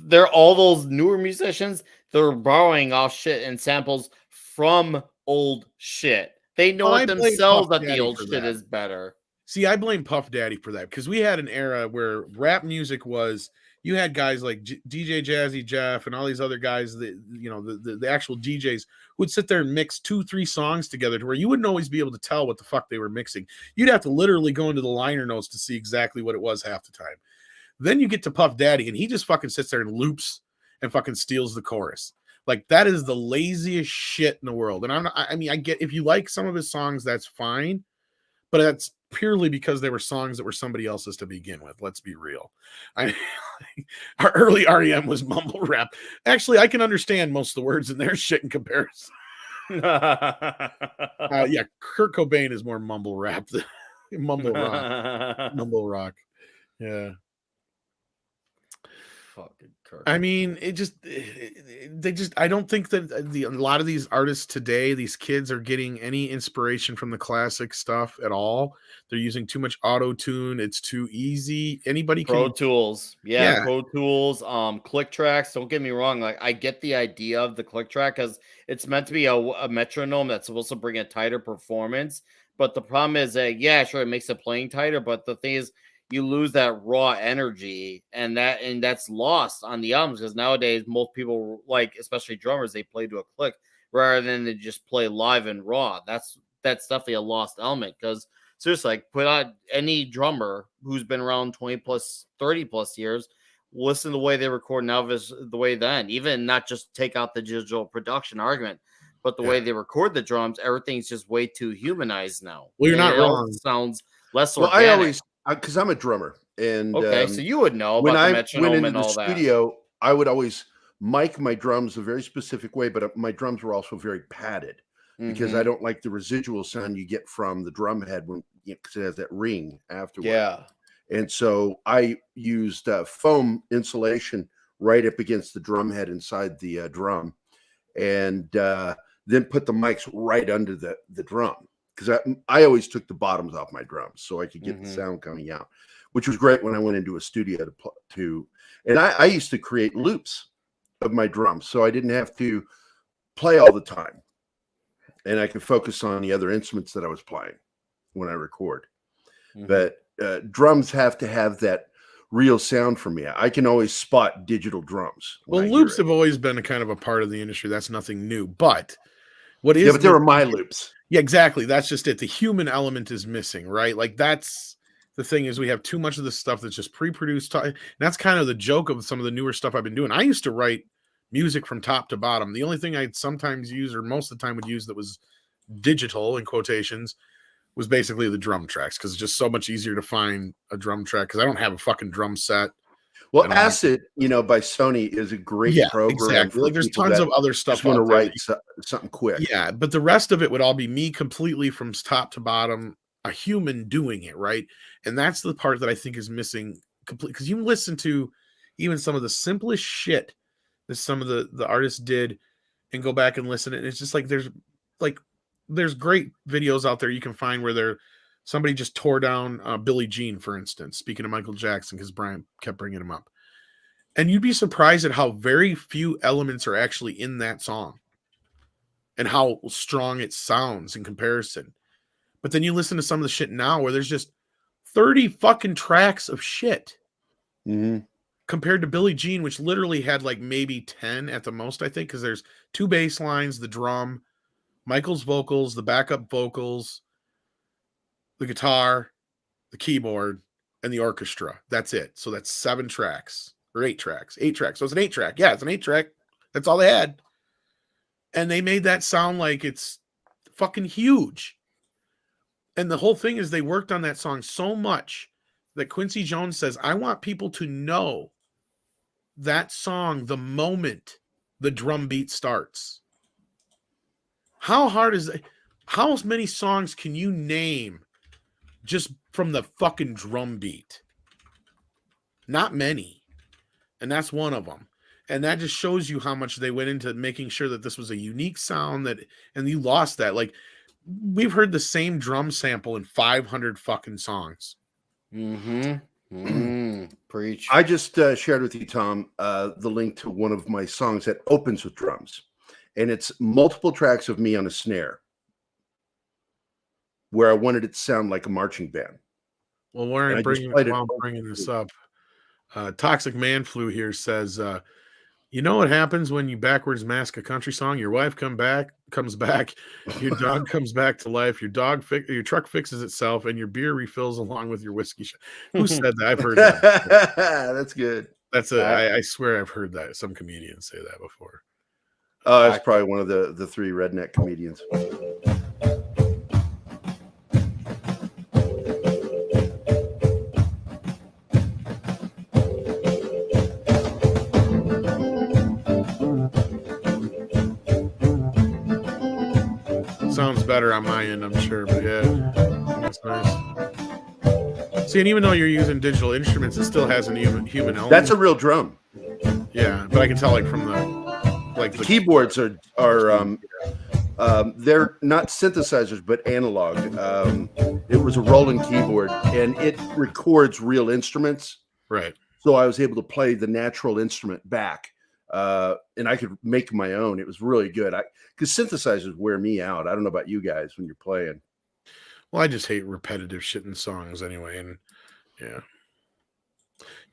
they're all those newer musicians. They're borrowing off shit and samples from old shit. They know it themselves that the old shit is better. See, I blame Puff Daddy for that, because we had an era where rap music was, you had guys like DJ Jazzy Jeff and all these other guys that, you know, the actual DJs would sit there and mix 2-3 songs together to where you wouldn't always be able to tell what the fuck they were mixing. You'd have to literally go into the liner notes to see exactly what it was half the time. Then you get to Puff Daddy and he just fucking sits there and loops and fucking steals the chorus. Like, that is the laziest shit in the world. And I mean, I get, if you like some of his songs, that's fine, but that's purely because they were songs that were somebody else's to begin with. Let's be real. Our early REM was mumble rap. Actually, I can understand most of the words in their shit in comparison. Yeah, Kurt Cobain is more mumble rap than mumble rock. Mumble rock. Yeah. Fucking Kurt. I mean, I don't think that a lot of these artists today, these kids, are getting any inspiration from the classic stuff at all. They're using too much auto-tune. It's too easy. Anybody can. Pro Tools. Yeah, Pro Tools, click tracks. Don't get me wrong. Like, I get the idea of the click track because it's meant to be a metronome that's supposed to bring a tighter performance. But the problem is that, yeah, sure, it makes the playing tighter. But the thing is, you lose that raw energy, and that's lost on the albums, because nowadays most people, like especially drummers, they play to a click rather than they just play live and raw. That's definitely a lost element, because seriously, like, put out any drummer who's been around 20 plus 30 plus years, listen to the way they record now versus the way then, even not just take out the digital production argument, but the way they record the drums, everything's just way too humanized now. Well, you're not wrong. Sounds less organic. I always, because I'm a drummer, and okay, so you would know when about I the metronome went into and the all studio, I would always mic my drums a very specific way, but my drums were also very padded because I don't like the residual sound you get from the drum head when because it has that ring afterward. Yeah, and so I used foam insulation right up against the drum head inside the drum, and then put the mics right under the drum. Because I always took the bottoms off my drums so I could get the sound coming out, which was great when I went into a studio and I used to create loops of my drums so I didn't have to play all the time, and I could focus on the other instruments that I was playing when I record. But drums have to have that real sound for me. I can always spot digital drums. Well, loops have always been a kind of a part of the industry. That's nothing new, but what is? Yeah, but there are my loops. Yeah, exactly. That's just it. The human element is missing, right? Like, that's the thing, is we have too much of this stuff that's just pre-produced. And that's kind of the joke of some of the newer stuff I've been doing. I used to write music from top to bottom. The only thing I'd sometimes use, or most of the time would use, that was digital in quotations, was basically the drum tracks, because it's just so much easier to find a drum track, because I don't have a fucking drum set. Well, Acid, by Sony is a great program. Exactly. Like, there's tons of other stuff. Want to write something quick. Yeah, but the rest of it would all be me completely from top to bottom, a human doing it, right? And that's the part that I think is missing complete, because you listen to even some of the simplest shit that some of the artists did and go back and listen, and it's just like there's great videos out there you can find where somebody just tore down Billie Jean, for instance, speaking of Michael Jackson, because Brian kept bringing him up. And you'd be surprised at how very few elements are actually in that song and how strong it sounds in comparison. But then you listen to some of the shit now where there's just 30 fucking tracks of shit compared to Billie Jean, which literally had like maybe 10 at the most, I think, because there's 2 bass lines, the drum, Michael's vocals, the backup vocals, the guitar, the keyboard, and the orchestra. That's it. So that's 7 tracks. Or 8 tracks. 8 tracks. So it's an 8 track. Yeah, it's an 8 track. That's all they had. And they made that sound like it's fucking huge. And the whole thing is they worked on that song so much that Quincy Jones says, I want people to know that song the moment the drum beat starts. How hard is that? How many songs can you name just from the fucking drum beat? Not many. And that's one of them. And that just shows you how much they went into making sure that this was a unique sound, and you lost that. Like, we've heard the same drum sample in 500 fucking songs. Preach. I just shared with you, Tom, the link to one of my songs that opens with drums. And it's multiple tracks of me on a snare where I wanted it to sound like a marching band. Well, while I'm bringing this up, Toxic Man Flu here says, you know what happens when you backwards mask a country song? Your wife comes back, your dog comes back to life, your truck fixes itself, and your beer refills along with your whiskey. Who said that? I've heard that. That's good. I swear I've heard that. Some comedians say that before. Oh, that's probably one of the 3 redneck comedians. Sounds better on my end, I'm sure, but yeah, that's nice. See, and even though you're using digital instruments, it still has a human element. That's a real drum. Yeah, but I can tell, like, from the keyboards are they're not synthesizers but analog. It was a rolling keyboard, and it records real instruments. Right. So I was able to play the natural instrument back. And I could make my own. It was really good. Because synthesizers wear me out. I don't know about you guys when you're playing. Well, I just hate repetitive shit in songs anyway. And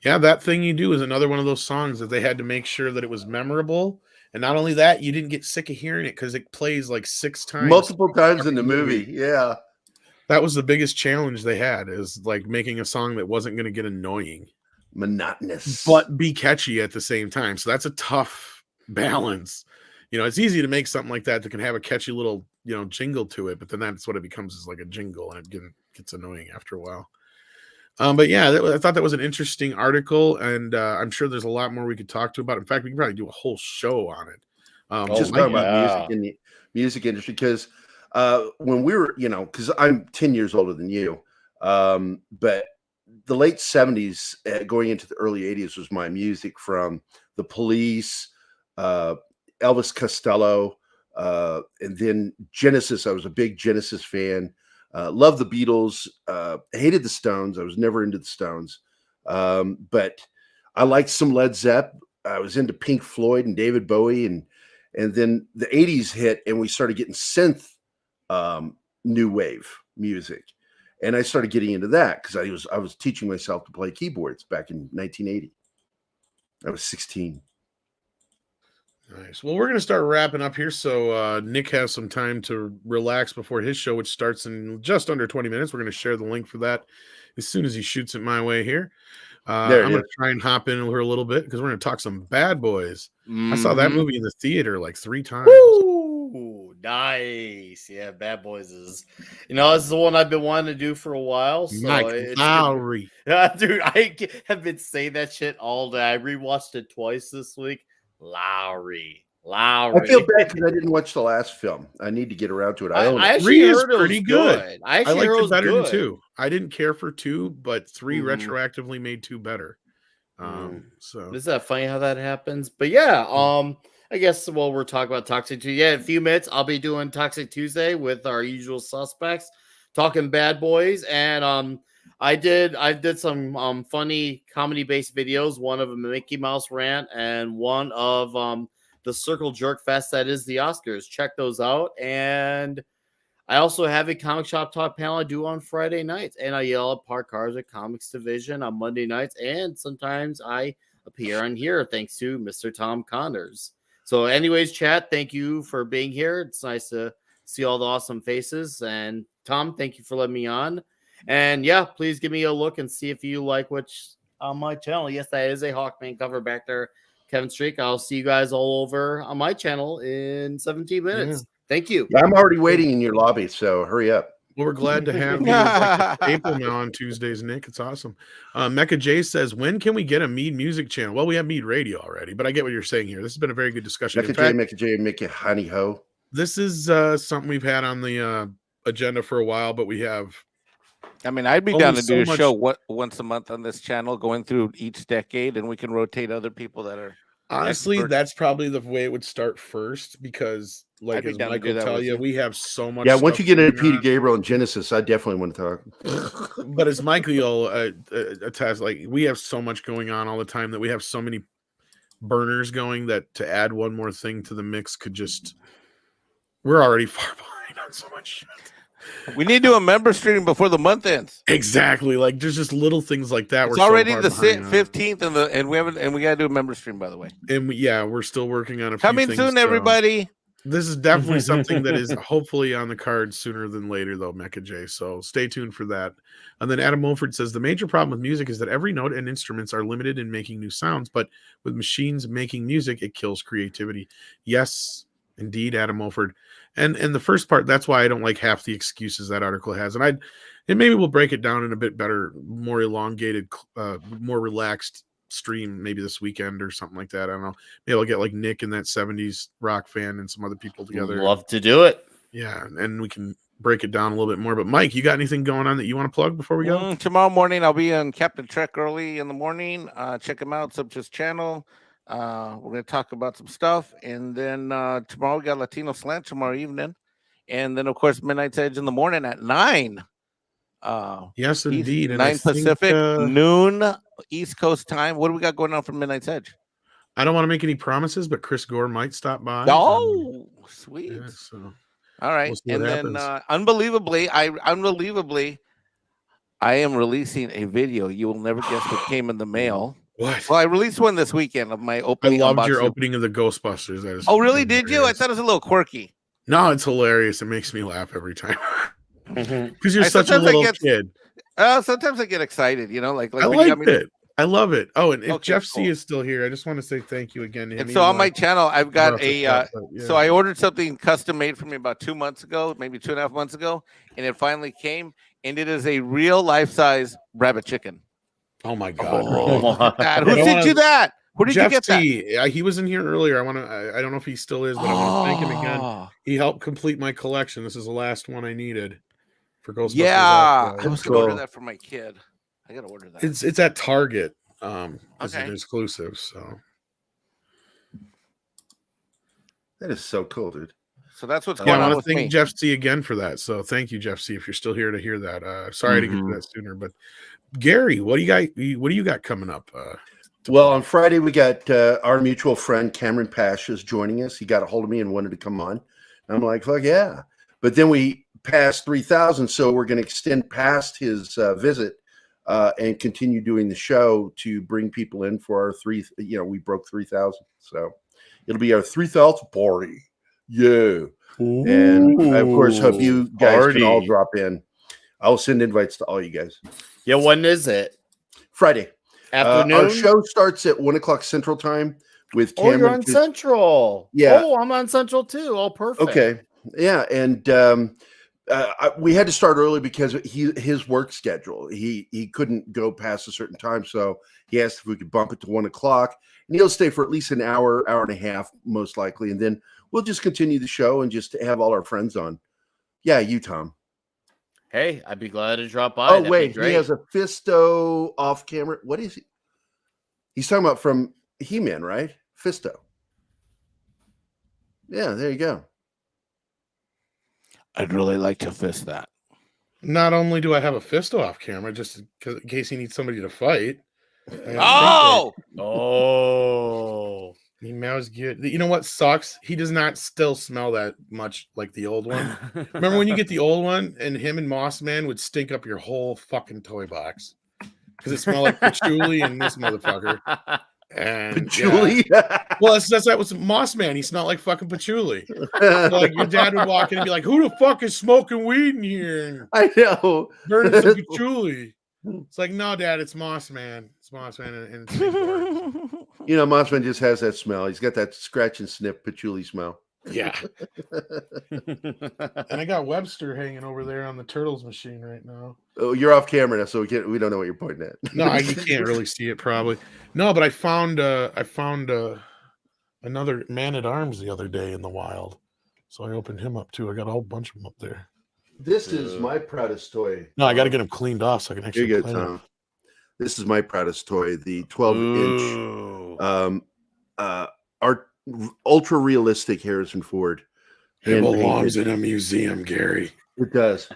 yeah, That Thing You Do is another one of those songs that they had to make sure that it was memorable. And not only that, you didn't get sick of hearing it because it plays like 6 times. Multiple times in the movie. Yeah. That was the biggest challenge they had, is like making a song that wasn't going to get annoying. Monotonous, but be catchy at the same time. So that's a tough balance. It's easy to make something like that can have a catchy little jingle to it, but then that's what it becomes, is like a jingle, and it gets annoying after a while. But yeah, I thought that was an interesting article, and I'm sure there's a lot more we could talk to about. In fact, we can probably do a whole show on it. Just talk about music in the music industry, because when we were, because I'm 10 years older than you, but the late 70s going into the early 80s was my music, from the Police, Elvis Costello, and then Genesis. I was a big Genesis fan. Loved the Beatles. Hated the Stones. I was never into the Stones. But I liked some Led Zepp. I was into Pink Floyd and David Bowie. And then the 80s hit, and we started getting synth new wave music. And I started getting into that because I was teaching myself to play keyboards back in 1980. I was 16. Nice. Well, we're going to start wrapping up here, so Nick has some time to relax before his show, which starts in just under 20 minutes. We're going to share the link for that as soon as he shoots it my way here. I'm going to try and hop in here a little bit because we're going to talk some Bad Boys. I saw that movie in the theater like 3 times. Woo! Nice. Yeah, Bad Boys is, this is the one I've been wanting to do for a while. So Mike Lowry. Dude, I have been saying that shit all day. I rewatched it twice this week. Lowry. Lowry. I feel bad because I didn't watch the last film. I need to get around to it. I own it. actually 3 is heard it pretty was good. I liked heard it better good. than 2. I didn't care for 2, but 3 Mhm. retroactively made 2 better. So Isn't that funny how that happens? But yeah, I guess while we're talking about Toxic Tuesday, in a few minutes I'll be doing Toxic Tuesday with our usual suspects, talking bad boys, and I did some funny comedy based videos. One of a Mickey Mouse rant and one of the Circle Jerk Fest that is the Oscars. Check those out. And I also have a comic shop talk panel I do on Friday nights, and I yell at Park Cars at Comics Division on Monday nights, and sometimes I appear on here thanks to Mr. Tom Connors. So anyways, chat, thank you for being here. It's nice to see all the awesome faces. And Tom, thank you for letting me on. And yeah, please give me a look and see if you like what's on my channel. Yes, that is a Hawkman cover back there, Kevin Streak. I'll see you guys all over on my channel in 17 minutes. Yeah. Thank you. Yeah, I'm already waiting in your lobby, so hurry up. Well, we're glad to have you like April now on Tuesdays, Nick. It's awesome. Mecha J says, when can we get a Mead music channel? Well, we have Mead Radio already, but I get what you're saying here. This has been a very good discussion. Mecha J, make it honey ho. This is something we've had on the agenda for a while, but we have. I mean, I'd be down to do a show once a month on this channel, going through each decade, and we can rotate other people that are. Honestly, expert. that's probably the way it would start first because, like as Mike will tell you, we have so much. Yeah, once you get into Peter Gabriel and Genesis, I definitely want to talk. But as Michael will attest, like we have so much going on all the time that we have so many burners going that to add one more thing to the mix could just. We're already far behind on so much shit. We need to do a member stream before the month ends. Exactly. Like there's just little things like that. It's already the 15th, and we got to do a member stream, by the way. And we're still working on a few coming things, soon, everybody. This is definitely something that is hopefully on the cards sooner than later, though, Mecha J. So stay tuned for that. And then Adam Mulford says the major problem with music is that every note and instruments are limited in making new sounds, but with machines making music, it kills creativity. Yes, indeed, Adam Mulford. And the first part, that's why I don't like half the excuses that article has. And maybe we'll break it down in a bit better, more elongated, more relaxed stream maybe this weekend or something like that. I don't know. Maybe I'll get like Nick and that 70s rock fan and some other people together. Love to do it. Yeah, and we can break it down a little bit more. But Mike, you got anything going on that you want to plug before we go? Tomorrow morning, I'll be on Captain Trek early in the morning. Check him out, sub his channel. We're going to talk about some stuff. And then tomorrow we got Latino Slant tomorrow evening. And then, of course, Midnight's Edge in the morning at 9. Yes, indeed. And 9 Pacific, noon East Coast time. What do we got going on for Midnight's Edge? I don't want to make any promises, but Chris Gore might stop by. Oh, sweet. Yeah, so all right. We'll and then unbelievably, I am releasing a video. You will never guess what came in the mail. What? Well, I released one this weekend of my opening. I loved your opening of the Ghostbusters. That is really? Did you? I thought it was a little quirky. No, it's hilarious. It makes me laugh every time. Because you're such a little kid. Sometimes I get excited, like I like it. I love it. Oh, and if Jeff C is still here, I just want to say thank you again to him. And so on my channel, I've got so I ordered something custom made for me about 2 months ago, maybe 2.5 months ago, and it finally came, and it is a real life-size rabbit chicken. Oh my God! Who sent you that? Where did you get that? He was in here earlier. I don't know if he still is, but I want to thank him again. He helped complete my collection. This is the last one I needed for Ghostbusters. Yeah, I was going to order that for my kid. I got to order that. It's at Target. It's an exclusive. So that is so cool, dude. So that's what's going on. I want to thank Jeff C again for that. So thank you, Jeff C. If you're still here to hear that. Sorry to get to that sooner, but Gary, what do you got coming up? Well, on Friday we got our mutual friend Cameron Pash is joining us. He got a hold of me and wanted to come on. And I'm like, fuck yeah! But then we passed 3,000, so we're going to extend past his visit and continue doing the show to bring people in for our we broke 3,000, so it'll be our 3,000th party. Yeah. Ooh, and I, of course, hope you guys can all drop in. I'll send invites to all you guys. Yeah, when is it? Friday afternoon. Our show starts at 1:00 Central Time with Cameron. Oh, you're on Central. Yeah. Oh, I'm on Central too. Oh, perfect. Okay. Yeah, and we had to start early because his work schedule. He couldn't go past a certain time, so he asked if we could bump it to 1 o'clock. And he'll stay for at least an hour and a half, most likely, and then we'll just continue the show and just have all our friends on. Yeah, you, Tom. Hey, I'd be glad to drop by. Oh, That'd wait, be great. he has a Fisto off camera. What is he? He's talking about from He-Man, right? Fisto. Yeah, there you go. I'd really like to fist that. Not only do I have a Fisto off camera, just in case he needs somebody to fight. Oh! He smells good. You know what sucks? He does not still smell that much like the old one. Remember when you get the old one and him and Moss Man would stink up your whole fucking toy box because it smelled like patchouli and this motherfucker. And Patchouli? Yeah. Well, that was Moss Man. He smelled like fucking patchouli. So, like your dad would walk in and be like, "Who the fuck is smoking weed in here?" I know. Burning some patchouli. It's like, no, Dad, it's Moss Man. It's Moss Man and You know, Mossman just has that smell. He's got that scratch and sniff patchouli smell. Yeah. And I got Webster hanging over there on the Turtles machine right now. Oh, you're off camera now, so we don't know what you're pointing at. No, you can't really see it probably. No, but I found another Man-at-Arms the other day in the wild. So I opened him up too. I got a whole bunch of them up there. This is my proudest toy. No, I got to get him cleaned off so I can actually Here you play go, him. Tom. This is my proudest toy, the 12-inch art ultra realistic Harrison Ford. It belongs in a museum, Gary. It does.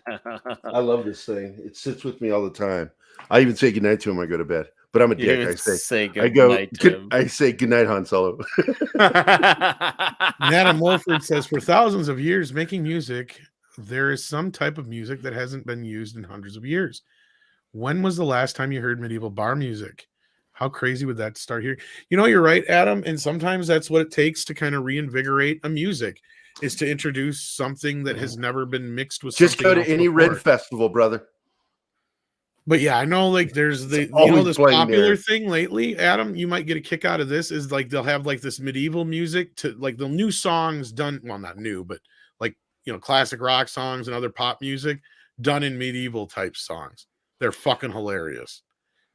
I love this thing. It sits with me all the time. I even say goodnight to him when I go to bed. But I'm a dick. I say goodnight to him. I say goodnight, Han Solo. Nana Mulford says, for thousands of years making music, there is some type of music that hasn't been used in hundreds of years. When was the last time you heard medieval bar music? How crazy would that start here? You know, you're right, Adam. And sometimes that's what it takes to kind of reinvigorate a music, is to introduce something that has never been mixed with Just something go to else any before. Red Festival, brother. But yeah, I know, like there's this popular thing lately, Adam, you might get a kick out of this, is like they'll have like this medieval music to like the new songs done, well, not new, but like, you know, classic rock songs and other pop music done in medieval type songs. They're fucking hilarious.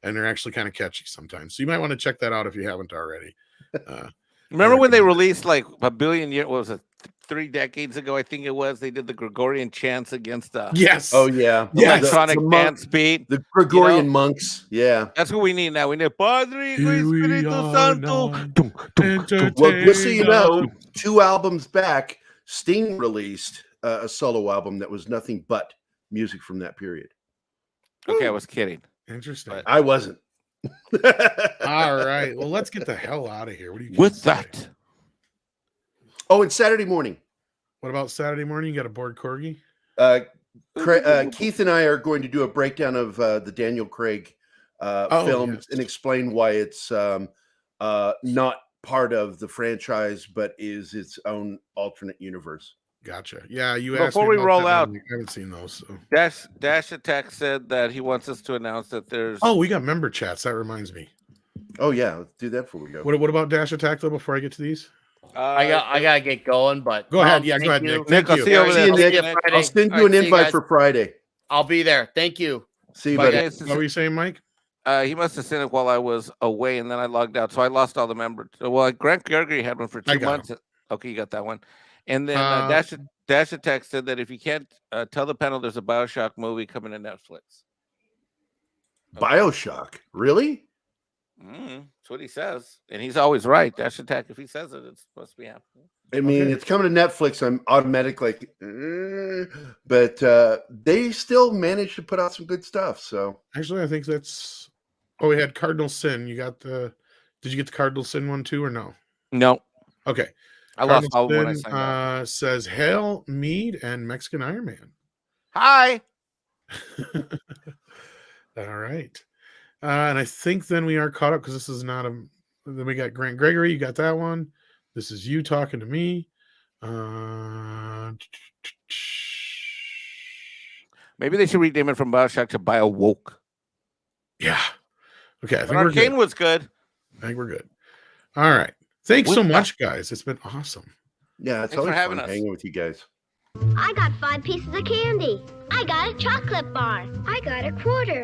And they're actually kind of catchy sometimes. So you might want to check that out if you haven't already. Remember when they released like a billion years, what was it, 3 decades ago, I think it was, they did the Gregorian chants against yes. Oh yeah. Electronic dance beat. The Gregorian monks. Yeah. That's what we need now. We need Padre Espiritu Santo. Well, just so you know, 2 albums back, Sting released a solo album that was nothing but music from that period. Okay, I was kidding. Interesting. I wasn't. All right. Well, let's get the hell out of here. What do you with that? Oh, and Saturday morning. What about Saturday morning? You got a bored corgi? Keith and I are going to do a breakdown of the Daniel Craig films and explain why it's not part of the franchise, but is its own alternate universe. Gotcha. Yeah, you asked before we roll out. I haven't seen those. So. Dash Attack said that he wants us to announce that there's. Oh, we got member chats. That reminds me. Oh yeah, let's do that before we go. What about Dash Attack though? Before I get to these, I gotta get going. But go ahead. Yeah, go ahead, Nick. Nick, I'll see you over there. Nick. I'll send you an invite for Friday. I'll be there. Thank you. See you, buddy. What were you saying, Mike? He must have sent it while I was away, and then I logged out, so I lost all the members. Well, Grant Gregory had one for 2 months. Okay, you got that one. And then Dash Attack said that if you can't tell the panel, there's a BioShock movie coming to Netflix. Okay. BioShock, really? That's what he says, and he's always right. Dash Attack, if he says it, it's supposed to be happening. I mean, it's coming to Netflix. I'm automatic like, but they still managed to put out some good stuff. So actually, I think that's. Oh, we had Cardinal Sin. You got the. Did you get the Cardinal Sin one too, or no? No. Okay. I lost all when I signed up. Says Hail Mead and Mexican Iron Man. Hi. All right. And I think then we are caught up because this is not a. Then we got Grant Gregory. You got that one. This is you talking to me. Maybe they should rename it from BioShock to BioWoke. Yeah. Okay. I think Arcane was good. I think we're good. All right. Thanks so much, guys. It's been awesome. Yeah, it's Thanks always for having fun us. hanging with you guys. I got 5 pieces of candy. I got a chocolate bar. I got a quarter.